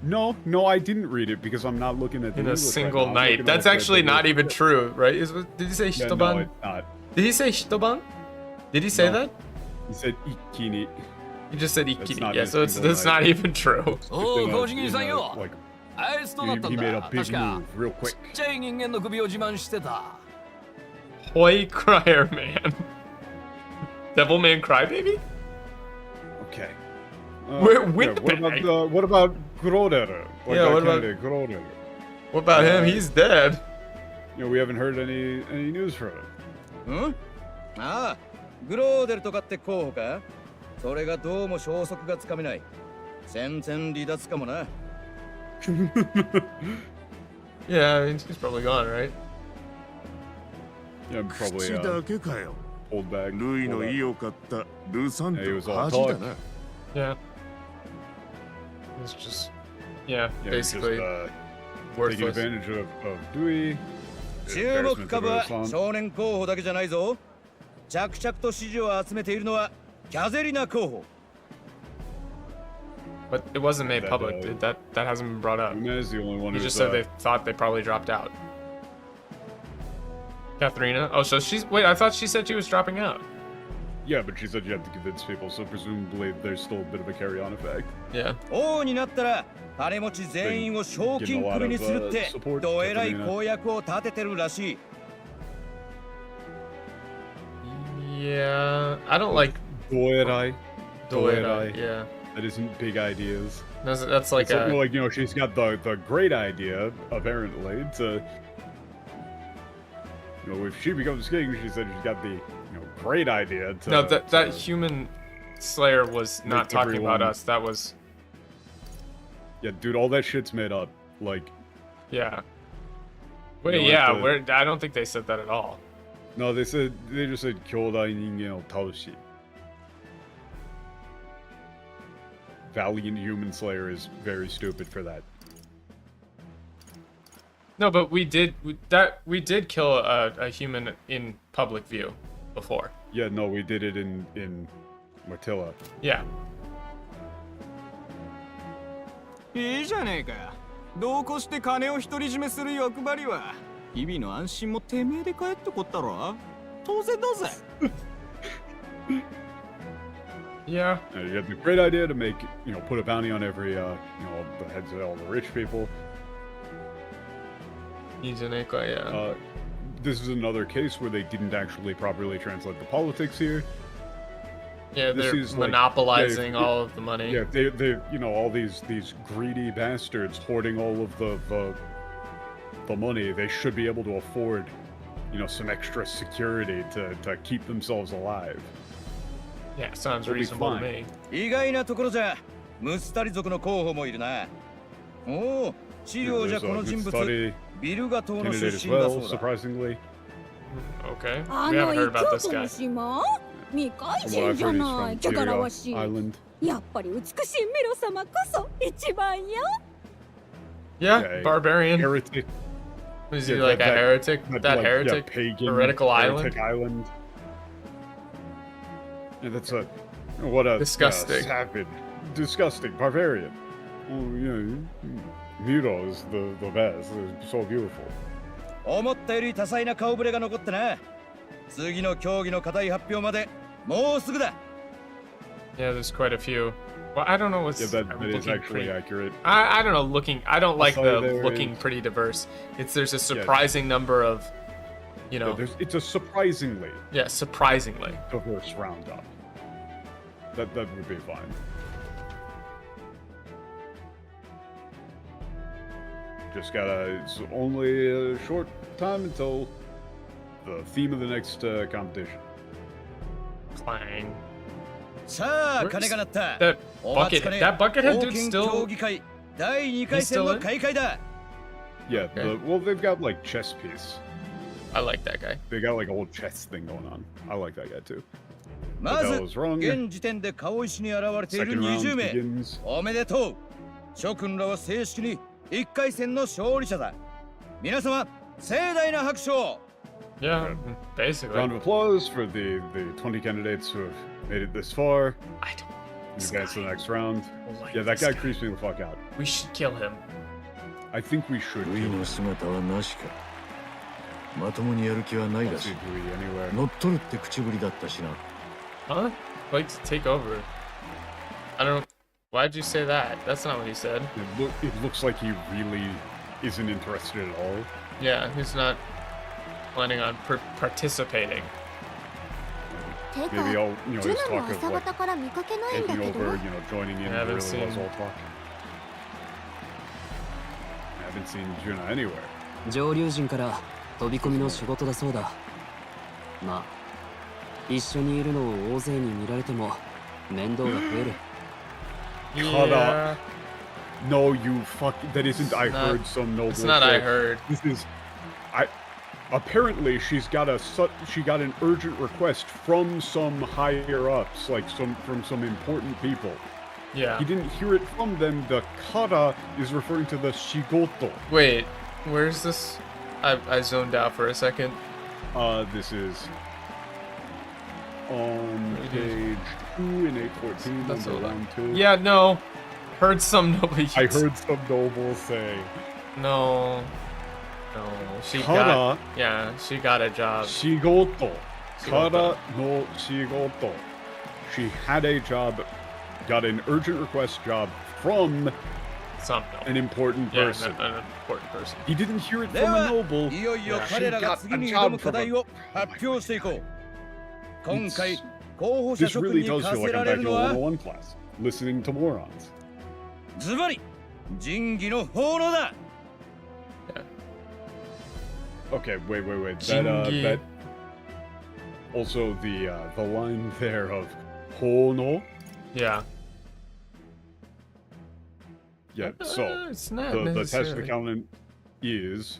No, I didn't read it because I'm not looking at the In a English single right now. I'm night. looking That's at actually the not even true, right? Did he say Yeah, Hitoban? no, it's not. Did he say Hitoban? Did he say that? He said Ikkini. He just said That's Ikkini. not Yeah, in a so single that's night. not even true. おお、ご主人さんよ。 Like, あいつとだったん he made だ。 a big 確か move real quick. ちっちゃい人間の首を自慢してた。 Hoy Crier Man. Devilman Crybaby? Okay. Windbag. What about Groder? Yeah, what about- Groder? What about him? He's dead. We haven't heard any news from him. ん？ああ、グローデルとかって候補か？それがどうも消息がつかめない。戦線離脱かもな。Yeah, I mean, he's probably gone, right? Yeah, probably 口だけかよ。 pulled back. ルイの意を買ったルサン Yeah, he was と all 恥だ talk. な。 Yeah. It's just, yeah, Yeah, basically just, taking worthless. advantage of Dewey. 注目株は Embarrassment to Rusan. 少年候補だけじゃないぞ。着々と支持を集めているのはキャゼリナ候補。 But it wasn't made That, public. That hasn't been brought up. Gomez, the only one He who's just said they thought they probably dropped out. Katharina? Oh, so she's... Wait, I thought she said she was dropping out. Yeah, but she said you have to convince people, so presumably there's still a bit of a carry-on effect. Yeah. 王になったら金持ち全員を賞金首にするってどえらい公約を立ててるらしい。 Yeah, I don't like Doerai. Doerai. Yeah. That isn't big ideas. That's like It's a... like, she's got the great idea, apparently, to... if she becomes king, she said she's got the, great idea to... No, that human slayer was not talking about everyone- us. That was... Yeah, dude, all that shit's made up. Like, Yeah. Wait, like yeah, the- I don't think they said that at all. no, they just said Kyodai Ningen o Taoshi. Valiant Human Slayer is very stupid for that. No, but we did kill a human in public view before. Yeah, no, we did it in Martilla. Yeah. いいじゃねえか。同行して金を独り占めする欲張りは、日々の安心もてめえで帰ってこったろ。当然だぜ。Yeah. You have the great idea to make, put a bounty on every, the heads of all the rich people. いいじゃねえか, yeah. This is another case where they didn't actually properly translate the politics here. Yeah, they're monopolizing all of the money. Yeah, they all these greedy bastards hoarding all of the money. They should be able to afford, some extra security to keep themselves alive. Yeah, sounds reasonable to me. 意外なところじゃ、ムスタリ族の候補もいるな。おお、資料じゃこの人物、ビルガ島の出身だそうだ。Surprisingly. Okay. We haven't heard about this guy. 未開人じゃない、汚らわしい。やっぱり美しいミロ様こそ一番よ。Yeah, barbarian. Heretic. Is he like a heretic? That heretic? Pagan, heretical heretic island? Yeah, that's what a disgusting, savage, disgusting barbarian. Miro is the best. It's so beautiful. 思ったより多彩な顔ぶれが残ってな。次の競技の課題発表までもうすぐだ。Yeah, there's quite a few. Well, I don't know what's. Yeah, that is actually accurate. I don't know. I don't like the looking pretty diverse. There's a surprising number of, it's a surprisingly. Yeah, surprisingly diverse roundup. That would be fine. It's only a short time until the theme of the next competition. Clang. さあ、金が鳴った。 That buckethead dude still. 第2回戦の開会だ。Yeah, they've got like chess piece. I like that guy. They got like a whole chess thing going on. I like that guy too. まず、現時点で顔石に現れている20名。おめでとう。諸君らは正式に1回戦の勝利者だ。皆様、盛大な拍手を。Yeah, basically. Round of applause for the 20 candidates who have made it this far. I don't. Advance to the next round. Yeah, that guy creeps me the fuck out. We should kill him. I think we should. の姿はなしか。まともにやる気はないらしい。乗っ取るって口ぶりだったしな。Huh? Like to take over. I don't. Why'd you say that? That's not what he said. It looks like he really isn't interested at all. Yeah, he's not planning on participating. Maybe I'll, his talk of like taking over, joining in really was all talk. I haven't seen Juna anywhere. 上流人から飛び込みの仕事だそうだ。まあ、一緒にいるのを大勢に見られても面倒が増える。Yeah. No, you fuck. That isn't. I heard some noble. It's not. I heard. This is. Apparently, she got an urgent request from some higher ups, like from some important people. Yeah. He didn't hear it from them. The kara is referring to the shigoto. Wait, where's this? I zoned out for a second. This is on page 2 in 814. That's round 2. Yeah, no. Heard some noble. I heard some noble say. No. No, she got a job. Shigoto. Kara no shigoto. She had a job, got an urgent request job from an important person. An important person. He didn't hear it from a noble. She got a job from This really does feel like I'm back in a 101 class, listening to morons. ズバリ、仁義の法のだ。Okay, wait. That also the line there of Hono. Yeah. Yeah, so it's not the test of the countant is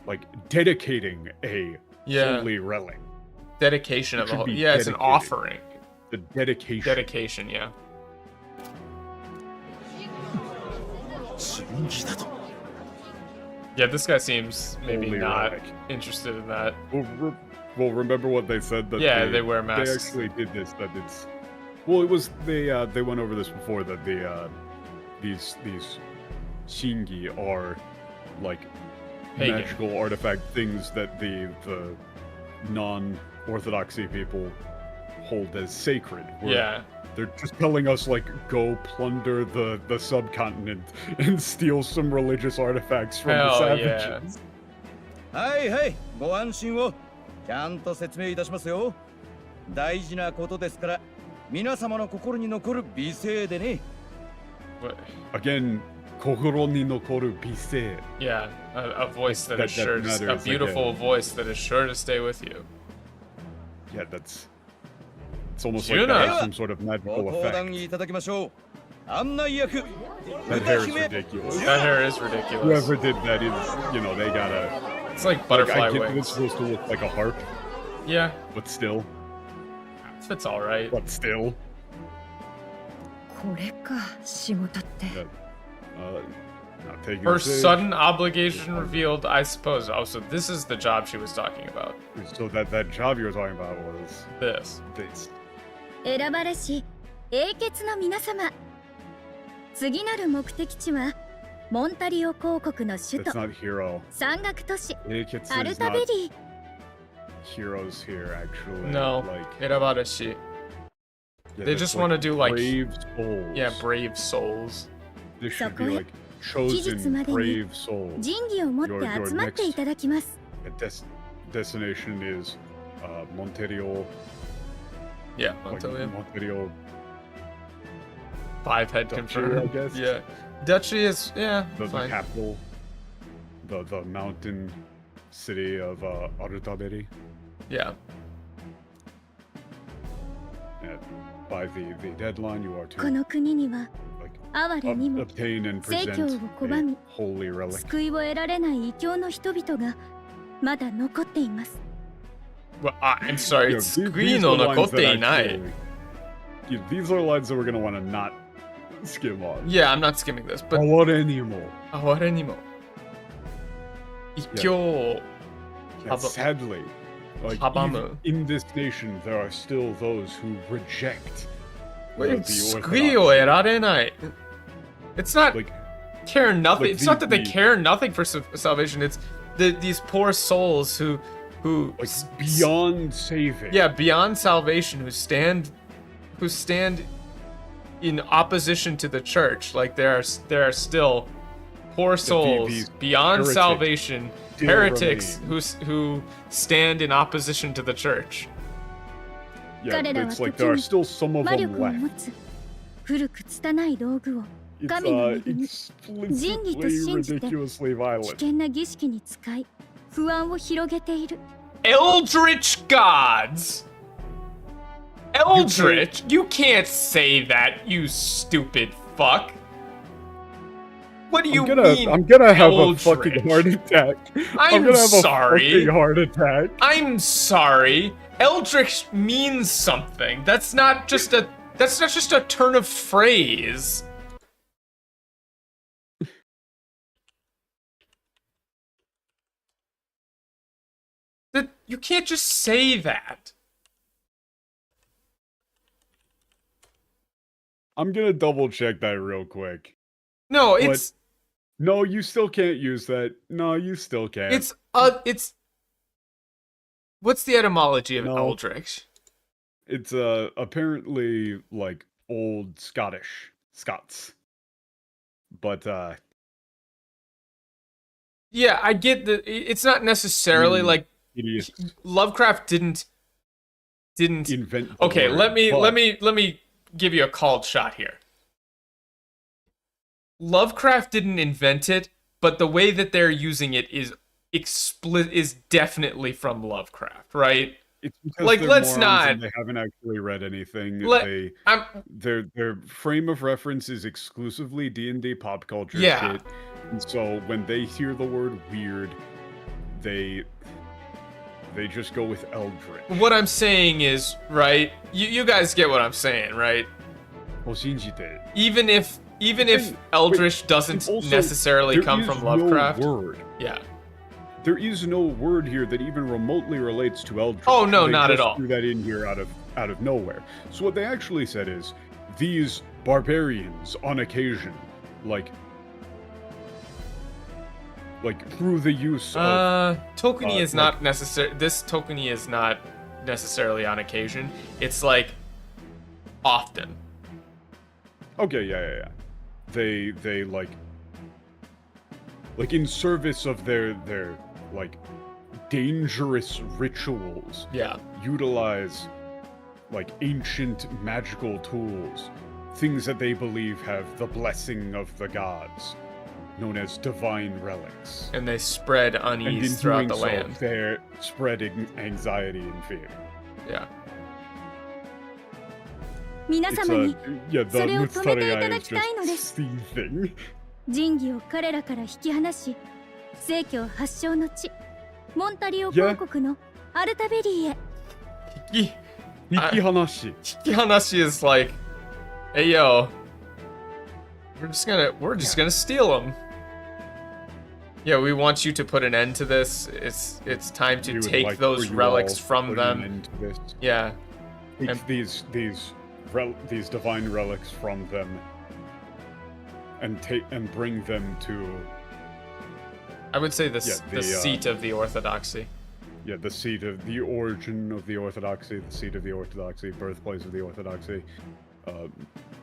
like dedicating a holy relic. Dedication of a holy. Yeah, it's an offering. The dedication. Dedication, yeah. Yeah, this guy seems maybe Holy not relic. interested in that. Well, Well, remember what they said that they wear masks. They actually did this. That it's well, it was they went over this before that these shingi are like pagan. magical artifact things that the non-orthodoxy people hold as sacred. Yeah. They're just telling us, like, go plunder the subcontinent and steal some religious artifacts from the savages.はいはい、ご安心をちゃんと説明いたしますよ。大事なことですから、皆様の心に残る美声でね。Again, 心に残る美声. Yeah, a voice that is sure to, a beautiful voice that is sure to stay with you. Yeah, it's almost like that has some sort of magical effect. That hair is ridiculous. That hair is ridiculous. Whoever did that is, they gotta... It's like butterfly wings. It's supposed to look like a harp. Yeah. But still. It's alright. But still. これか、仕事って。Her sudden obligation revealed, I suppose. Oh, so this is the job she was talking about. So that job you were talking about was... This. 選ばれし英傑の皆様、次なる目的地はモンタリオ公国の首都山岳都市アルタベリー。Heroes here, actually. No, like, 選ばれし. They just want to do like brave souls. Yeah, brave souls. This should be like chosen brave souls. 仁義を持って集まっていただきます。Destination is Monterio. Yeah, Monterio. Monterio. 5-head confirmed. I guess. Yeah, Duchy is the fine. capital, the mountain city of Arutaberi. Yeah. And by the deadline, you are to この国には哀れにも obtain and 正教を present 拒 a み holy relic. 救いを得られない異教の人々がまだ残っています。Well, I'm sorry, Yeah, it's these are Squino lines that Nakote Inai. actually- Yeah, these are lines that we're gonna want to not skim on. Yeah, I'm not skimming this, but... Awarenimo. Awarenimo. Ikkyo. Yeah, sadly, like, even in this nation, there are still those who reject the Squio erarenai. It's not like care nothing. It's not that they the- care nothing for salvation. It's these poor souls who like beyond saving. Yeah, beyond salvation, who stand in opposition to the church. Like there are still poor souls these beyond heretic salvation, still heretics remain. who stand in opposition to the church. Yeah, it's like there are still some of 魔 them 力を持 left. つ古く拙い道具を It's 神の恵み、 explicitly 仁義と信じて ridiculously 危 violent. 険な儀式に使い不安を広げている。 Eldritch gods! Eldritch? You can't say that, you stupid fuck. What do you mean? I'm gonna have Eldritch? a fucking heart attack. I'm gonna have sorry. a fucking heart attack. I'm sorry. Eldritch means something. That's not just a turn of phrase. You can't just say that. I'm gonna double check that real quick. No, But- it's No, you still can't use that. No, you still can't. it's what's the etymology of No. Eldritch? It's apparently like old Scots. But Yeah, I get that it's not necessarily like idiots Lovecraft didn't invent the Okay, word, let but- me give you a called shot here. Lovecraft didn't invent it, but the way that they're using it is definitely from Lovecraft, right? It's because Like, they're let's morons and not- they haven't actually read anything. I'm- Their frame of reference is exclusively D&D pop culture Yeah. shit. And so when they hear the word weird, they just go with Eldritch. What I'm saying is, right? You guys get what I'm saying, right? Even if Eldritch doesn't Also, necessarily there come is from no Lovecraft. word. Yeah. there is no word here that even remotely relates to Eldritch. Oh no, they not just at all. Threw that in here out of nowhere. So what they actually said is, these barbarians, on occasion, like through the use of Tokeni is not necessary. This Tokeni is not necessarily on occasion. It's like often. Okay, yeah. They like in service of their like dangerous rituals. Yeah. Utilize like ancient magical tools, things that they believe have the blessing of the gods, known as divine relics. And they spread unease throughout the land. They're spreading anxiety and fear. Yeah. 皆様に the それを止めていた Mistranslation だ is きたいのです just seething. 仁義を彼らから引き離し正教発祥の地モンタリオ公国のアルタベリーへ Hikihanashi. Hikihanashi is like, hey yo, we're just gonna steal them. Yeah, we want you to put an end to this. It's time to take like those relics from them. Yeah. Take these divine relics from them and bring them to, I would say the seat of the orthodoxy. Yeah, the seat of the origin of the orthodoxy, the seat of the orthodoxy, birthplace of the orthodoxy,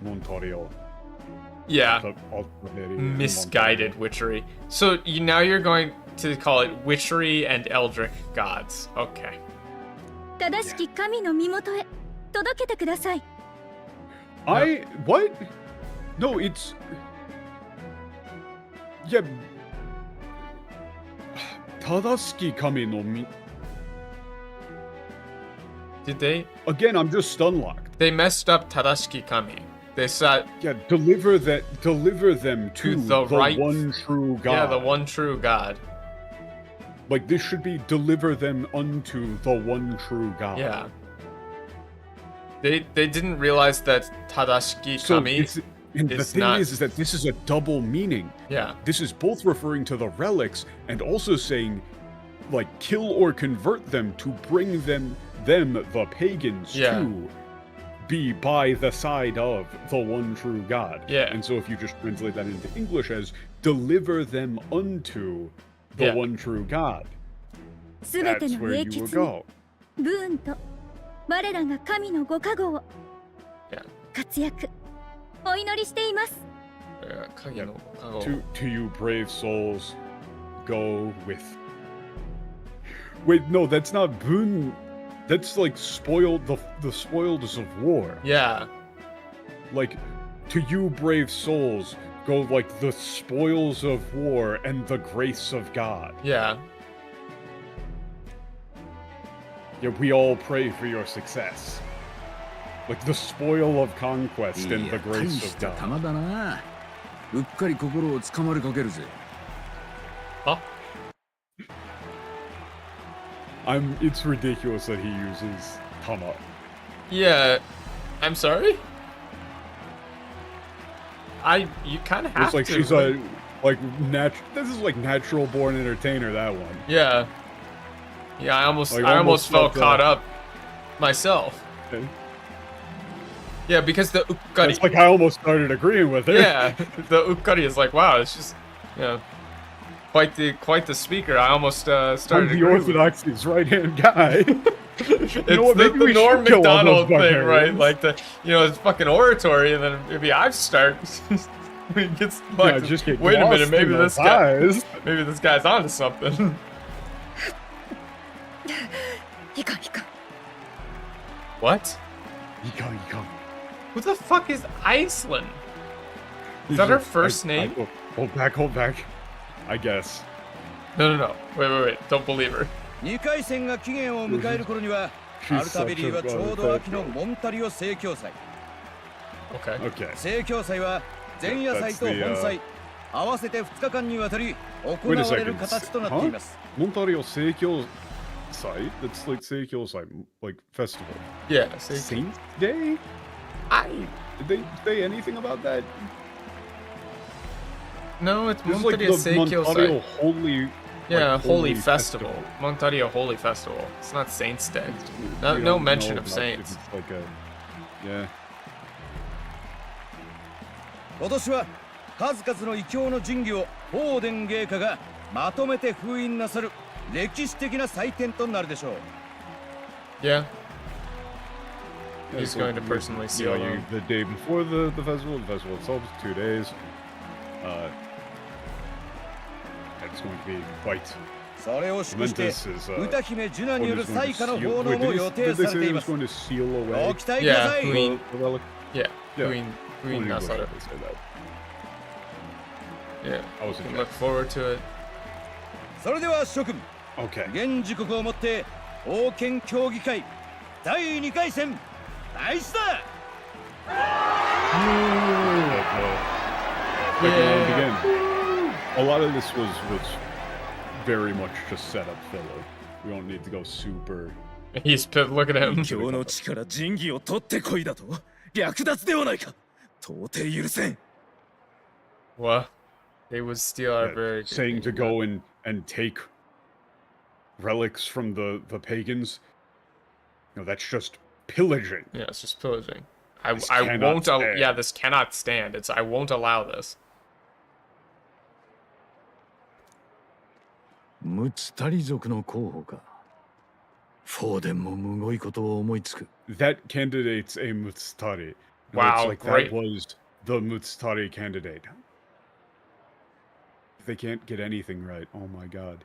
Montario. Yeah. Misguided witchery. So now you're going to call it witchery and eldritch gods. Okay. 正しき神の身元へ届けてください What? No, it's... Yeah... Tadasuki kami no mi... Did they? Again, I'm just stunlocked. They messed up Tadashiki Kami. They said... Yeah, deliver them to the right, one true God. Yeah, the one true God. Like, this should be deliver them unto the one true God. Yeah. They didn't realize that Tadashiki Kami and the thing is that this is a double meaning. Yeah. This is both referring to the relics and also saying, like, kill or convert them to bring them the pagans, to be by the side of the one true God. Yeah. And so if you just translate that into English as deliver them unto the one true God, that's where you will go. ブーンと我らが神のご加護を活躍お祈りしています To you brave souls, go with... Wait, no, that's not boon. That's like spoiled, the spoils of war. Yeah. Like, to you brave souls, go like the spoils of war and the grace of God. Yeah. Yeah, we all pray for your success. Like the spoil of conquest and the grace of God. Huh? It's ridiculous that he uses Tama. Yeah. I'm sorry? You kind of have it's like to. She's this is like natural born entertainer, that one. Yeah. Yeah, I almost felt caught up myself. Okay. Yeah, because the ukkari... It's like I almost started agreeing with her. Yeah, the ukkari is like, wow, it's just, quite the speaker. I almost started I'm the Orthodoxy's right-hand guy. It's the Norm Macdonald thing, right? Like it's fucking oratory, and then maybe I start... Wait a minute, maybe this guy's onto something. What? Who the fuck is Iceland? Is that her first name? Hold back. I guess. No. Wait. Don't believe her. 2回戦が期限を迎える頃にはアルタベリーはちょうど秋のモンタリオ正教祭。Okay. 正教祭は前夜祭と本祭合わせて2日間にわたり行われる形となっています。Montario 正教祭? That's like 正教祭, like festival. Yeah, Saint Day? Did they say anything about that? No, it's Montario Montario Seikyo Montario Holy Yeah, like, holy festival. Montaria Holy Festival. It's not Saints Day. No mention of saints. It's like a, yeah. 今年は数々の異教の神器をフォーデン芸家がまとめて封印なさる歴史的な祭典となるでしょう。Yeah. He's going to personally seal them. The day before the festival itself is 2 days. It's going to be quite それを祝して momentous. 歌姫ジュナによる Fortin 祭 is 歌 going の to 奉 seal. 納 Wait, も did 予 they 定 say されて they い was ます。 going to seal ご away 期待くだ Yeah, さい。 Queen. the relic? Yeah, Yeah. Queen Only English Nasaru. they say that. Yeah, I was can in look forward to it. それでは諸君、 Okay. 現時刻をもって王権協議会第2回戦開始だ。 Again, a lot of this was very much just set up filler. We don't need to go super. He's look at him. 今日の力仁義を取ってこいだと略奪ではないか。到底許せん。 What? They would steal our very saying to go and take relics from the pagans. No, that's just pillaging. Yeah, it's just pillaging. This I cannot won't. stand. Yeah, this cannot stand. I won't allow this. ムツタリ族の候補か。フォーデンもむごいことを思いつく。That candidate's a Mutstari. Wow, like great. That was the Mutstari candidate. They can't get anything right. Oh my god.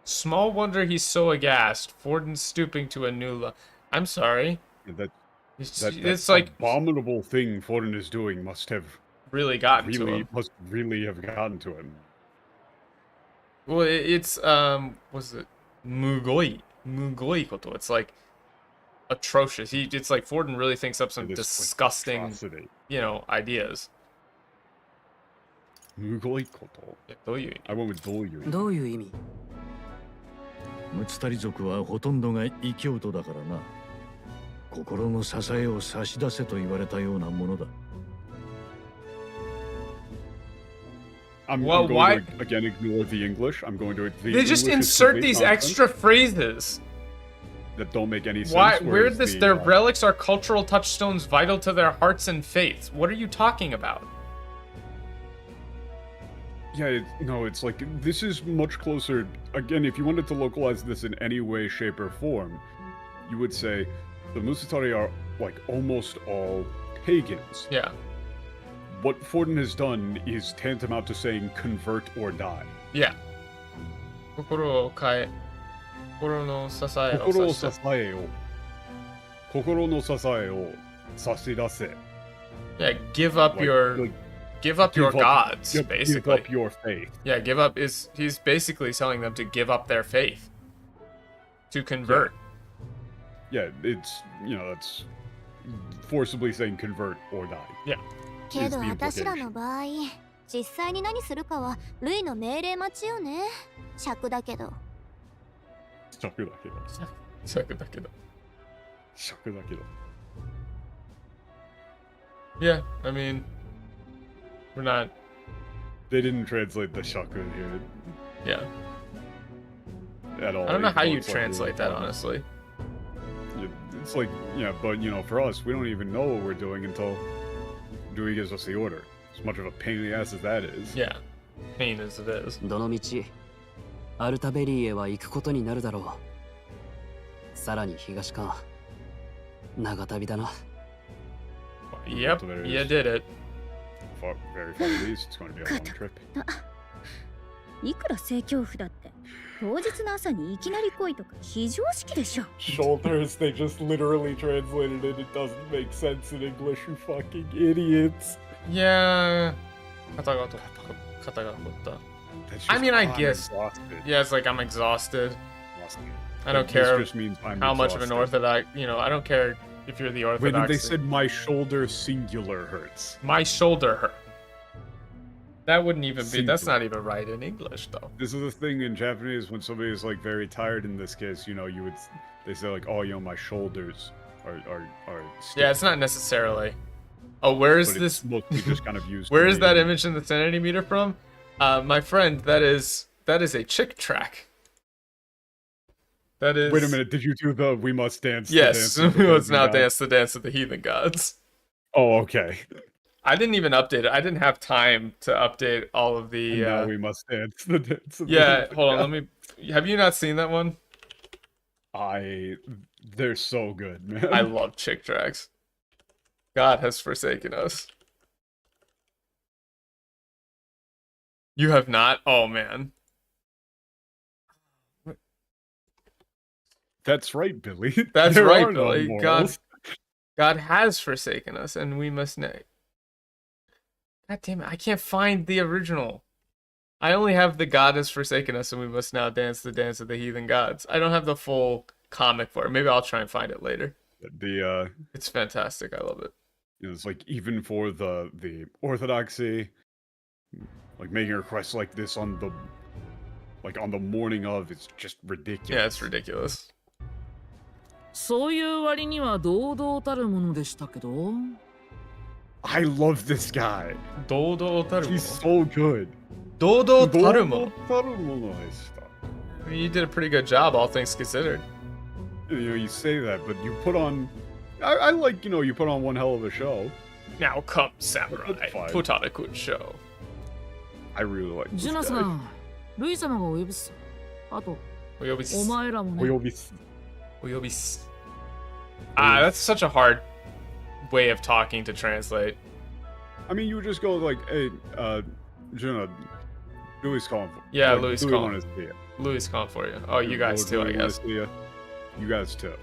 Small wonder he's so aghast. Forden stooping to Anula. I'm sorry. That It's that like abominable thing Forden is doing must have really gotten to him. must really have gotten to him. Well, it's was it Mugoi koto? It's like atrocious. It's like Forden really thinks up some This, like, disgusting, atrocity. ideas. Mugoi koto. I went with どういう意味? どういう意味？ムツタリ族はほとんどが異教徒だからな。心の支えを差し出せと言われたようなものだ。I'm Well, going why- to again ignore the English. I'm going to the They just English is insert complete these nonsense extra phrases. that don't make any sense. Why? whereas Their relics are cultural touchstones vital to their hearts and faiths. What are you talking about? Yeah, no, it's like this is much closer. Again, if you wanted to localize this in any way, shape, or form, you would say the Musatari are like almost all pagans. Yeah. What Forden has done is tantamount to saying convert or die. Yeah. 心を変え、心の支えを心を差し支えを、心の支えを差し出せ. Yeah, give up Like- your like, give up your gods, give basically. up your faith. Yeah, give up he's basically telling them to give up their faith. To convert. Yeah, it's, that's forcibly saying convert or die. Yeah. けど is the 私らの implication. 場合実際に何するかはルイの命令待ちよね。尺だけど。尺だけど。尺だけど。尺だけど。Yeah, I mean, we're not. They didn't translate the shaku here Yeah. at all. I don't know even how though you it's like translate that, really fun. honestly. It's like, but for us, we don't even know what we're doing until Dewey gives us the order. As much of a pain in the ass as that is. Yeah. Pain as it is. どの道アルタベリーへは行くことになるだろう。さらに東か。長旅だな。Yep, you did it. Very far at least. It's going to be a long trip. いくら正教府だって当日の朝にいきなり来いとか非常識でしょ。 Shoulders, they just literally translated it. It doesn't make sense in English, you fucking idiots. Yeah. 肩が凝った。 That's I just, mean, I I'm guess. exhausted. Yeah, it's like I'm exhausted. I don't This care just means I'm how much of an exhausted. Orthodox, I don't care if you're the Wait, Orthodox. they said my shoulder singular hurts. My shoulder hurt. That wouldn't even be, that's Singular. not even right in English, though. This is the thing in Japanese when somebody is like very tired in this case, they say like, oh, my shoulders are stiff. Yeah, it's not necessarily. Oh, where is But this? it's mostly just kind of used. Where to is that mean- image in the sanity meter from? My friend, that is a chick track. That is. Wait a minute, did you do the We Must Dance? Yes, the dance we must now dance the dance of the heathen gods. Oh, okay. I didn't even update it. I didn't have time to update all of the. Now we must dance the dance of the Yeah, hold on. Let me. Have you not seen that one? They're so good, man. I love chick tracks. God has forsaken us. You have not? Oh, man. That's right, Billy. That's There right, are no Billy. morals. God has forsaken us, and we must know. God damn it, I can't find the original. I only have the God has forsaken us, and we must now dance the dance of the heathen gods. I don't have the full comic for it. Maybe I'll try and find it later. It's fantastic. I love it. It's like, even for the orthodoxy, like making requests like this on the morning of, it's just ridiculous. Yeah, it's ridiculous. そういう割には堂々たるものでしたけど。I love this guy. 堂々たるもの He's so good. 堂々たるもの I mean, you did a pretty good job, all things considered. You say that, but you put on... I like, you put on one hell of a show. Now come, samurai. Put on a good show. I really like this ジュナさん、ルイ様がお呼びす。あと、お前らもね。お呼びす。That's such a hard way of talking to translate. I mean, you would just go like, hey, Juna, Louis calling for you. Yeah, like, Louis calling. Louis calling for you. Oh, you guys too, I guess. You guys too.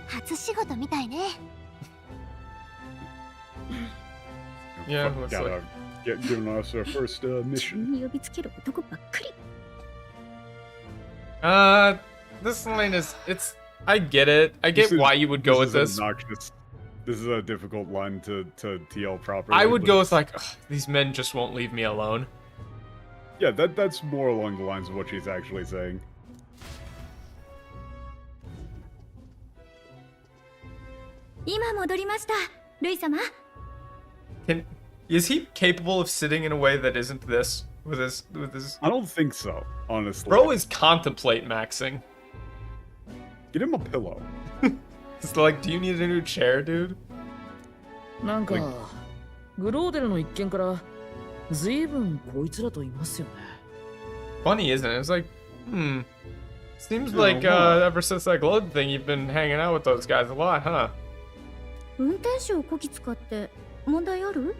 初仕事みたいね。Yeah, Fuck, looks gotta like... get giving us our first mission. 呼びつける男ばっかり。 This line is, I get it. I get why you would go with this. This is a difficult line to TL properly. I would go with like, these men just won't leave me alone. Yeah, that's more along the lines of what she's actually saying. Is he capable of sitting in a way that isn't this? With his... I don't think so, honestly. Bro is contemplate maxing. Get him a pillow. It's like, do you need a new chair, dude? なんか、グローデルの一件から随分こいつらといますよね。Funny, isn't it? It's like, seems like ever since that globe thing, you've been hanging out with those guys a lot, huh? 運転手をこき使って問題ある？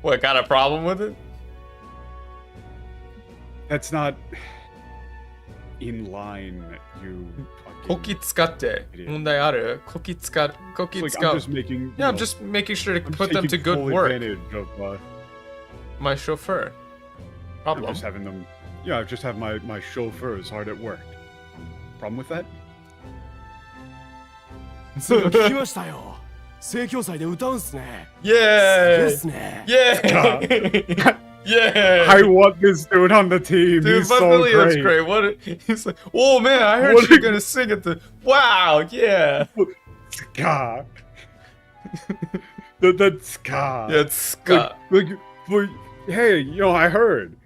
What, got a problem with it? That's not in line, you fucking... こき使って問題ある？こき使う。 I'm just making... Yeah, I'm just making sure to put them to good work. Of, my chauffeur. Problem. I'm just having them... Yeah, I just have my chauffeurs hard at work. Problem with that? そう聞きましたよ。盛況祭で歌うんすね。Yeah! ですね。Yeah! Yeah! I want this dude on the team. Dude, he's so Billy looks great. great. What? He's like, oh man, I heard you're gonna sing at the. Wow, yeah. Ska. That's ska. Yeah, it's ska. Like, hey, I heard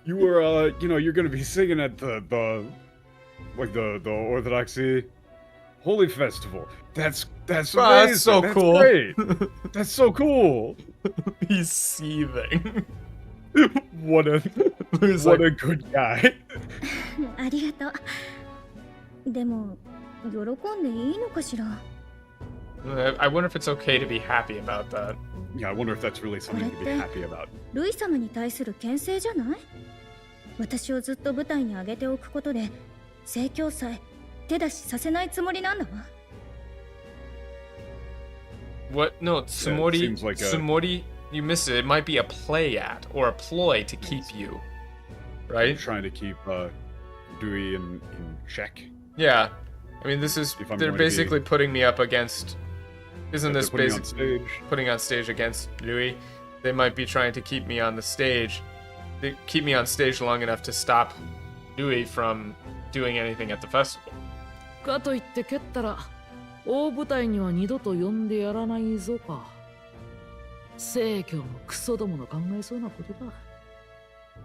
you were, you're gonna be singing at the Orthodoxy Holy Festival. That's amazing. That's so cool. Great. That's so cool. He's seething. What a good guy. ありがとう。でも喜んでいいのかしら。I wonder if it's okay to be happy about that. Yeah, I wonder if that's really something to be happy about. ルイ様に対する牽制じゃない？私をずっと舞台に上げておくことで盛況祭手出しさせないつもりなんだわ。What? No, Tsumori. Like Tsumori, you missed it. It might be a play at or a ploy to keep you, right? Trying to keep Dewey in check. Yeah, I mean, this is they're basically putting me up against. Isn't this basically putting on stage against Louis? They might be trying to keep me on the stage. They keep me on stage long enough to stop Louis from doing anything at the festival. かといって蹴ったら大舞台には二度と呼んでやらないぞか。正教のクソどもの考えそうなことだ。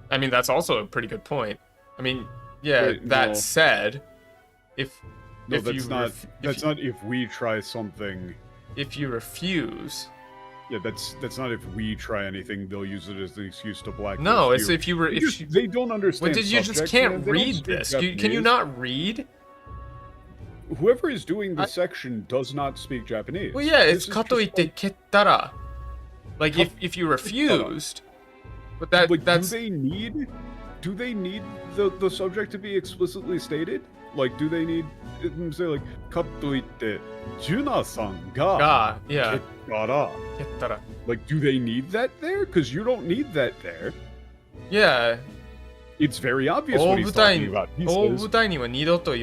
I mean, that's also a pretty good point. I mean, yeah, that said, if that's you not if we try something. If you refuse. Yeah, that's not if we try anything, they'll use it as an excuse to blacklist. No, it's you. if you were. They don't understand. Well, you just can't read this. Can you not read? Whoever is doing the section does not speak Japanese. Well, yeah, it's katoite kettara. Like if you refused, but that's. Do they need the subject to be explicitly stated? Like, do they need say like katoite Juna-san ga yeah. Kettara. Like, do they need that there? Because you don't need that there. Yeah. It's very obvious what he's talking about. He says, 大舞台には二度と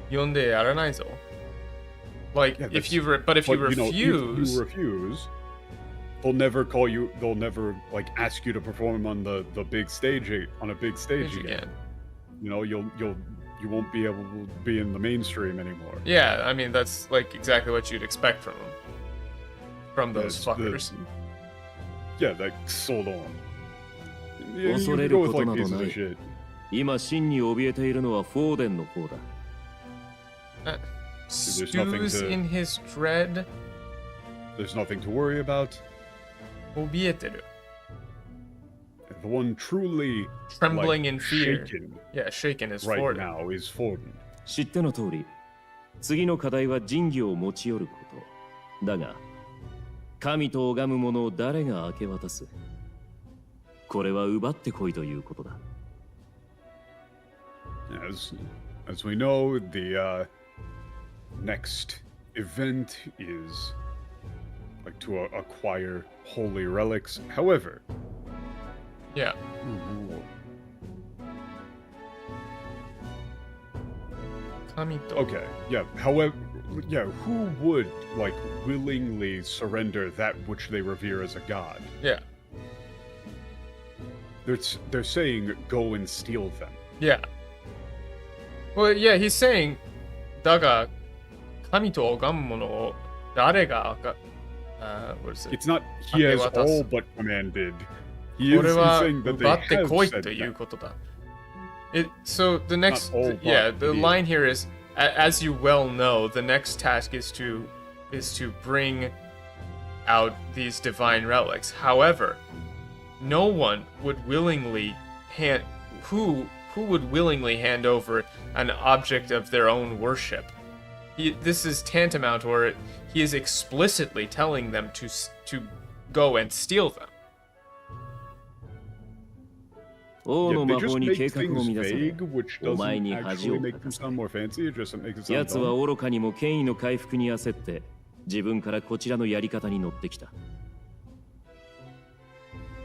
呼んでやらないぞ. Like, yeah, if you refuse, if you refuse, they'll never call you. They'll never like ask you to perform on the big stage on a big stage again. You know, you won't be able to be in the mainstream anymore. Yeah, I mean that's like exactly what you'd expect from them. From those fuckers. Yeah, like sold on. You 恐れ go る with こと like など pieces な of い shit. 今真に怯えているのはフォーデンの方だ。Stews in his dread. There's nothing to worry about. 怯えてる. The one truly trembling like, in fear. Shaken, yeah, shaken is right Forden. now is Forden. 知っての通り、次の課題は神器を持ち寄ること。だが、神と拝む者を誰が明け渡す？これは奪ってこいということだ。As we know, the next event is like to acquire holy relics. However, yeah. Okay, yeah. However, yeah, who would like willingly surrender that which they revere as a god? Yeah. They're saying go and steal them. Yeah. Well, yeah, he's saying, だが神と拝む者を誰がwhat is it? It's not he has all but commanded. He is saying that they have said that. So the next, the line here is, as you well know, the next task is to bring out these divine relics. However, no one would willingly who would willingly hand over an object of their own worship. This is tantamount, or he is explicitly telling them to go and steal them. Yeah, they just make things vague, which doesn't actually make them sound more fancy. It just makes it sound 奴は愚かにも権威の回復に焦って自分からこちらのやり方に乗ってきた。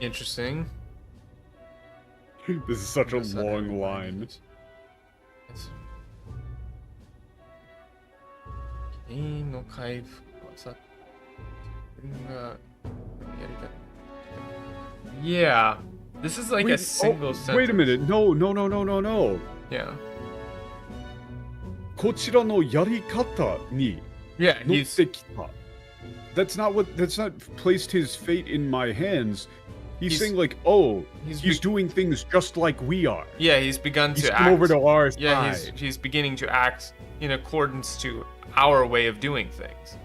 Interesting. This is such a long line. Yeah. This is like a single sentence. Wait a minute. No. Yeah. こちらのやり方に Yeah, 乗ってきた. That's not placed his fate in my hands. He's saying like, oh, he's doing things just like we are. Yeah, he's begun to act. Come over to our side. Yeah, he's beginning to act in accordance to our way of doing things.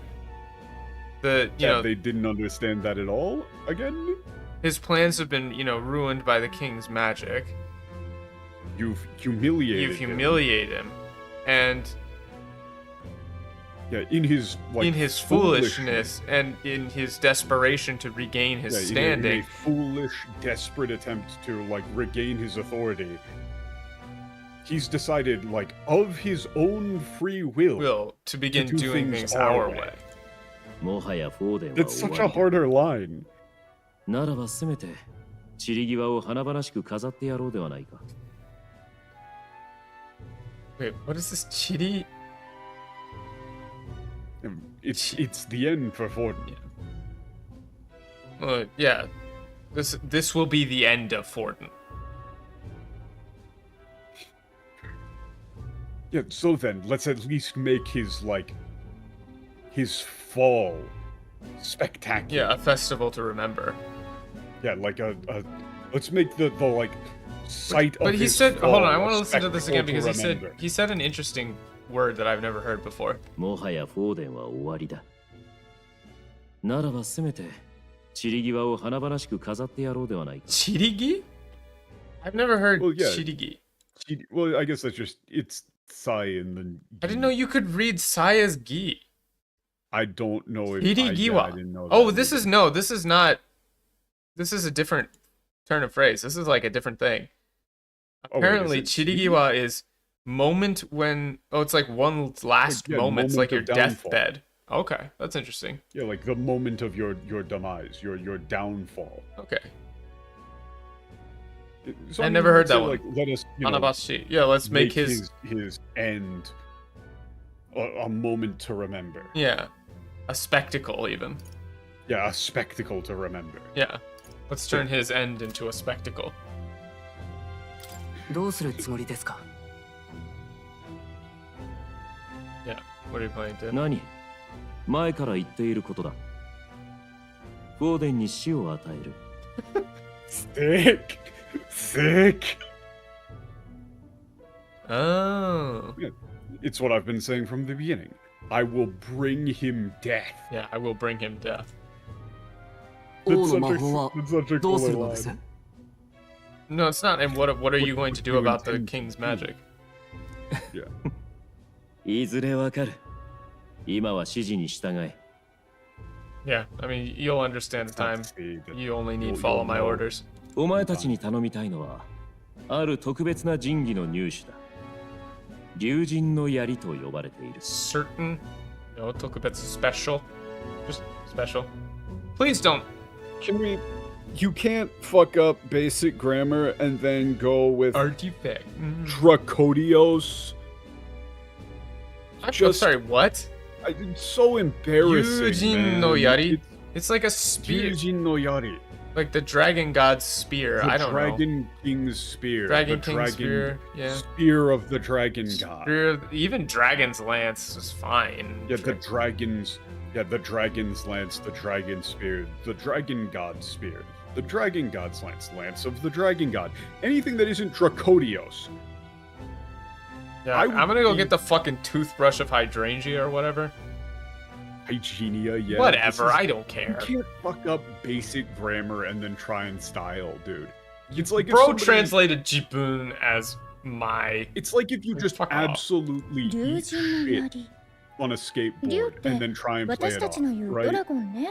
They didn't understand that at all. Again, his plans have been, ruined by the king's magic. You've humiliated him. And yeah, in his foolishness and in his desperation to regain his standing, in a foolish, desperate attempt to like regain his authority, he's decided, like, of his own free will to begin doing things our way. It's such a harder line. ならばせめて散り際を華々しく飾ってやろうではないか。Wait, what is this chiri? It's the end for Forden. Yeah. This will be the end of Forden. Yeah, so then let's at least make his like his fall spectacular. Yeah, a festival to remember. Yeah, like let's make the like sight but of he his said, fall hold on, I a want to listen to this again because spectacle he said an interesting word that I've never heard before. もはやフォーデンは終わりだ。ならばせめて散り際を華々しく飾ってやろうではないか。散り際? I've never heard Well, yeah. 散り際. Well, I guess that's just it's Sai and then. I didn't know you could read Sai as gi. I don't know if Chirigiwa. I didn't know that. Oh, this is not. This is a different turn of phrase. This is like a different thing. Apparently, Chirigiwa is moment when it's like one last moment, it's like your deathbed. Okay, that's interesting. Yeah, like the moment of your demise, your downfall. Okay. So I never heard that one. Like, let us, Anabashi. Yeah, let's make his end a moment to remember. Yeah, a spectacle even. Yeah, a spectacle to remember. Yeah, let's turn his end into a spectacle. どうするつもりですか? Yeah, what are you planning to do? 何? 前から言っていることだ。フォーデンに死を与える。Sick! Sick! Oh. Yeah, it's what I've been saying from the beginning. I will bring him death. Yeah, I will bring him death. That's such a cool line. No, it's not. And what are you going to do about the king's magic? Yeah. いずれわかる。今は指示に従え。Yeah, I mean, you'll understand the time. You only need follow my orders. お前たちに頼みたいのは、ある特別な神器の入手だ。竜神の槍と呼ばれている。Certain, no, tokubetsu special, just special. Please don't. Can we? You can't fuck up basic grammar and then go with artifact. Dracodios. I'm sorry, what? It's so embarrassing. Yujin no yari. It's like a spear. Yujin no yari. Like the dragon god's spear. I don't know. Dragon king's spear. Dragon king's spear. Yeah. Spear of the dragon god. Spear, even dragon's lance is fine. Yeah, the dragon's. Yeah, the dragon's lance, the dragon spear, the dragon god's spear, the dragon god's lance, lance of the dragon god. Anything that isn't Dracodios. Yeah, I'm gonna go get the fucking toothbrush of hydrangea or whatever. Hygienia, yeah. Whatever, I don't care. You can't fuck up basic grammar and then try and style, dude. It's like Bro translated Jibun as my... It's like if you just absolutely eat shit on a skateboard and then try and play it off, right?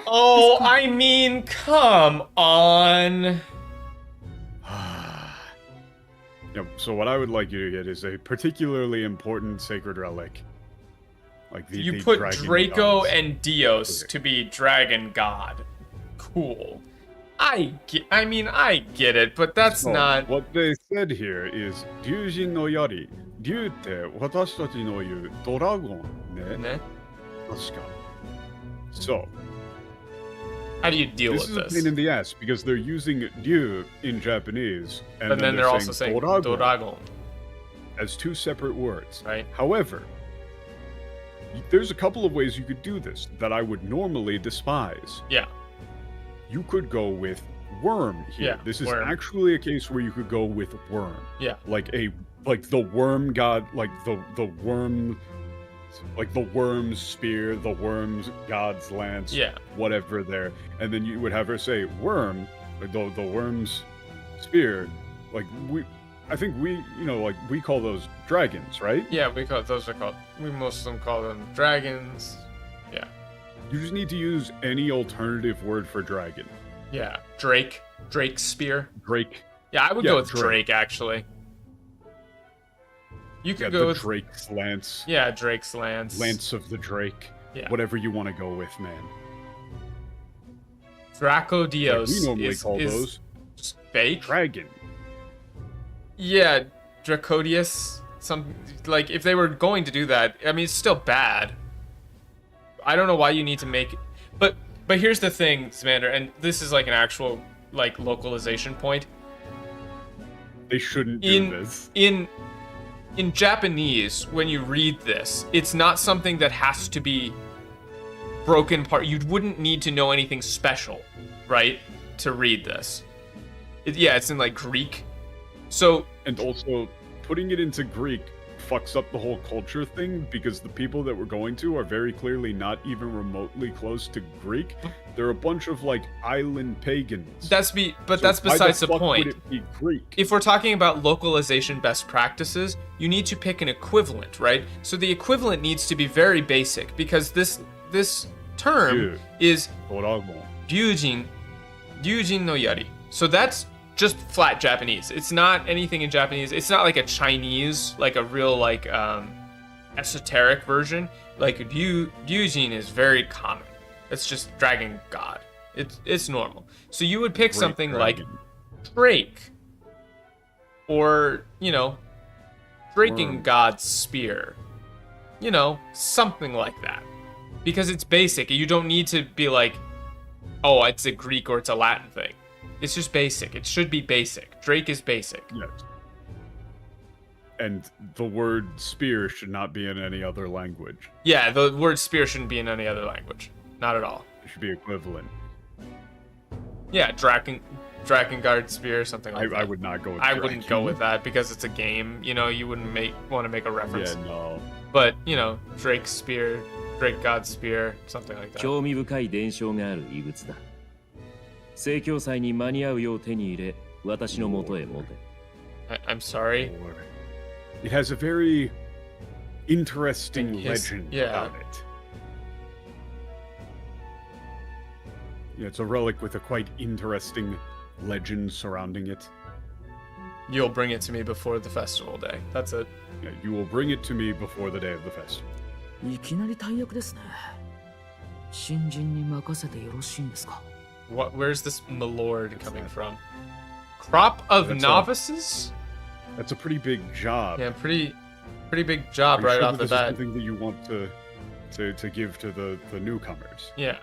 Oh, I mean, come on. Yeah, so what I would like you to get is a particularly important sacred relic. Like you put Draco and Dios to be dragon god. Cool. I get it, but that's not... What they said here is, Ryujin no yari. Ryu te watashitachi no yu dragon ne? Asuka. So... How do you deal with this? This is a pain in the ass, because they're using Ryu in Japanese, and then they're also saying Doragon as two separate words. Right. However, there's a couple of ways you could do this that I would normally despise. Yeah. You could go with worm here. Yeah, this is worm. actually a case where you could go with worm. Yeah. Like the worm god, like the worm, like the worm's spear, the worm's god's lance, yeah, whatever there, and then you would have her say worm, like the worm's spear, like I think we call those dragons, right? Yeah, we most of them call them dragons. Yeah. You just need to use any alternative word for dragon. Yeah, Drake spear. Drake. Yeah, I would go with Drake actually. You could go with Drake's lance. Yeah, Drake's lance. Lance of the Drake. Yeah. Whatever you want to go with, man. Draco Dios. We normally call those fake. Dragon. Yeah, Dracodius. Like if they were going to do that, I mean it's still bad. I don't know why you need to make it, but here's the thing, Xander, and this is like an actual like localization point. They shouldn't do this. In Japanese, when you read this, it's not something that has to be broken part. You wouldn't need to know anything special, right, to read this. Yeah, it's in like Greek. So, and also putting it into Greek fucks up the whole culture thing, because the people that we're going to are very clearly not even remotely close to Greek. They're a bunch of like island pagans. That's besides the point. Would it be Greek? If we're talking about localization best practices, you need to pick an equivalent, right? So the equivalent needs to be very basic, because this term is ryujin no yari. So that's just flat Japanese. It's not anything in Japanese. It's not like a Chinese, like a real like esoteric version. Like ryujin is very common. It's just dragon god. It's normal. So you would pick something like Drake, or Draken God's spear, something like that, because it's basic. You don't need to be like, oh, it's a Greek or it's a Latin thing. It's just basic. It should be basic. Drake is basic. Yes. And the word spear should not be in any other language. Yeah, the word spear shouldn't be in any other language. Not at all. It should be equivalent. Yeah, Drakengard spear, something like that. I would not go with I wouldn't go with that, because it's a game. You wouldn't want to make a reference. Yeah, no. But, Drake's spear, Drake God's spear, something like that. 興味深い伝承がある遺物だ。聖教祭に間に合うよう手に入れ、私の元へ持て。I'm sorry? It has a very interesting legend about it. Yeah, it's a relic with a quite interesting legend surrounding it. You'll bring it to me before the festival day. That's it. Yeah, you will bring it to me before the day of the festival. いきなり大役ですね。新人に任せてよろしいんですか? Where's this milord coming from? Crop of novices? That's a pretty big job. Yeah, pretty big job right off the bat. Something that you want to give to the newcomers. Yeah,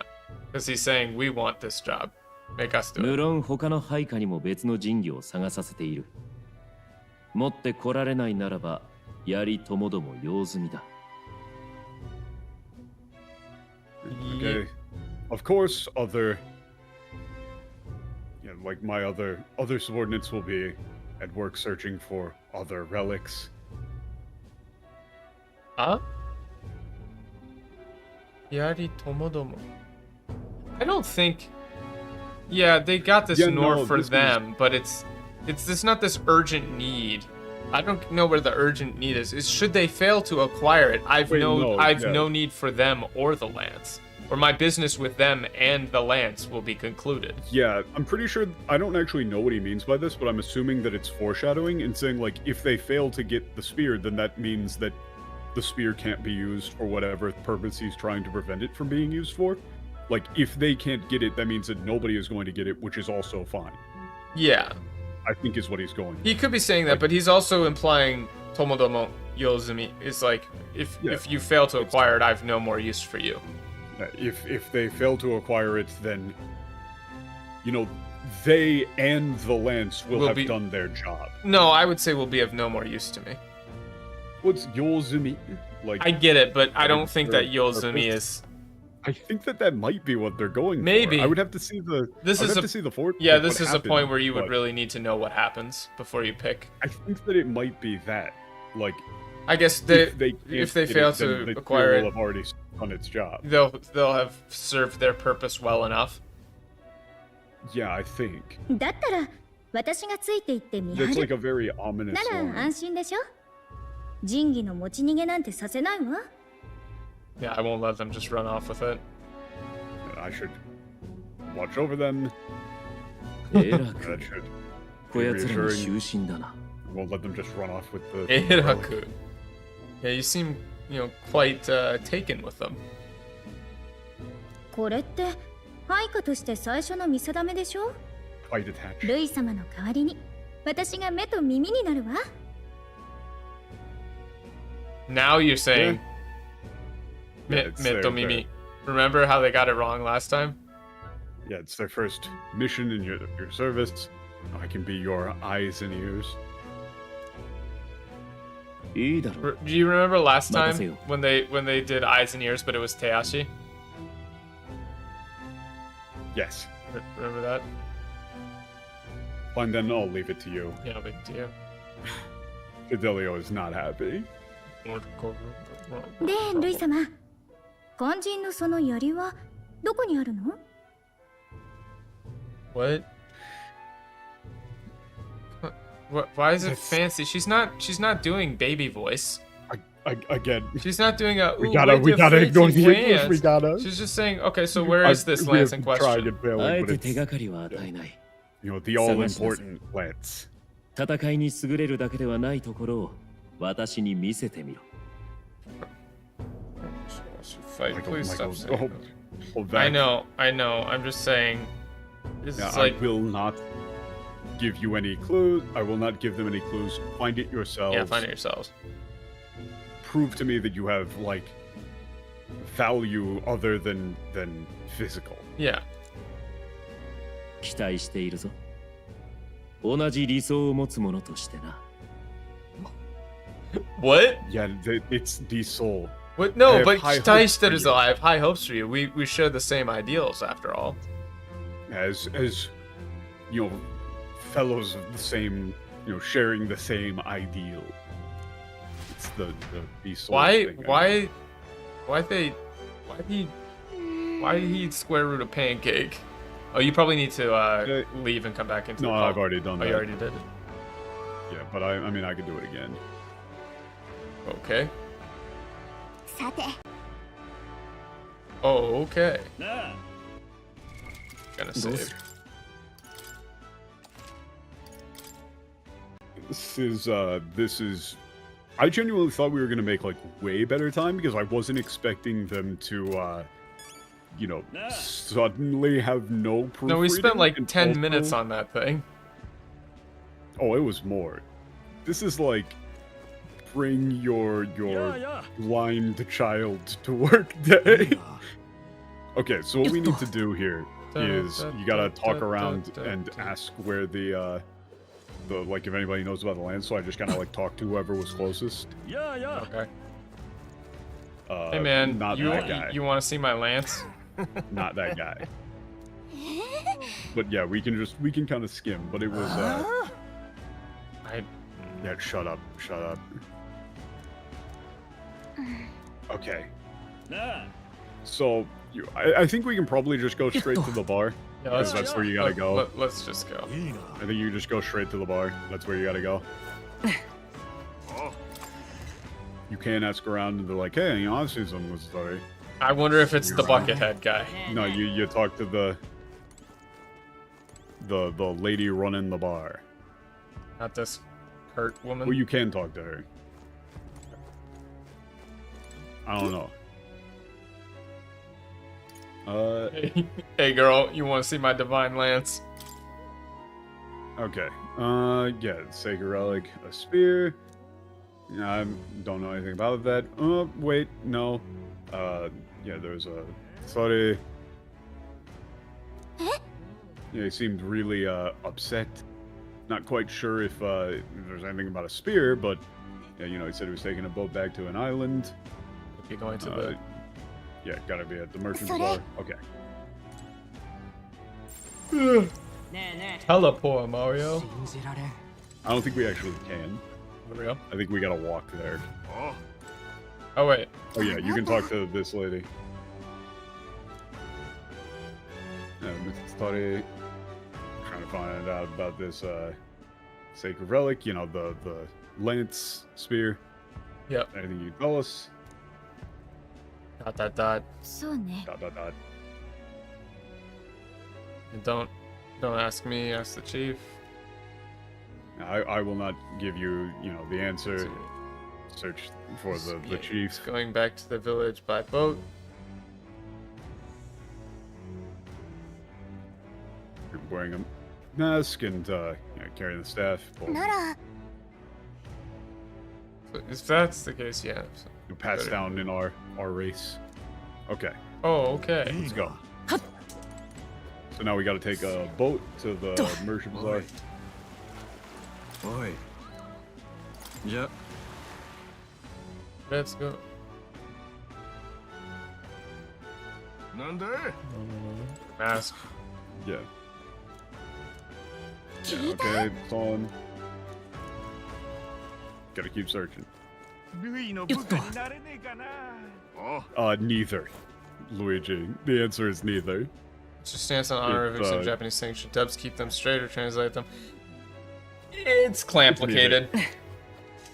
because he's saying we want this job. Make us do it. 無論他の配下にも別の神器を探させている。持って来られないならば、やりともども用済みだ。Okay. Of course, like my other subordinates will be at work searching for other relics. Yari tomodomo. I don't think. Yeah, they got this for them, but it's not this urgent need. I don't know where the urgent need is. Should they fail to acquire it, I've no need for them or the lance. Or my business with them and the lance will be concluded. Yeah, I'm pretty sure, I don't actually know what he means by this, but I'm assuming that it's foreshadowing and saying, like, if they fail to get the spear, then that means that the spear can't be used for whatever purpose he's trying to prevent it from being used for. Like, if they can't get it, that means that nobody is going to get it, which is also fine. Yeah. I think is what he's going He could be saying that, but he's also implying Tomodomo Yozumi is like, if you fail to acquire it, I have no more use for you. If they fail to acquire it, then, they and the lance will have done their job. No, I would say will be of no more use to me. What's Yozumi? Like, I get it, but I don't think that Yozumi is... I think that might be what they're going Maybe. for. I would have to see the... This is a point where you would really need to know what happens before you pick. I think that it might be that. Like... I guess if they fail to acquire it, will have already done its job. They'll have served their purpose well enough. Yeah, I think. だったら私がついて行ってみる。 That's like a very ominous なら安心でしょ。仁義の持ち逃げなんてさせないわ。Yeah, I won't let them just run off with it. I should watch over them. That should be reassuring. I won't let them just run off with the... Eraku. Yeah, you seem, quite taken with them. これって配下として最初の見定めでしょ。Quite attached. ルイ様の代わりに私が目と耳になるわ。Now you're saying Meto Mimi. Remember how they got it wrong last time? Yeah, it's their first mission in your service. I can be your eyes and ears. Do you remember last time when they did eyes and ears, but it was Teashi? Yes. Remember that? And then I'll leave it to you. Yeah, I'll leave it to you. Fidelio is not happy. で、ルイ様。肝心のその槍はどこにあるの？ What? Why is it fancy? She's not doing baby voice. Again. She's not doing a. We gotta ignore the English. We gotta. She's just saying, okay, so where is this lance in question? You know, the all-important lance. 戦いに優れるだけではないところを私に見せてみろ。Fight. Please stop saying Oh, that. I know. I'm just saying. This is like. I will not give you any clues. I will not give them any clues. Find it yourselves. Yeah, find it yourselves. Prove to me that you have like value other than physical. Yeah. 期待しているぞ。同じ理想を持つ者としてな。What? Yeah, it's the soul. What? No, but I have high hopes for you. We share the same ideals after all. As you know, fellows of the same, you know, sharing the same ideal. It's the soul thing. Why he square root a pancake? Oh, you probably need to leave and come back into the call. No, I've already done that. Oh, you already did it? Yeah, but I mean, I could do it again. Okay. Oh, okay. Gonna save. This is... I genuinely thought we were gonna make, like, way better time, because I wasn't expecting them to, you know, suddenly have no proof. No, we spent like 10 minutes on that thing. Oh, it was more. This is like bring your blind child to work day. Okay, so what we need to do here is you gotta talk around and ask where the like if anybody knows about the land. So I just kind of like talk to whoever was closest. Okay. Hey man, you want to see my lance? Not that guy. But yeah, we can kind of skim. But it was yeah, shut up. Okay. So I think we can probably just go straight to the bar. Yeah, because that's where you gotta go. Let's just go. I think you just go straight to the bar. That's where you gotta go. You can ask around and they're like, hey, you know, I've seen something with story. I wonder if it's the buckethead guy. No, you talk to the lady running the bar. Not this hurt woman. Well, you can talk to her. I don't know. Hey girl, you want to see my divine lance? Okay. Yeah, sacred relic, a spear. I don't know anything about that. Wait, no. Yeah, there's a... Sorry. Yeah, he seemed really, upset. Not quite sure if there's anything about a spear, but, yeah, you know, he said he was taking a boat back to an island. You're going to the... Yeah, gotta be at the merchant's bar. Okay. Teleport, Mario. I don't think we actually can. For real? I think we gotta walk there. Oh, wait. Oh, yeah, you can talk to this lady. Study. Trying to find out about this sacred relic, you know, the lance spear. Yep. Anything you tell us? ... Don't ask me, ask the chief. I will not give you, you know, the answer. Search for the chief. Going back to the village by boat. You're wearing a mask and you know, carrying the staff. If that's the case, yeah. You pass down in our race. Okay. Oh, okay. Let's go. So now we got to take a boat to the merchant bazaar. Oi. Yeah. Let's go. Nande? Mask. Yeah. Yeah, okay, it's on. Gotta keep searching. Neither. Luigi. The answer is neither. It's just stance on honor of accept Japanese things. Should dubs keep them straight or translate them? It's complicated.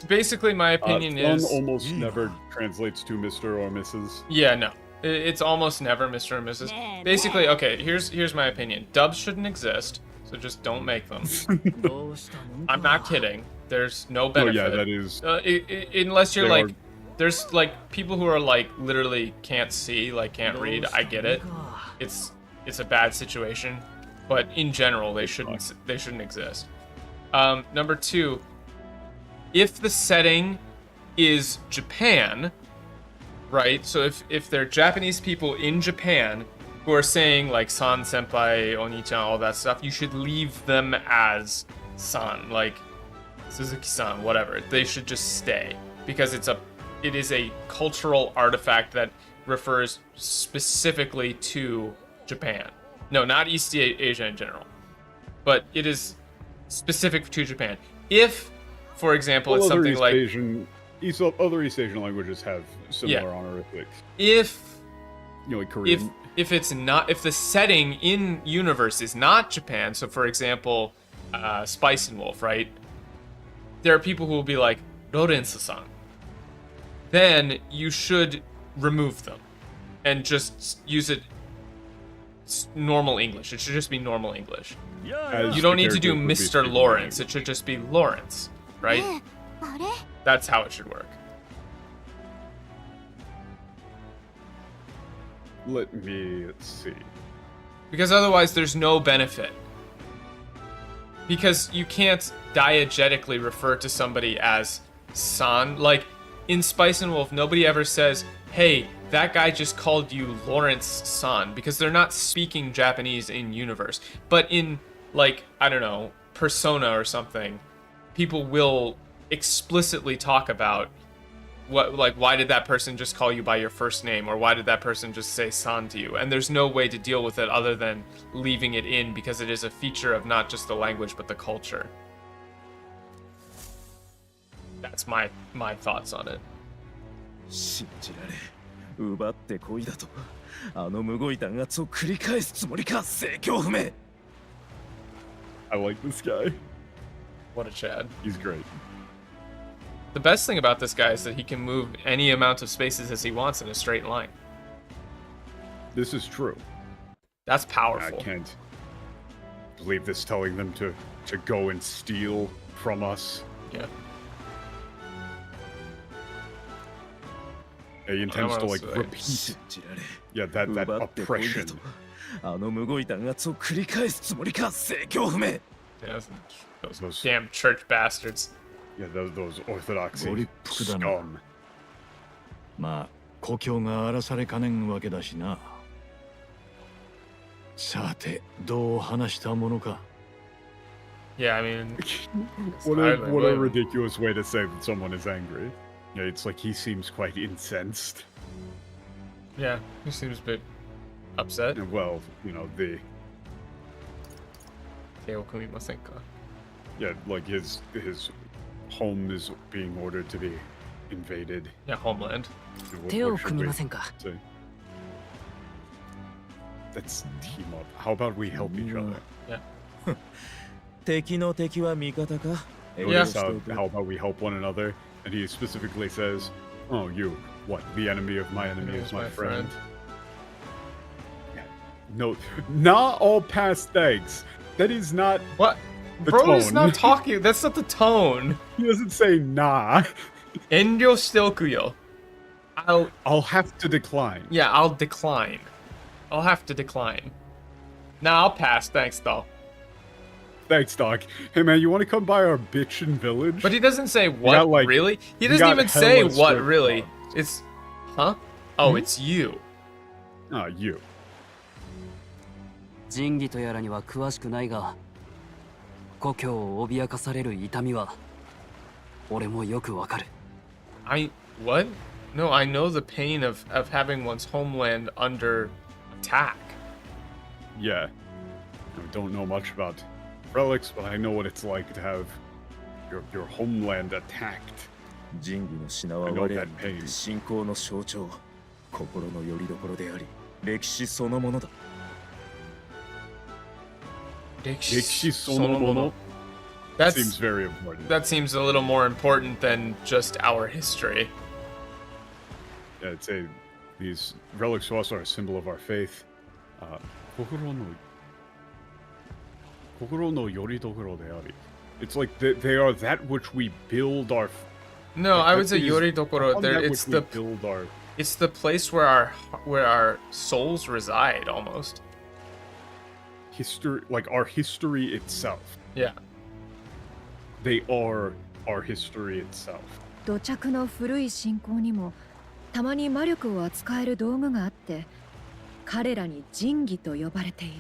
Basically, my opinion is... almost never translates to Mr. or Mrs. Yeah, no. It's almost never Mr. or Mrs. Basically, okay, here's my opinion. Dubs shouldn't exist, so just don't make them. I'm not kidding. There's no benefit. Oh, yeah, that is... unless you're like... There's like people who are like literally can't see, like can't read. I get it. It's a bad situation, but in general they shouldn't exist. Number 2, if the setting is Japan, right? So if they're Japanese people in Japan who are saying like san, senpai, oni-chan, all that stuff, you should leave them as san, like Suzuki-san, whatever. They should just stay because it is a cultural artifact that refers specifically to Japan. No, not East Asia in general, but it is specific to Japan. If, for example, it's something like other East Asian languages have similar honorifics. If like Korean. If it's not, if the setting in universe is not Japan, so for example, Spice and Wolf, right? There are people who will be like Lorenzo-san. Then you should remove them and just use it normal English. It should just be normal English. You don't need to do Mr. Lawrence. It should just be Lawrence, right? That's how it should work. Let's see. Because otherwise there's no benefit. Because you can't diegetically refer to somebody as san. Like, in Spice and Wolf, nobody ever says, hey, that guy just called you Lawrence-san, because they're not speaking Japanese in universe. But in, like, I don't know, Persona or something, people will explicitly talk about what, like, why did that person just call you by your first name, or why did that person just say san to you? And there's no way to deal with it other than leaving it in, because it is a feature of not just the language, but the culture. That's my thoughts on it. 信じられ奪ってこいだとあのむごい弾圧を繰り返すつもりか正教不明 I like this guy. What a Chad. He's great. The best thing about this guy is that he can move any amount of spaces as he wants in a straight line. This is true. That's powerful. I can't believe this telling them to go and steal from us. Yeah. He intends to, like, repeat. Yeah, that oppression. Yeah, those damn church bastards. Yeah, those orthodoxy scum. まあ、故郷が荒らされかねんわけだしな。さて、どう話したものか。Yeah, I mean, what a ridiculous way to say that someone is angry. Yeah, it's like he seems quite incensed. Yeah, he seems a bit upset. And well, you know, yeah, like his home is being ordered to be invaded. Yeah, homeland. Let's team up. How about we help each other? Yeah. Yeah. How about we help one another? And he specifically says, oh, you, what? The enemy of my enemy is my friend. Yeah. No, not all past thanks. That is not what? The Bro tone. is not talking. That's not the tone. He doesn't say nah. Enryo shiteokuyo. I'll have to decline. Yeah, I'll decline. I'll have to decline. Nah, I'll pass. Thanks, though. Thanks, Doc. Hey, man, you want to come by our bitchin' village? But he doesn't say what, really? He doesn't even say what, really. Dogs. It's... Huh? Oh, it's you. Ah, you. 仁義とやらには詳しくないが、故郷を脅かされる痛みは俺もよくわかる。What? No, I know the pain of having one's homeland under attack. Yeah. I don't know much about relics, but I know what it's like to have your homeland attacked. 神器の品は我らにとって信仰の象徴、心の拠り所であり、歴史そのものだ。歴史そのもの? That seems very important. That seems a little more important than just our history. Yeah, I'd say these relics also are a symbol of our faith. 心の拠り所であり. It's like they are that which we build our. No, I would say yoridokoro. There, it's the place where our souls reside, almost. History, like our history itself. Yeah. They are our history itself. 土着の古い信仰にもたまに魔力を扱える道具があって、彼らに神器と呼ばれている。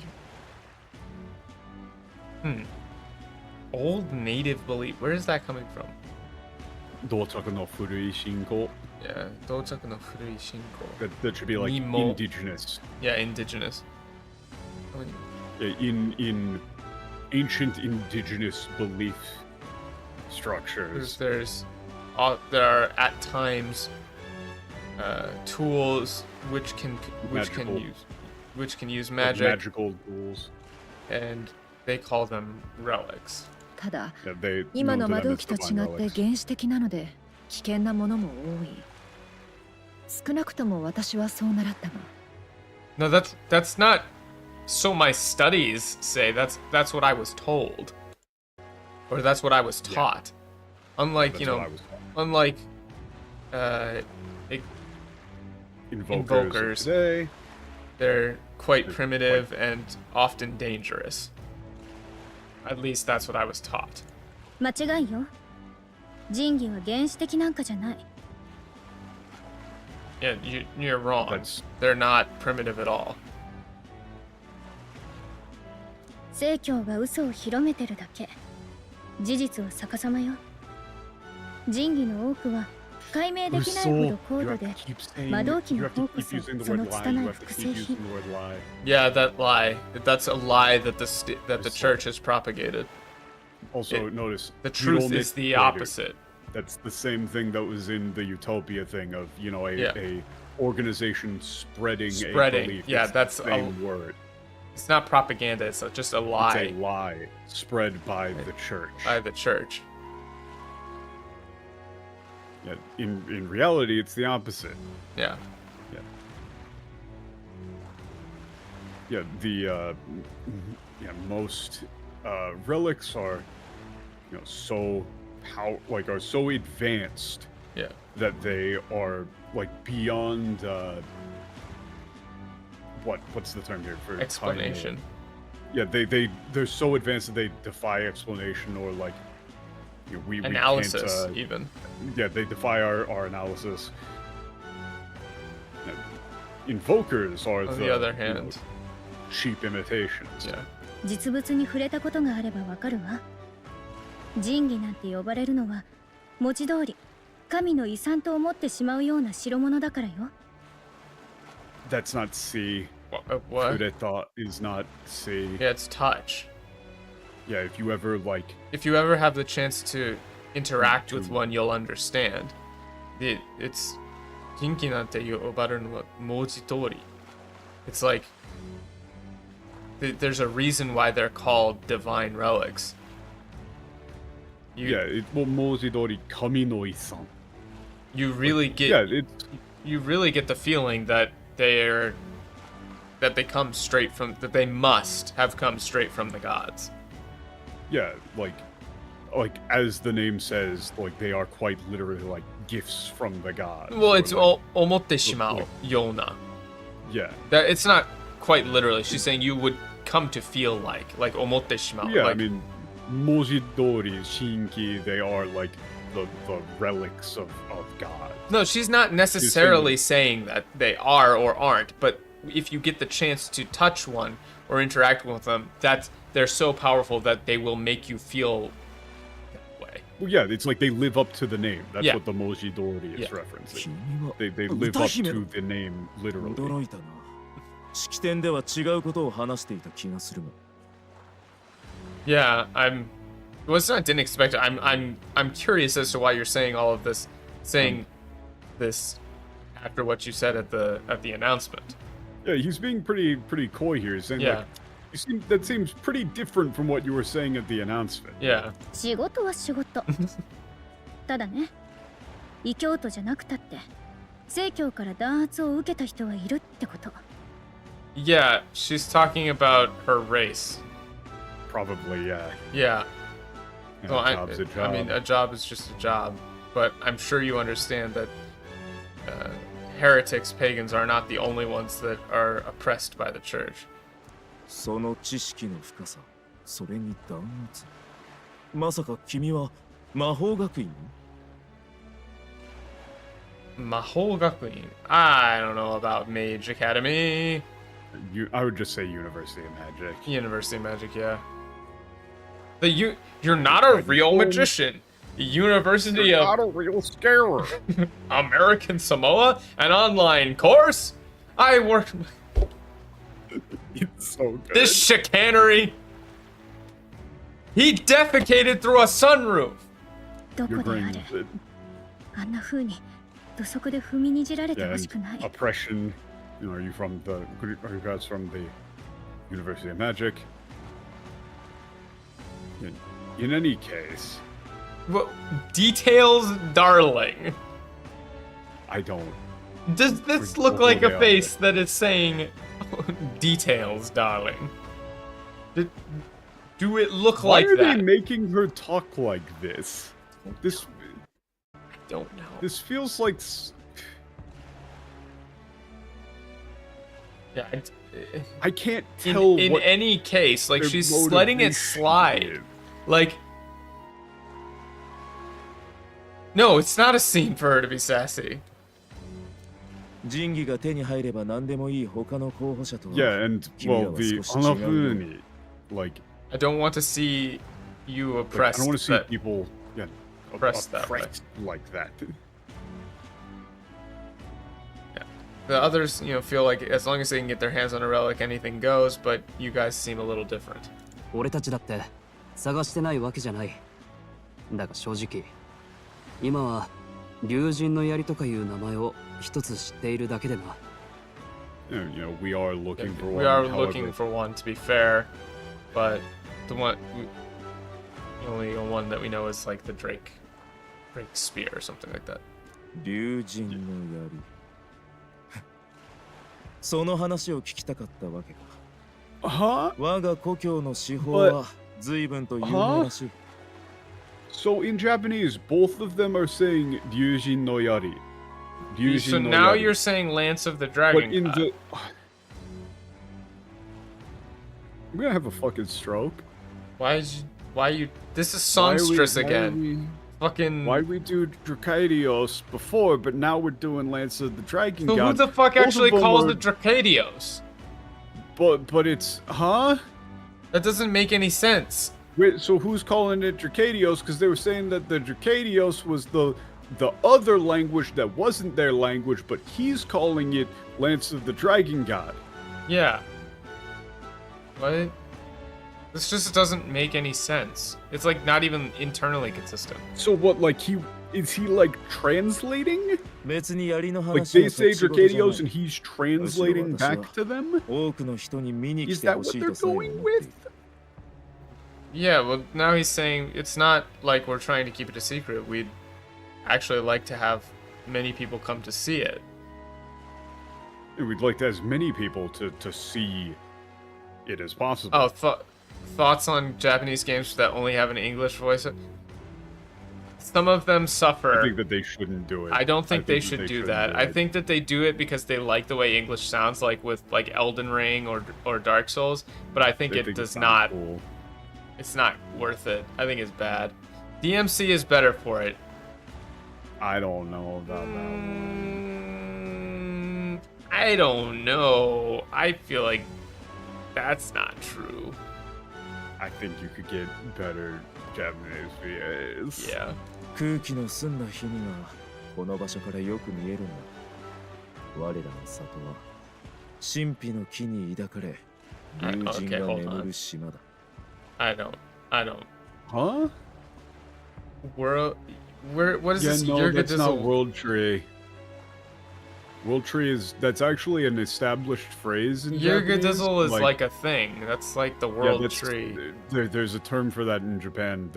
Old native belief. Where is that coming from? 土着の古い信仰. Yeah, 土着の古い信仰. That should be like indigenous. Yeah, indigenous. In ancient indigenous belief structures. There are at times tools which can use magic. Magical tools. And they call them relics. ただ、今の魔導機と違って原始的なので危険なものも多い。少なくとも私はそう習ったが。No, that's not. So my studies say that's what I was told, or that's what I was taught. Unlike unlike invokers today, they're quite primitive and often dangerous. At least that's what I was taught. 間違いよ。神器は原始的なんかじゃない。Yeah, you're wrong. They're not primitive at all. 正教が嘘を広めてるだけ。事実は逆さまよ。神器の多くは解明できないほど高度で魔導機の方こそその拙い複製品。Yeah, that lie. That's a lie that the church has propagated. Also, notice the truth is the opposite. That's the same thing that was in the Utopia thing of a organization spreading a belief. Yeah, it's that's the same word. It's not propaganda. It's just a lie. It's a lie spread by the church. By the church. Yeah, in reality, it's the opposite. Yeah. Yeah. Most relics are, are so advanced. Yeah. That they are like beyond. What's the term here for explanation? Yeah, they're so advanced that they defy explanation or like. We analysis can't, even. Yeah, they defy our analysis. Invokers are on the other hand, cheap imitations. Yeah. 実物に触れたことがあればわかるわ。神器なんて呼ばれるのは文字通り神の遺産と思ってしまうような代物だからよ。That's not see. What? Fureta is not see. Yeah, it's touch. Yeah, if you ever have the chance to interact with one, you'll understand. It's jinki nante yobaru no moji tori. It's like there's a reason why they're called divine relics. Moji tori kami no isan. You really get the feeling that they must have come straight from the gods. Yeah, like as the name says, like they are quite literally like gifts from the gods. Well, it's omotte shimau yona. Yeah. That it's not quite literally. She's saying you would come to feel like omotte shimau. Yeah, I mean, moji dori, shinki, they are like the relics of God. No, she's not necessarily saying that they are or aren't, but if you get the chance to touch one or interact with them, they're so powerful that they will make you feel that way. Well, yeah, it's like they live up to the name. That's what the Moji Dori is referencing. They live up to the name literally. Yeah, well, it's not didn't expect it. I'm curious as to why you're saying all of this, this after what you said at the announcement. Yeah, he's being pretty coy here. He's saying like, that seems pretty different from what you were saying at the announcement. Yeah. 仕事は仕事。ただね、異教徒じゃなくたって正教から弾圧を受けた人はいるってこと。Yeah, she's talking about her race. Probably, yeah. Yeah. Yeah, Well, job's a job. I mean, a job is just a job, but I'm sure you understand that heretics, pagans, are not the only ones that are oppressed by the church. その知識の深さ、それに弾圧。まさか君は魔法学院？ Mahou Gakuin. I don't know about Mage Academy. I would just say University of Magic. University of Magic, yeah. You're not a real magician. University You're of not a real scarer. American Samoa, an online course. I worked. It's so good. This chicanery. He defecated through a sunroof. You're agreeing with it. あんな風に土足で踏みにじられてほしくない。 Oppression. You know, are you guys from the University of Magic? In any case. What details, darling? I don't. Does this look like a face that is saying details, darling? Do it look like that? Why are they making her talk like this? This. I don't know. This feels like. Yeah, I can't tell. In any case, like she's letting it slide. Like, no, it's not a scene for her to be sassy. Yeah, and well, the Anafuni, like. I don't want to see you oppressed. I don't want to see people oppressed that way. Like that. The others, feel like as long as they can get their hands on a relic, anything goes, but you guys seem a little different. 俺たちだって探してないわけじゃない。だが正直、今は竜神の槍とかいう名前を一つ知っているだけでな。We are looking for one. We are looking for one, to be fair, but the only one that we know is like the Drake spear or something like that. 竜神の槍。その話を聞きたかったわけか。我が故郷の司法は随分と有名らしい。So in Japanese, both of them are saying Ryujin no Yari. So now you're saying Lance of the Dragon. But in the... I'm gonna have a fucking stroke. Why you... This is songstress again. Why we do Dracadios before, but now we're doing Lance of the Dragon God. So who the fuck actually calls it Dracadios? But it's... Huh? That doesn't make any sense. Wait, so who's calling it Dracadios? Because they were saying that the Dracadios was the other language that wasn't their language, but he's calling it Lance of the Dragon God. Yeah. What? This just doesn't make any sense. It's like not even internally consistent. So what, like is he like translating? Like they say Dracadios and he's translating back to them? Is that what they're going with? Yeah, well now he's saying it's not like we're trying to keep it a secret. We'd actually like to have many people come to see it. And we'd like as many people to see it as possible. Oh, thoughts on Japanese games that only have an English voice? Some of them suffer. I think that they shouldn't do it. I don't think they should do that. I think that they do it because they like the way English sounds, like with like Elden Ring or Dark Souls. But I think it does not. Cool. It's not worth it. I think it's bad. DMC is better for it. I don't know about that one. I don't know. I feel like that's not true. I think you could get better Japanese VAs. Yeah. 空気の澄んだ日にはこの場所からよく見えるんだ。我らの里は神秘の木に抱かれ、竜神が眠る島だ。I don't I don't. Huh? What is Yeah, this? no, that's not World Tree. World Tree that's actually an established phrase in Japanese. Yurgadizzle is like a thing. That's like the World Tree. There's a term for that in Japan.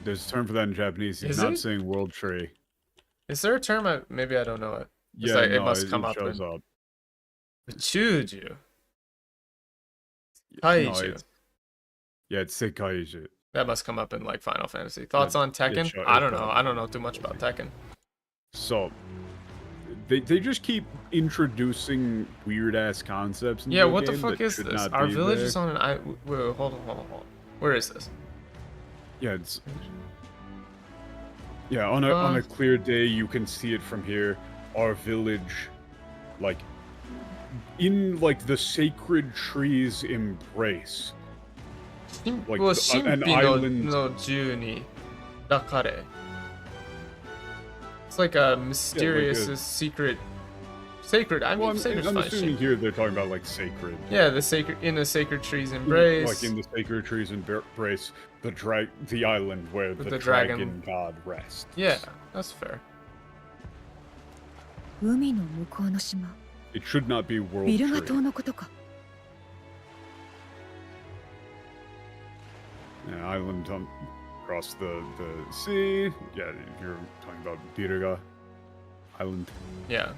There's a term for that in Japanese. He's not saying World Tree. Is there a term? Maybe I don't know it. Yeah, like, no, it must come it up. Shows up. Chuju. No, Kaiju. It's Seikaiju. That must come up in like Final Fantasy. Thoughts on Tekken? I don't know. I don't know too much about Tekken. So, they just keep introducing weird ass concepts. Yeah, what the fuck is this? Our village is on an wait, hold on. Where is this? Yeah, it's on a clear day you can see it from here. Our village, like in like the sacred tree's embrace. Like an island. No Juni Dakare. It's like a mysterious, sacred. I mean, I'm assuming here they're talking about like sacred. Yeah, the sacred tree's embrace. Like in the sacred tree's embrace, the island where the dragon god rests. Yeah, that's fair. It should not be World Tree. Yeah, island across the sea. Yeah, you're talking about Biruga Island. Yeah.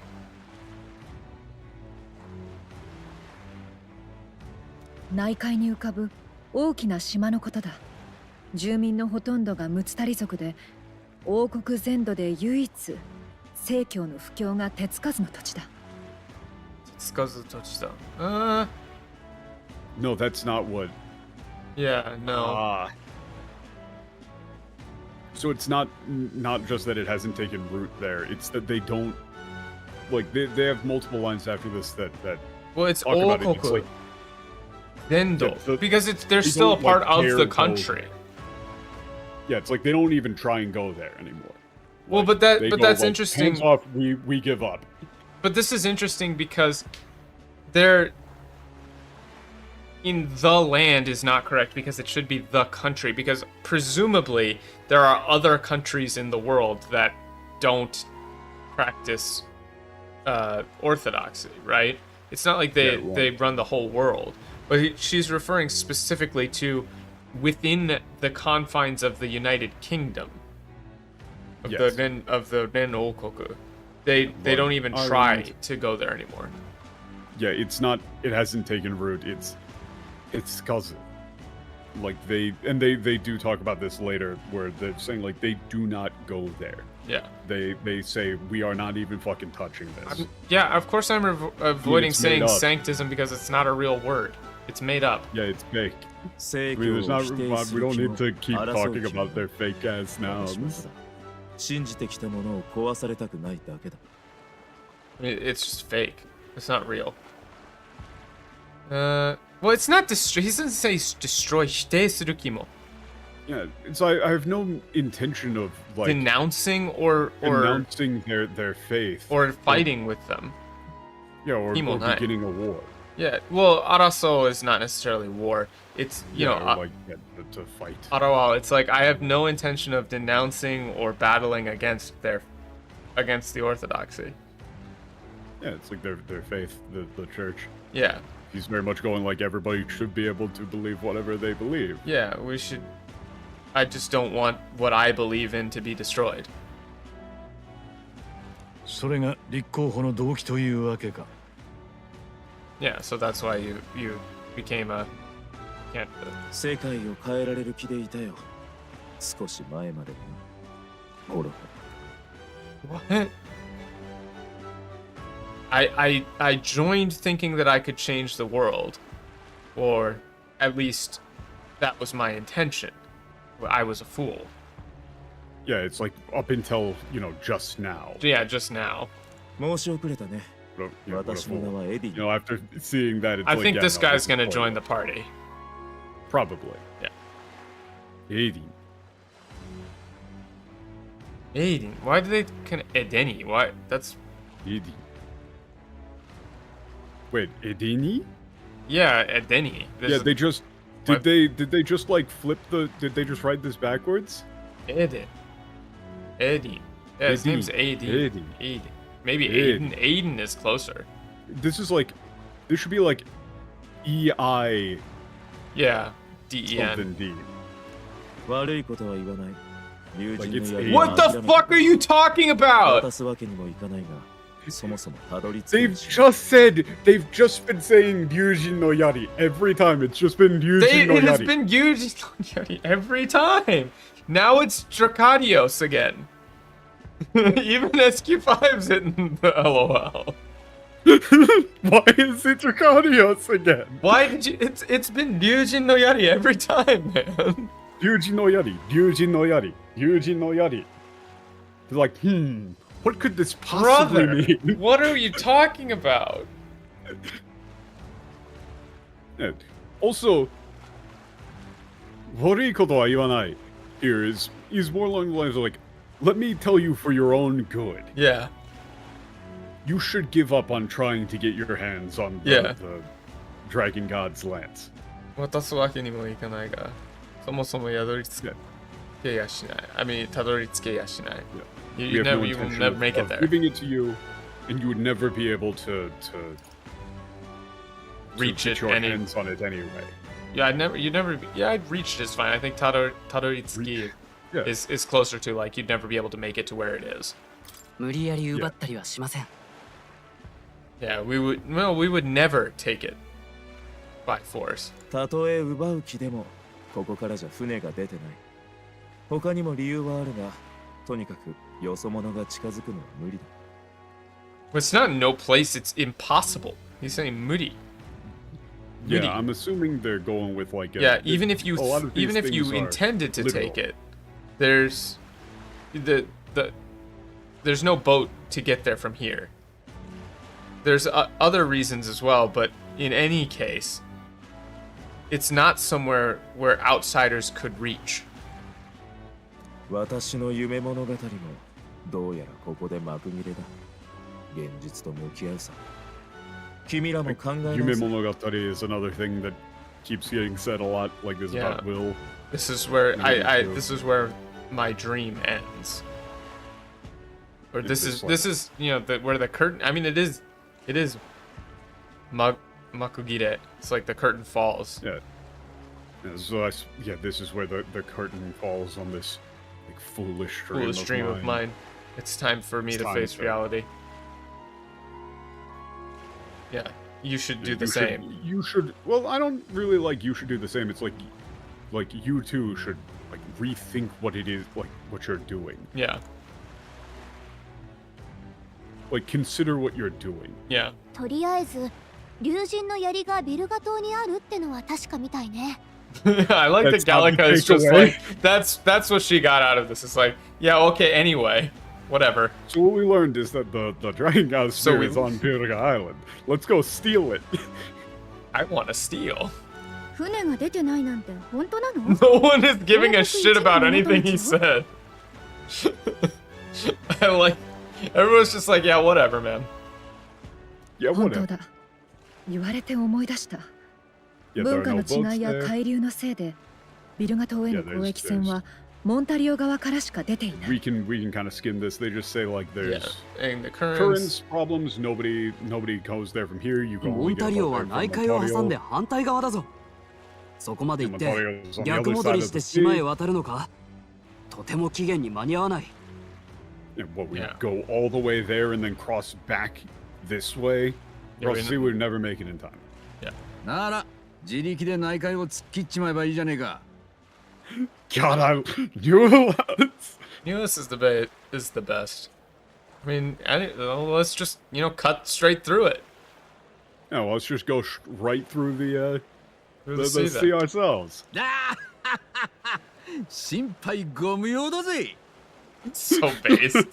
Naikaiに浮かぶ大きな島のことだ。住民のほとんどがムツタリ族で、王国全土で唯一正教の布教が手つかずの土地だ。手つかず土地だ。No, that's not what. Yeah, no. So it's not just that it hasn't taken root there. It's that they don't like they have multiple lines after this that well, it's talk about it. It's like Dendo, because they're still a part of the country. Yeah, it's like they don't even try and go there anymore. Well, like, but that's like, interesting. Hands off, we give up. But this is interesting because they're in the land is not correct because it should be the country, because presumably there are other countries in the world that don't practice orthodoxy, right? It's not like they run the whole world. But she's referring specifically to within the confines of the United Kingdom of the Ren Okoku. They don't even try to go there anymore. Yeah, it's not. It hasn't taken root. It's cousin. Like they do talk about this later, where they're saying like they do not go there. Yeah. They say we are not even fucking touching this. Yeah, of course I'm avoiding saying sanctism because it's not a real word. It's made up. Yeah, it's fake. I mean, we don't need to keep talking about their fake ass nouns. It's just fake. It's not real. Well, it's not destroy. He doesn't say destroy. 否定する気も. Yeah, it's I have no intention of like denouncing or denouncing their faith or fighting with them. Yeah, or beginning a war. Yeah, well, araso is not necessarily war. It's to fight. Arawa, it's like I have no intention of denouncing or battling against the orthodoxy. Yeah, it's like their faith, the church. Yeah. He's very much going like everybody should be able to believe whatever they believe. Yeah, we should. I just don't want what I believe in to be destroyed. それが立候補の動機というわけか。Yeah, so that's why you became a candidate. 世界を変えられる気でいたよ。少し前までも。ほら。What? I joined thinking that I could change the world, or at least that was my intention. I was a fool. Yeah, it's like up until, just now. Yeah, just now. After seeing that, it's I think this guy's gonna join the party. Probably. Yeah. Aiden. Why do they Edeni? Why? That's Aiden. Wait, Edeni? Yeah, Edeni. Yeah, they just Did they just like flip the? Did they just write this backwards? Eddie. Yeah, his name's Aiden. Aiden. Maybe Aiden. Aiden is closer. This is like, this should be like, E-I. Yeah, D-E-N. Something D. Like What the fuck are you talking about? They've just been saying Ryujin no Yari every time. It's just been Ryujin no Yari. It has been Ryujin no Yari every time. Now it's Dracadios again. Even SQ5's hitting the LOL. Why is it Dracadios again? Why did you? It's been Ryujin no Yari every time, man. Ryujin no Yari, Ryujin no Yari, Ryujin no Yari. They're like, what could this possibly mean? What are you talking about? Also, 悪いことは言わない here is more along the lines of like, let me tell you for your own good. Yeah. You should give up on trying to get your hands on the Dragon God's lance. 渡すわけにもいかないが、そもそも宿り着けやしない。I mean, たどり着けやしない。You will never make it there. Giving it to you, and you would never be able to reach it. Your hands on it anyway. Yeah, I'd reached it is fine. I think Tadoritsuki is closer to like you'd never be able to make it to where it is. Yeah, we would never take it by force. たとえ奪う気でもここからじゃ船が出てない。他にも理由はあるが、とにかくよそ者が近づくのは無理だ。It's not no place, it's impossible. He's saying 無理. Yeah, I'm assuming they're going with like even if you intended to take it, there's there's no boat to get there from here. There's other reasons as well, but in any case, it's not somewhere where outsiders could reach. 私の夢物語もどうやらここで幕切れだ。現実と向き合うさ。君らも考えなさい。夢物語 is another thing that keeps getting said a lot, like this about Will. This is where this is where my dream ends. Or this is where the curtain. I mean, it is makugire. It's like the curtain falls. Yeah. So this is where the curtain falls on this like foolish dream of mine. It's time for me to face reality. Yeah, you should do the same. You should. Well, I don't really like you should do the same. It's like you two should like rethink what it is, like what you're doing. Yeah. Like consider what you're doing. Yeah. とりあえず、龍神の槍がビルガ島にあるってのは確かみたいね。I like that Gallica is just like that's what she got out of this. It's like, yeah, okay, anyway. Whatever. So what we learned is that the Dragon God Spear is on Pirga Island. Let's go steal it. I want to steal. 船が出てないなんて本当なの? No one is giving a shit about anything he said. I like everyone's just like, yeah, whatever, man. Yeah, whatever. 言われて思い出した。文化の違いや海流のせいでビルガ島への交易船はモンタリオ側からしか出ていない。We can kind of skim this. They just say like there's and the currents problems. Nobody goes there from here. You go. モンタリオは内海を挟んで反対側だぞ。そこまで行って逆戻りして島へ渡るのか？とても期限に間に合わない。What we go all the way there and then cross back this way? Probably would never make it in time. Yeah. なら自力で内海を突っ切っちまえばいいじゃねえか。God, Nuance is the best. I mean, let's just cut straight through it. Yeah, well, let's just go right through the sea ourselves. 心配ご無用だぜ。So base.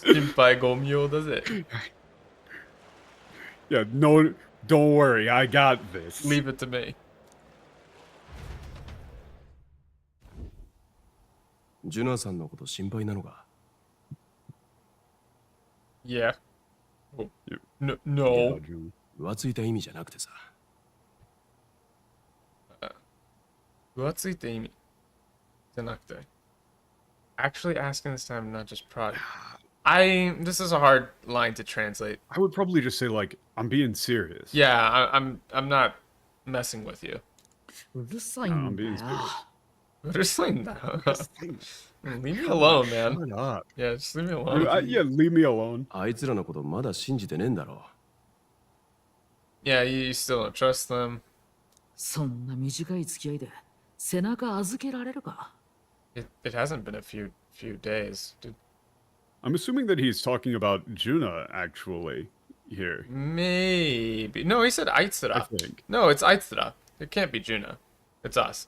心配ご無用だぜ。Yeah, no, don't worry, I got this. Leave it to me. ジュナさんのこと心配なのか? Yeah. No. 浮ついた意味じゃなくてさ。Guatsui意味じゃなくて actually asking this time, not just prod. This is a hard line to translate. I would probably just say like, I'm being serious. Yeah, I'm not messing with you. No, I'm being serious. Leave me alone, man. Shut up. Yeah, just leave me alone. Yeah, leave me alone. あいつらのことまだ信じてねえんだろ。Yeah, you still don't trust them. そんな短い付き合いで背中預けられるか。It hasn't been a few days, dude. I'm assuming that he's talking about Juna, actually, here. Maybe. No, he said Aitsura. I think. No, it's Aitsura. It can't be Juna. It's us.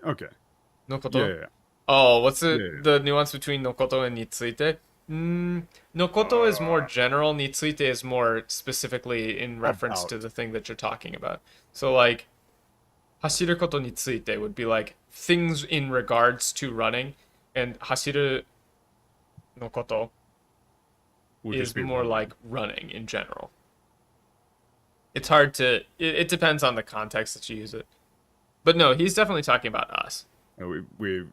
Okay. Nokoto? Yeah. Oh, what's the nuance between Nokoto and Nitsuite? Nokoto is more general, Nitsuite is more specifically in reference to the thing that you're talking about. So, like, Hashiru koto Nitsuite would be like things in regards to running, and Hashiru no koto is more like running in general. It's hard to... It depends on the context that you use it. But no, he's definitely talking about us. We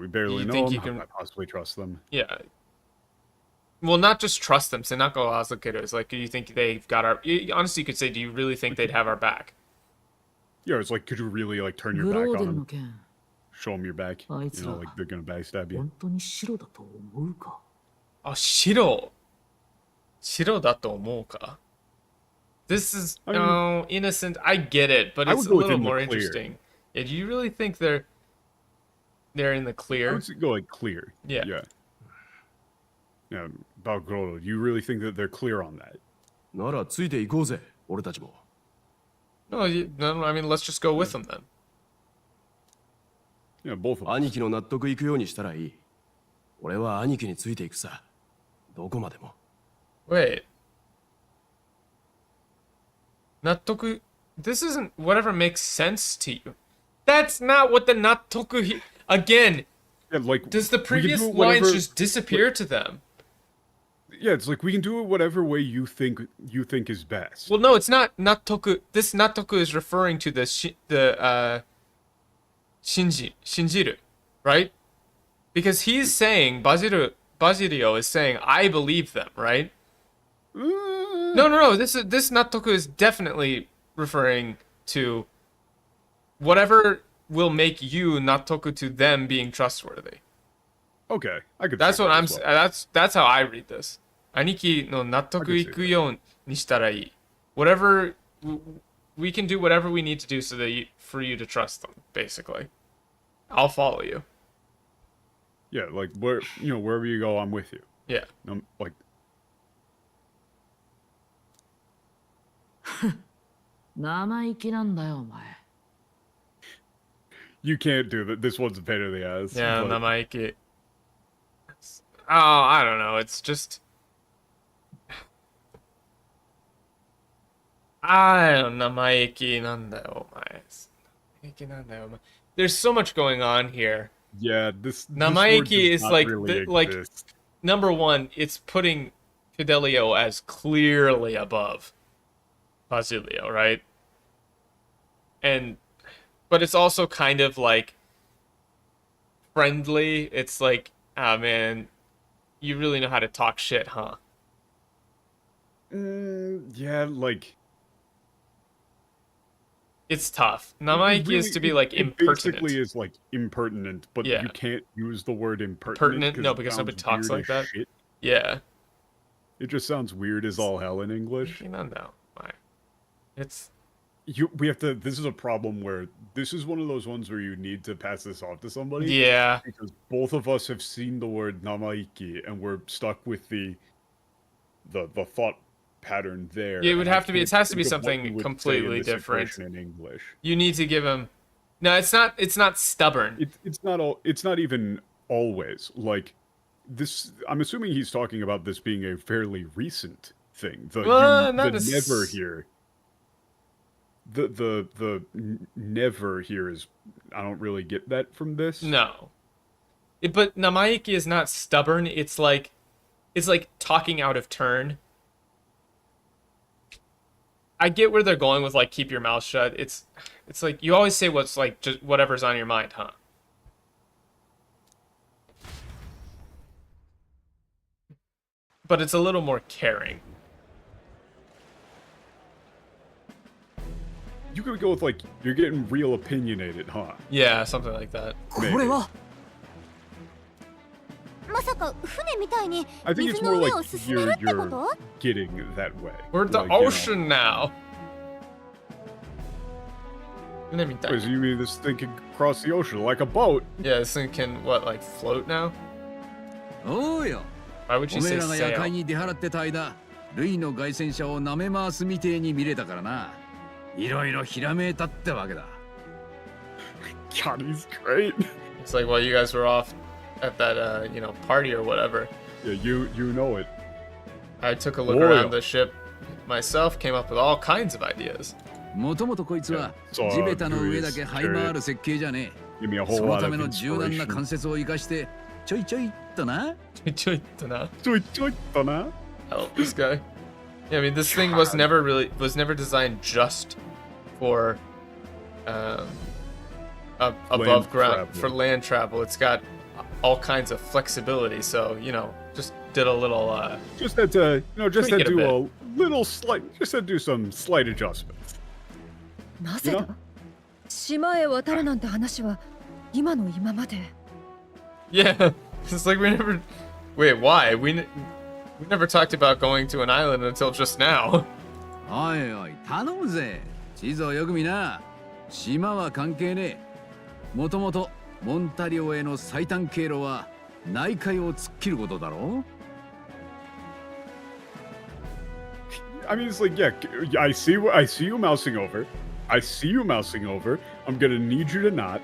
barely know them. How can I possibly trust them? Yeah. Well, not just trust them. Senako azakeru is like, do you think they've got our... Honestly, you could say, do you really think they'd have our back? Yeah, it's like, could you really like turn your back on them? Show them your back. You know, like they're gonna backstab you. Oh, shiro. Shiro da to omou ka? This is innocent. I get it, but it's a little more interesting. Yeah, do you really think they're in the clear? I would go like clear. Yeah. Yeah, about Goro, you really think that they're clear on that? ならついていこうぜ、俺たちも。No, no, I mean, let's just go with them then. Yeah, both of them. 兄貴の納得いくようにしたらいい。俺は兄貴についていくさ。どこまでも。Wait. Nattoku... This isn't whatever makes sense to you. That's not what the Nattoku... Again, yeah, like, does the previous lines just disappear to them? Yeah, it's like we can do it whatever way you think is best. Well, no, it's not Nattoku. This Nattoku is referring to the Shinjiru, right? Because he's saying, Basilio is saying, I believe them, right? No. This Nattoku is definitely referring to whatever will make you Nattoku to them being trustworthy. Okay, I could. That's what I'm. That's how I read this. Aniki no nattoku iku you ni shitarai ii. Whatever we can do, whatever we need to do, so that for you to trust them. Basically, I'll follow you. Yeah, like wherever you go, I'm with you. Yeah. Like. 生意気なんだよお前。You can't do that. This one's a pain in the ass. Yeah, namaiki. Oh, I don't know. It's just... Namaiki nandayo, omae. There's so much going on here. Yeah, this Namaiki is like... Really number one, it's putting Fidelio as clearly above Basilio, right? But it's also kind of like friendly. It's like, ah, man, you really know how to talk shit, huh? Yeah, like... It's tough. Namaiki is to be like impertinent. It basically is like impertinent, but you can't use the word impertinent. Pertinent? No, because nobody talks like that. Shit. Yeah. It just sounds weird as all hell in English. It's... We have to... This is a problem where... This is one of those ones where you need to pass this off to somebody. Yeah. Because both of us have seen the word namaiki, and we're stuck with the thought pattern there. Yeah, it would have to be... It has to be something completely different. In English. You need to give him... No, it's not stubborn. It's not even always. Like, this... I'm assuming he's talking about this being a fairly recent thing. The never here... The never here is... I don't really get that from this. No. But namaiki is not stubborn. It's like talking out of turn. I get where they're going with like keep your mouth shut. It's like you always say what's like just whatever's on your mind, huh? But it's a little more caring. You could go with like you're getting real opinionated, huh? Yeah, something like that. Maybe. I think it's more like you're getting that way. We're at the like, ocean now. Because you mean this thing can cross the ocean like a boat? Yeah, this thing can what, like float now? Oh yeah. Why would you say sail? 夜会に出払ってた間、ルイの凱旋者を舐め回すみてえに見れたからな。いろいろひらめいたってわけだ。God, he's great. It's like while you guys were off at that party or whatever. Yeah, you know it. I took a look around the ship myself, came up with all kinds of ideas. もともとこいつは地べたの上だけ這い回る設計じゃねえ。そのための柔軟な関節を生かしてちょいちょいっとな。ちょいちょいっとな。ちょいちょいっとな。 Help this guy. Yeah, I mean this thing was never designed just for above ground for land travel. It's got all kinds of flexibility, so just did a little just had to do a little slight, just had to do some slight adjustments. なぜだ？島へ渡るなんて話は今の今まで。Yeah, it's like we never. Wait, why? We never talked about going to an island until just now. おいおい、頼むぜ。地図をよく見な。島は関係ねえ。もともとモンタリオへの最短経路は内海を突っ切ることだろう。I mean, it's like, yeah, I see you mousing over. I see you mousing over. I'm gonna need you to not.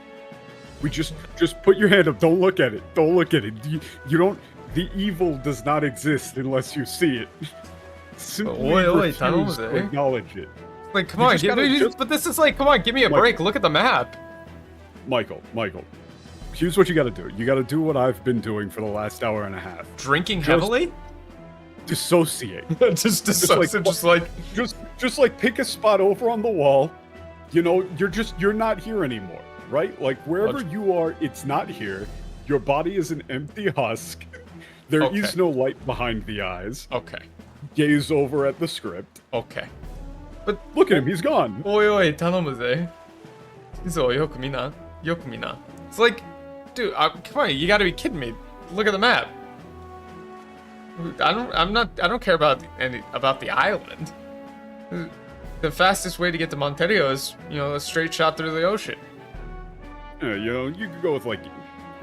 We just put your hand up. Don't look at it. Don't look at it. You don't. The evil does not exist unless you see it. Simply refuse to acknowledge it. Like, come on, but this is like, come on, give me a break. Look at the map. Michael, here's what you gotta do. You gotta do what I've been doing for the last hour and a half. Drinking heavily? Dissociate. just like pick a spot over on the wall. You're not here anymore, right? Like wherever you are, it's not here. Your body is an empty husk. There is no light behind the eyes. Okay. Gaze over at the script. Okay. But look at him, he's gone. Oi, 頼むぜ。地図をよく見な。よく見な。It's like, dude, come on, you gotta be kidding me. Look at the map. I don't care about the island. The fastest way to get to Monterio is, a straight shot through the ocean. Yeah, you could go with like,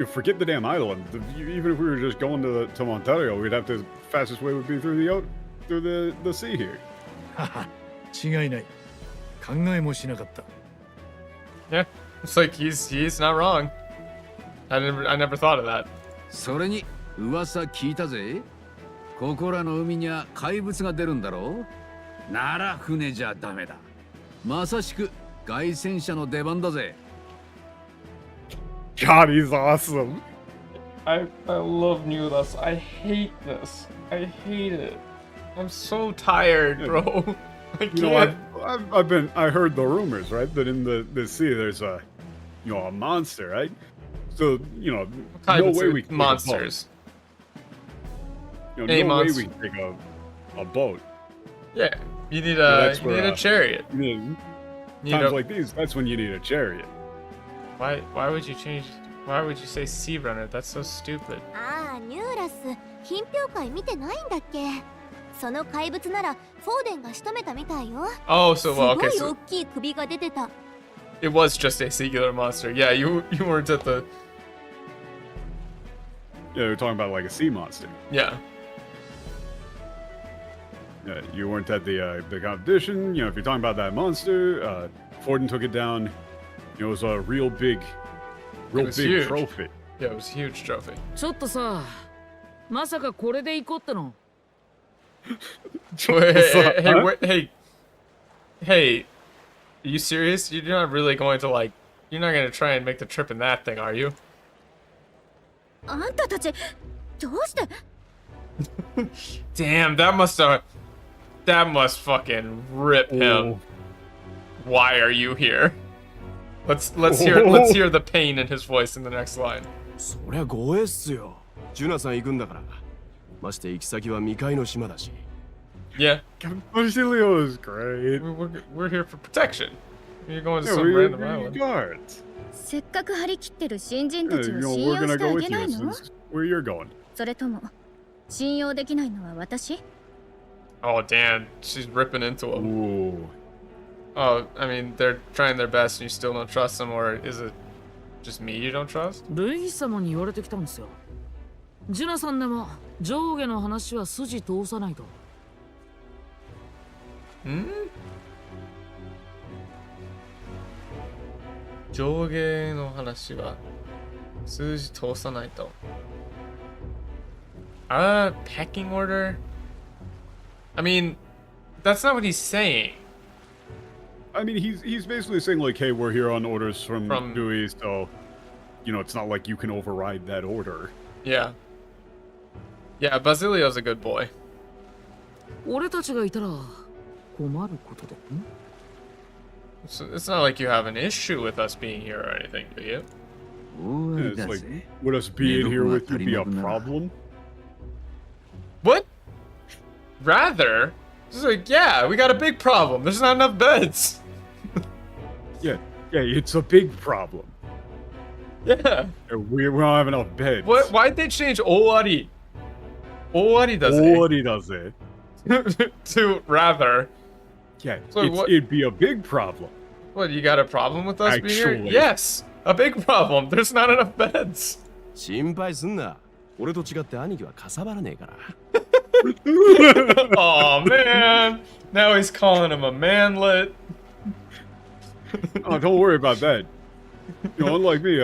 forget the damn island. Even if we were just going to Monterio, we'd have to. The fastest way would be through the sea here. Haha, 違いない。考えもしなかった。 Yeah, it's like he's not wrong. I never thought of that. それに噂聞いたぜ。ここらの海には怪物が出るんだろう。なら船じゃダメだ。まさしく凱旋者の出番だぜ。 God, he's awesome. I love Nulas. I hate this. I hate it. I'm so tired, bro. I can't. I heard the rumors, right? That in the sea there's a monster, right? So, no way we can monsters. No way we can take a boat. Yeah, you need a chariot. Times like these, that's when you need a chariot. Why would you change? Why would you say Sea Runner? That's so stupid. ああ、ニューラス、品評会見てないんだっけ？その怪物ならフォーデンが仕留めたみたいよ。Oh, so okay. すごい大きい首が出てた。It was just a singular monster. Yeah, you weren't at the. Yeah, we're talking about like a sea monster. Yeah. Yeah, you weren't at the competition. If you're talking about that monster, Forden took it down. It was a real big trophy. Yeah, it was a huge trophy. ちょっとさ、まさかこれで行こうってのHey, are you serious? You're not really going to you're not going to try and make the trip in that thing, are you? あんたたちどうして？ Damn, that must have. That must fucking rip him. Why are you here? Let's hear the pain in his voice in the next line. そりゃ護衛っすよ。ジュナさん行くんだから。まして行き先は未開の島だし。Yeah. Basilio is great. We're here for protection. You're going to some random island. Guards. せっかく張り切ってる新人たちを信 we're 用 gonna してあ go げ with ない you. の？ Where you're going? それとも信用できないのは私？ Oh, damn. She's ripping into him. Ooh. Oh, I mean, they're trying their best and you still don't trust them, or is it just me you don't trust? ルイ様に言われてきたんですよ。ジュナさんでも上下の話は筋通さないと。ん？上下の話は数字通さないと。Pecking order? I mean, that's not what he's saying. I mean, he's basically saying like, hey, we're here on orders from Dewey, so you know, it's not like you can override that order. Yeah. Yeah, Basilio's a good boy. 俺たちがいたら困ることで。It's not like you have an issue with us being here or anything, do you? Yeah, it's like, would us being here with you be a problem? What? Rather, it's like, yeah, we got a big problem. There's not enough beds. yeah, it's a big problem. Yeah. We don't have enough beds. What? Why'd they change Owari? Owari does it. Owari does it. To rather. Yeah, so it'd be a big problem. What, you got a problem with us being here? Actually. Yes, a big problem. There's not enough beds. 心配すんな。俺と違って兄貴はかさばらねえから。Oh man, now he's calling him a manlet. Oh, don't worry about that. You know, unlike me,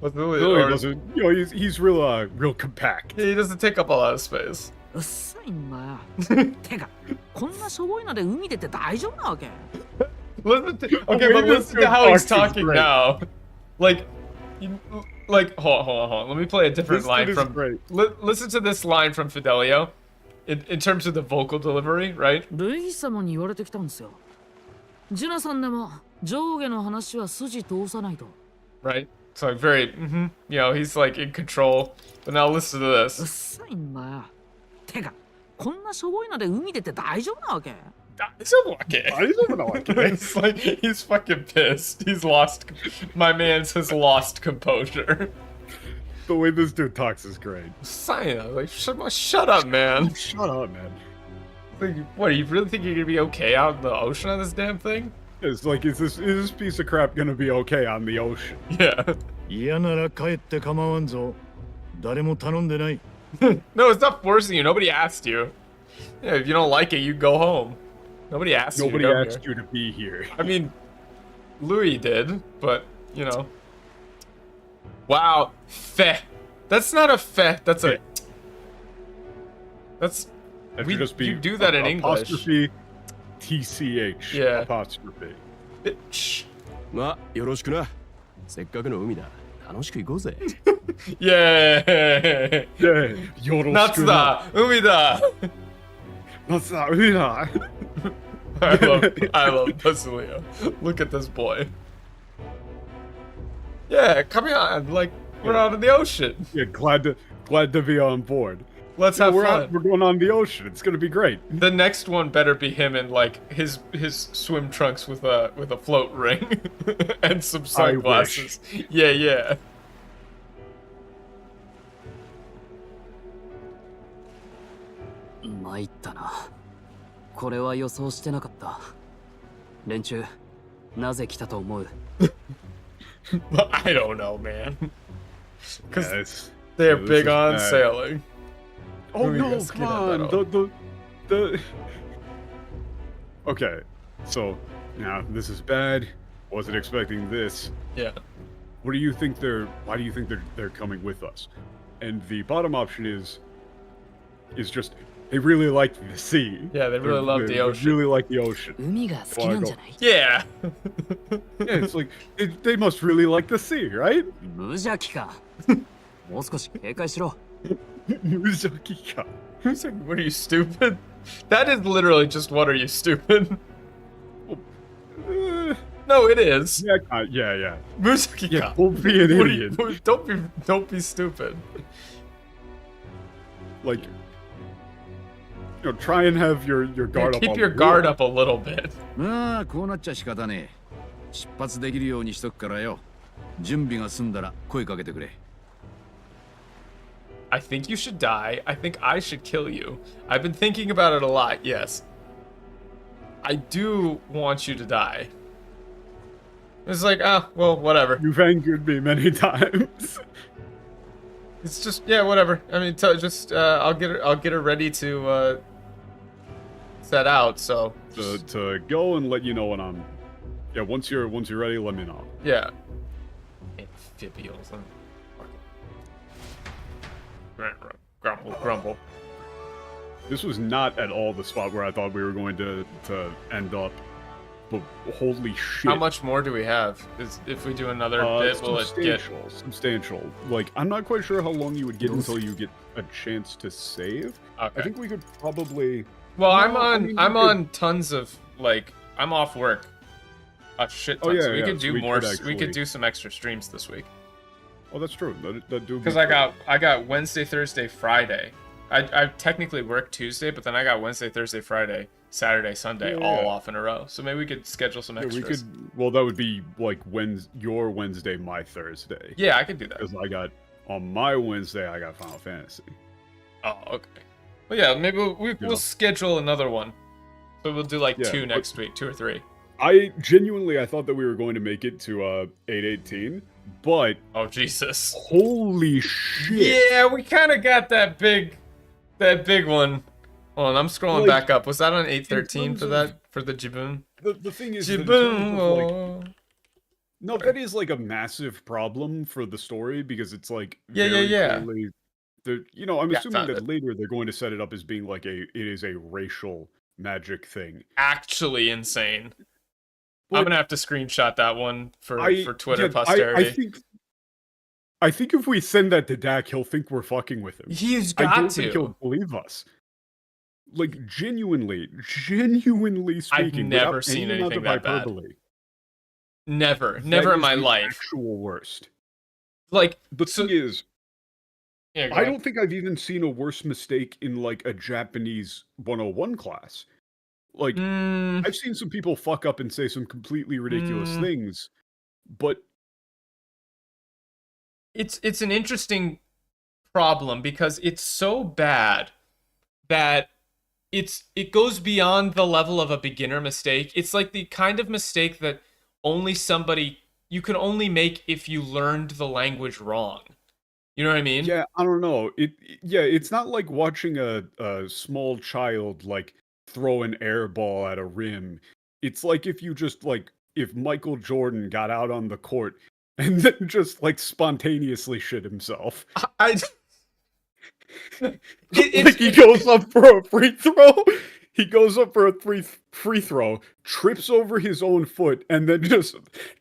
Billy doesn't. You know, he's real compact. He doesn't take up a lot of space. うっさいんだよ。てか、こんなしょぼいので海出て大丈夫なわけ？ Listen to, okay, but listen to how he's talking now. Like, hold on. Let me play a different line from. Listen to this line from Fidelio, in terms of the vocal delivery, right? ルイ様に言われてきたんですよ。ジュナさんでも上下の話は筋通さないと。 Right. So like very, you know, he's like in control. But now listen to うっ this. さいんだよ。てか、こんなしょぼいので海出て大丈夫なわけIt's like he's fucking pissed. He's lost. My man's has lost composure. The way this dude talks is great. Saya, like shut up, man. Shut up, man. Like, what? You really think you're gonna be okay out in the ocean on this damn thing? It's like, is this piece of crap gonna be okay on the ocean? Yeah. 嫌なら帰って構わんぞ。誰も頼んでない。No, it's not forcing you. Nobody asked you. Yeah, if you don't like it, you go home. Nobody asked you. Nobody asked you to be here. I mean, Louis did, but you know. Wow, fe. That's not a fe. That's a. That's. That should just be you do that in English. Apostrophe TCH. Yeah. Apostrophe. Bitch. まあ、よろしくな。せっかくの海だ。楽しく行こうぜ。Yeah. Yeah. 夏だ。海だ。夏だ。海だ。I love Basilio. Look at this boy. Yeah, come on. Like, we're out in the ocean. Yeah, glad to be on board. Let's have fun. We're going on the ocean. It's gonna be great. The next one better be him in like his swim trunks with a float ring and some sunglasses. Yeah. 参ったな。これは予想してなかった。連中、なぜ来たと思う？ I don't know, man. Because they're big on sailing. Oh no, come on. The Okay, so now this is bad. Wasn't expecting this. Yeah. Why do you think they're coming with us? And the bottom option is just they really like the sea. Yeah, they really love the ocean. They really like the ocean. Yeah. Yeah, it's like they must really like the sea, right? 無邪気か。もう少し警戒しろ。無邪気か。What are you, stupid? That is literally just what are you, stupid? No, it is. Yeah. Musaki, yeah, don't be an idiot. Don't be stupid. Like, try and have your guard up. Keep your guard up a little bit. まあこうなっちゃ仕方ねえ。出発できるようにしとくからよ。準備が済んだら声かけてくれ。I think you should die. I think I should kill you. I've been thinking about it a lot, yes. I do want you to die. It's like, well, whatever. You've angered me many times. It's just, yeah, whatever. I mean, I'll get her ready to set out. So to go and let you know when I'm. Yeah, once you're ready, let me know. Yeah. Amphibials. Grumble. This was not at all the spot where I thought we were going to end up. But holy shit. How much more do we have? If we do another bit, will it get... Substantial. Like, I'm not quite sure how long you would get until you get a chance to save. Okay. I think we could probably... Well, I'm on tons of, like, I'm off work. A shit ton. So we could do more. We could do some extra streams this week. Oh, that's true. That do. Because I got Wednesday, Thursday, Friday. I technically work Tuesday, but then I got Wednesday, Thursday, Friday, Saturday, Sunday, all off in a row. So maybe we could schedule some extras. Well, that would be like your Wednesday, my Thursday. Yeah, I could do that. Because on my Wednesday, I got Final Fantasy. Oh, okay. Well, yeah, maybe we'll schedule another one. So we'll do like 2 next week, 2 or 3. I thought that we were going to make it to 818, but oh Jesus, holy shit! Yeah, we kind of got that big one. Hold on, I'm scrolling back up. Was that on 813 for the Jibun? The thing is, Jibun. No, that is like a massive problem for the story because it's like yeah. Clearly, I'm assuming that later they're going to set it up as being like it is a racial magic thing. Actually insane. But I'm gonna have to screenshot that one for Twitter posterity. I think if we send that to Dak, he'll think we're fucking with him. He's got I don't to. think he'll believe us. Like genuinely speaking, I've never seen anything that bad. Never in my life. Actual worst. Like the thing is, I don't think I've even seen a worse mistake in like a Japanese 101 class. Like, I've seen some people fuck up and say some completely ridiculous things, but it's an interesting problem because it's so bad that it goes beyond the level of a beginner mistake. It's like the kind of mistake that you can only make if you learned the language wrong. You know what I mean? Yeah, I don't know. It's not like watching a small child like throw an air ball at a rim. It's like if Michael Jordan got out on the court and then just like spontaneously shit himself. He goes up for a free throw. He goes up for a free throw, trips over his own foot, and then just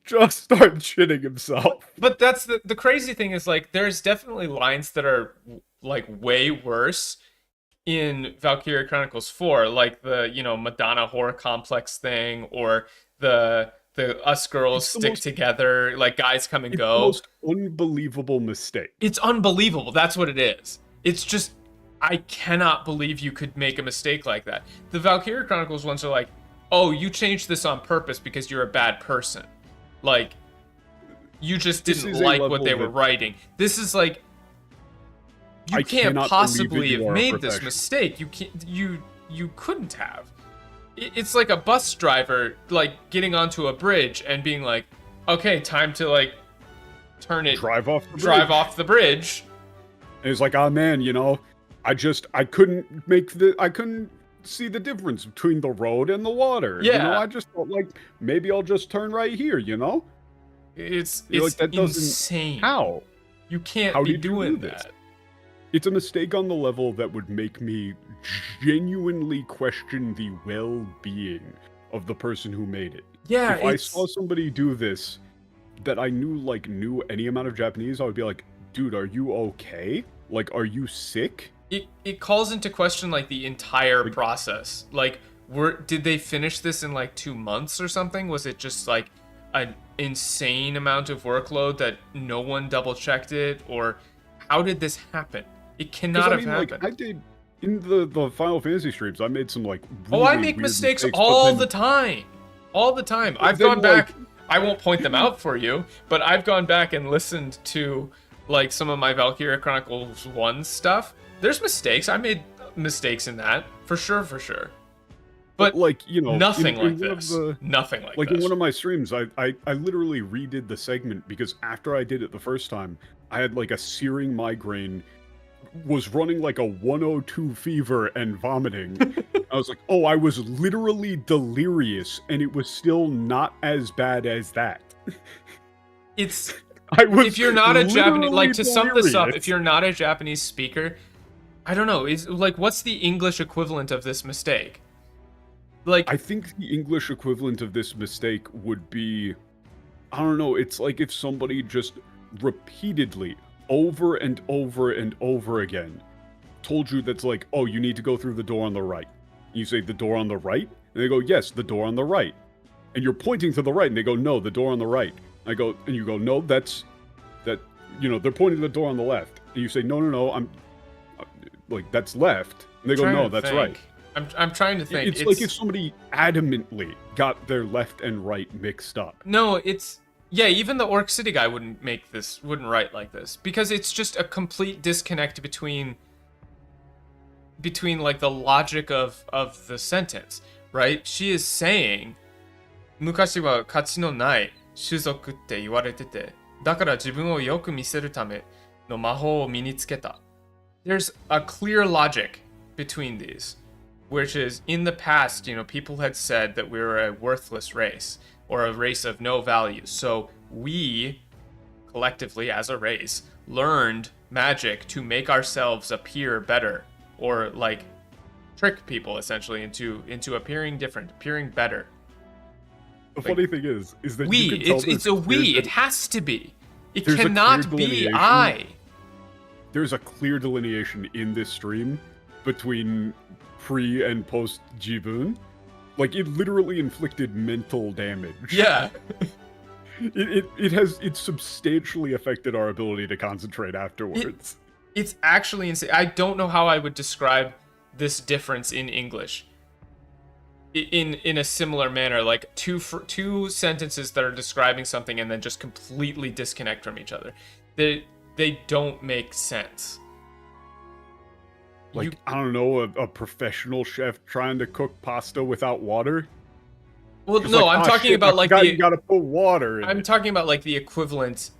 starts shitting himself. But that's the crazy thing is like there's definitely lines that are like way worse in Valkyria Chronicles 4, like the Madonna horror complex thing, or the us girls stick together, like guys come and go. It's the most unbelievable mistake. It's unbelievable. That's what it is. It's just I cannot believe you could make a mistake like that. The Valkyria Chronicles ones are like, oh, you changed this on purpose because you're a bad person. Like, you just didn't like what they were writing. This is like, you can't possibly have made this mistake. You couldn't have. It's like a bus driver, like, getting onto a bridge and being like, okay, time to, like, drive off the bridge. And it's like, oh man, I couldn't see the difference between the road and the water. Yeah. I just felt like maybe I'll just turn right here, It's like, that insane. How? You can't be doing that. It's a mistake on the level that would make me genuinely question the well-being of the person who made it. Yeah, if I saw somebody do this that I knew any amount of Japanese, I would be like, dude, are you okay? Like, are you sick? it calls into question like the entire process. Like, did they finish this in like 2 months or something? Was it just like an insane amount of workload that no one double checked it, or how did this happen? It cannot have happened. Like, I did in the Final Fantasy streams. I made some like really I make mistakes all the time. All the time. I've gone back. I won't point them out for you, but I've gone back and listened to like some of my Valkyria Chronicles 1 stuff. There's mistakes. I made mistakes in that for sure. But like, you know, nothing like this. Nothing like this. Like in one of my streams, I literally redid the segment because after I did it the first time, I had like a searing migraine, was running like a 102 fever and vomiting. I was like, oh, I was literally delirious, and it was still not as bad as that. It's if you're not a Japanese, like, to sum this up, if you're not a Japanese speaker, I don't know, is like, what's the English equivalent of this mistake? Like, I think the English equivalent of this mistake would be, I don't know, it's like if somebody just repeatedly, over and over and over again, told you that's like, oh, you need to go through the door on the right. And you say, the door on the right? And they go, yes, the door on the right. And you're pointing to the right, and they go, no, the door on the right. And you go, no, that, you know, they're pointing to the door on the left. And you say, no, I'm, like, that's left. And they go, no, that's right. I'm trying to think. It's like if somebody adamantly got their left and right mixed up. No, yeah, even the Orc City guy wouldn't write like this, because it's just a complete disconnect between like the logic of the sentence, right? She is saying, 昔は価値のない種族って言われてて、だから自分をよく見せるための魔法を身につけた. There's a clear logic between these, which is, in the past, you know, people had said that we were a worthless race, or a race of no value. So we, collectively as a race, learned magic to make ourselves appear better, or like trick people essentially into appearing different, appearing better. The funny thing is that we, you can tell it's a we. It has to be. It cannot be I. There's a clear delineation in this stream between pre and post Jibun. Like, it literally inflicted mental damage. Yeah. It substantially affected our ability to concentrate afterwards. It's actually insane. I don't know how I would describe this difference in English in a similar manner, like two sentences that are describing something and then just completely disconnect from each other. They don't make sense. Like, I don't know, a professional chef trying to cook pasta without water? Well, no, like, I'm talking about like you gotta put water in I'm talking about like the equivalent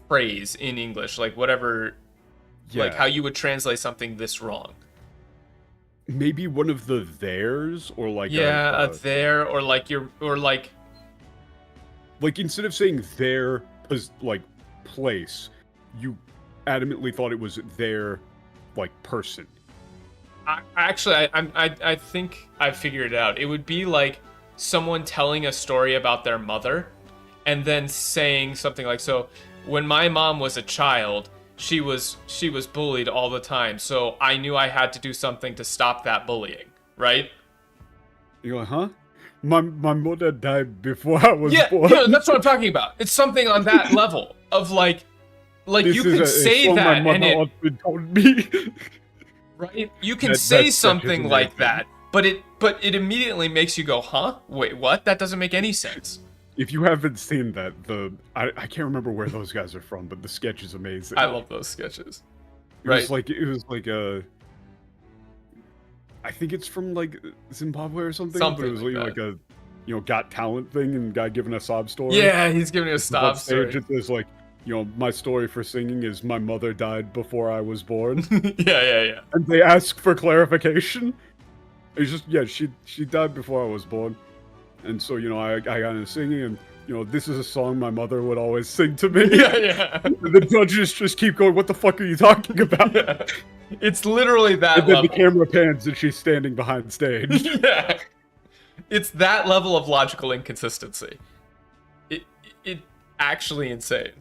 phrase in English, like whatever, like how you would translate something this wrong. Maybe one of the theirs, or like a there, or like like instead of saying their like place, you adamantly thought it was their like person. I think I figured it out. It would be like someone telling a story about their mother, and then saying something like, so when my mom was a child, she was bullied all the time, so I knew I had to do something to stop that bullying, right? You're like, huh? My mother died before I was born. Yeah, that's what I'm talking about. It's something on that level of like you can say that and it told me. Right? You can say something like that, but it immediately makes you go, huh? Wait, what? That doesn't make any sense. If you haven't seen that, I can't remember where those guys are from, but the sketch is amazing. I love those sketches. It was like I think it's from like Zimbabwe or something. But it was like a Got Talent thing, and guy giving a sob story. Yeah, he's giving a sob story. It's like, my story for singing is my mother died before I was born. Yeah. And they ask for clarification. It's just, she died before I was born. And so, I got into singing, and, this is a song my mother would always sing to me. Yeah. The judges just keep going, what the fuck are you talking about? Yeah. It's literally that and then level. The camera pans and she's standing behind stage. Yeah. It's that level of logical inconsistency. It actually insane.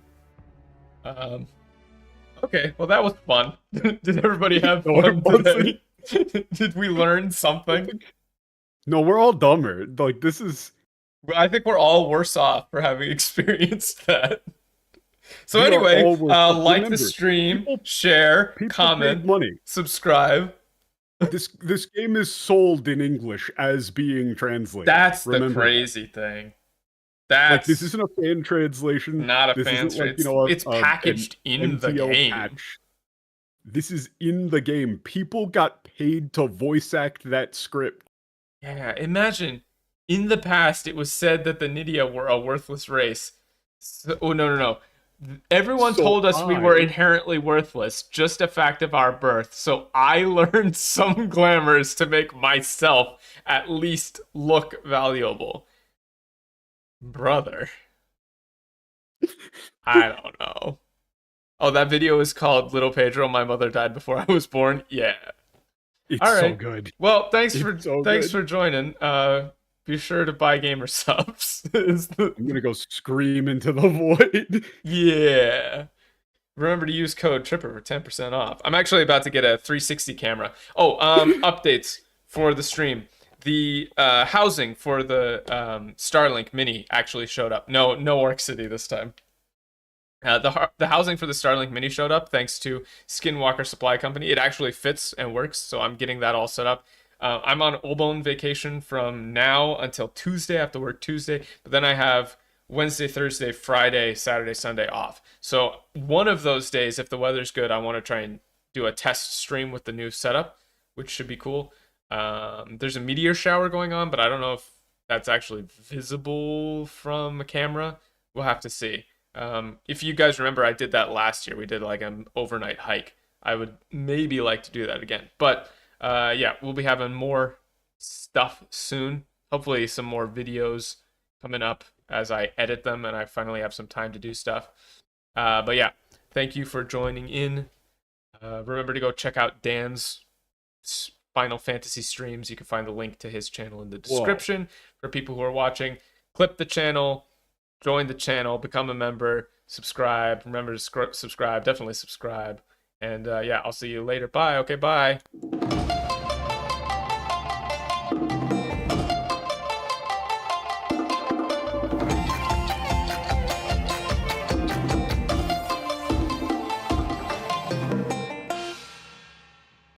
Okay, well that was fun. Did everybody have fun today? Did we learn something? No, we're all dumber. Like, this is... I think we're all worse off for having experienced that. So anyway, like the stream, share, comment, subscribe. This game is sold in English as being translated. That's the crazy thing. Like, this isn't a fan translation. Not a fan translation. It's packaged in the game. Patch. This is in the game. People got paid to voice act that script. Yeah, imagine. In the past, it was said that the Nidia were a worthless race. So, oh, no. Everyone told us we were inherently worthless, just a fact of our birth. So I learned some glamours to make myself at least look valuable. Brother. I don't know. Oh, that video is called Little Pedro, My Mother Died Before I Was Born? Yeah. It's so good. Well, thanks for joining. Be sure to buy gamer subs. I'm gonna go scream into the void. Yeah. Remember to use code TRIPPER for 10% off. I'm actually about to get a 360 camera. Oh, updates for the stream. The housing for the Starlink Mini actually showed up. No Orc City this time. The housing for the Starlink Mini showed up thanks to Skinwalker Supply Company. It actually fits and works, so I'm getting that all set up. I'm on Obon vacation from now until Tuesday. I have to work Tuesday, but then I have Wednesday, Thursday, Friday, Saturday, Sunday off. So one of those days, if the weather's good, I want to try and do a test stream with the new setup, which should be cool. There's a meteor shower going on, but I don't know if that's actually visible from a camera. We'll have to see. If you guys remember, I did that last year. We did like an overnight hike. I would maybe like to do that again. But yeah, we'll be having more stuff soon. Hopefully some more videos coming up as I edit them and I finally have some time to do stuff. But yeah, thank you for joining in. Remember to go check out Dan's Final Fantasy streams. You can find the link to his channel in the description for people who are watching. Clip the channel, join the channel, become a member, subscribe. Remember to subscribe. Definitely subscribe. And yeah, I'll see you later. Bye. Okay, bye.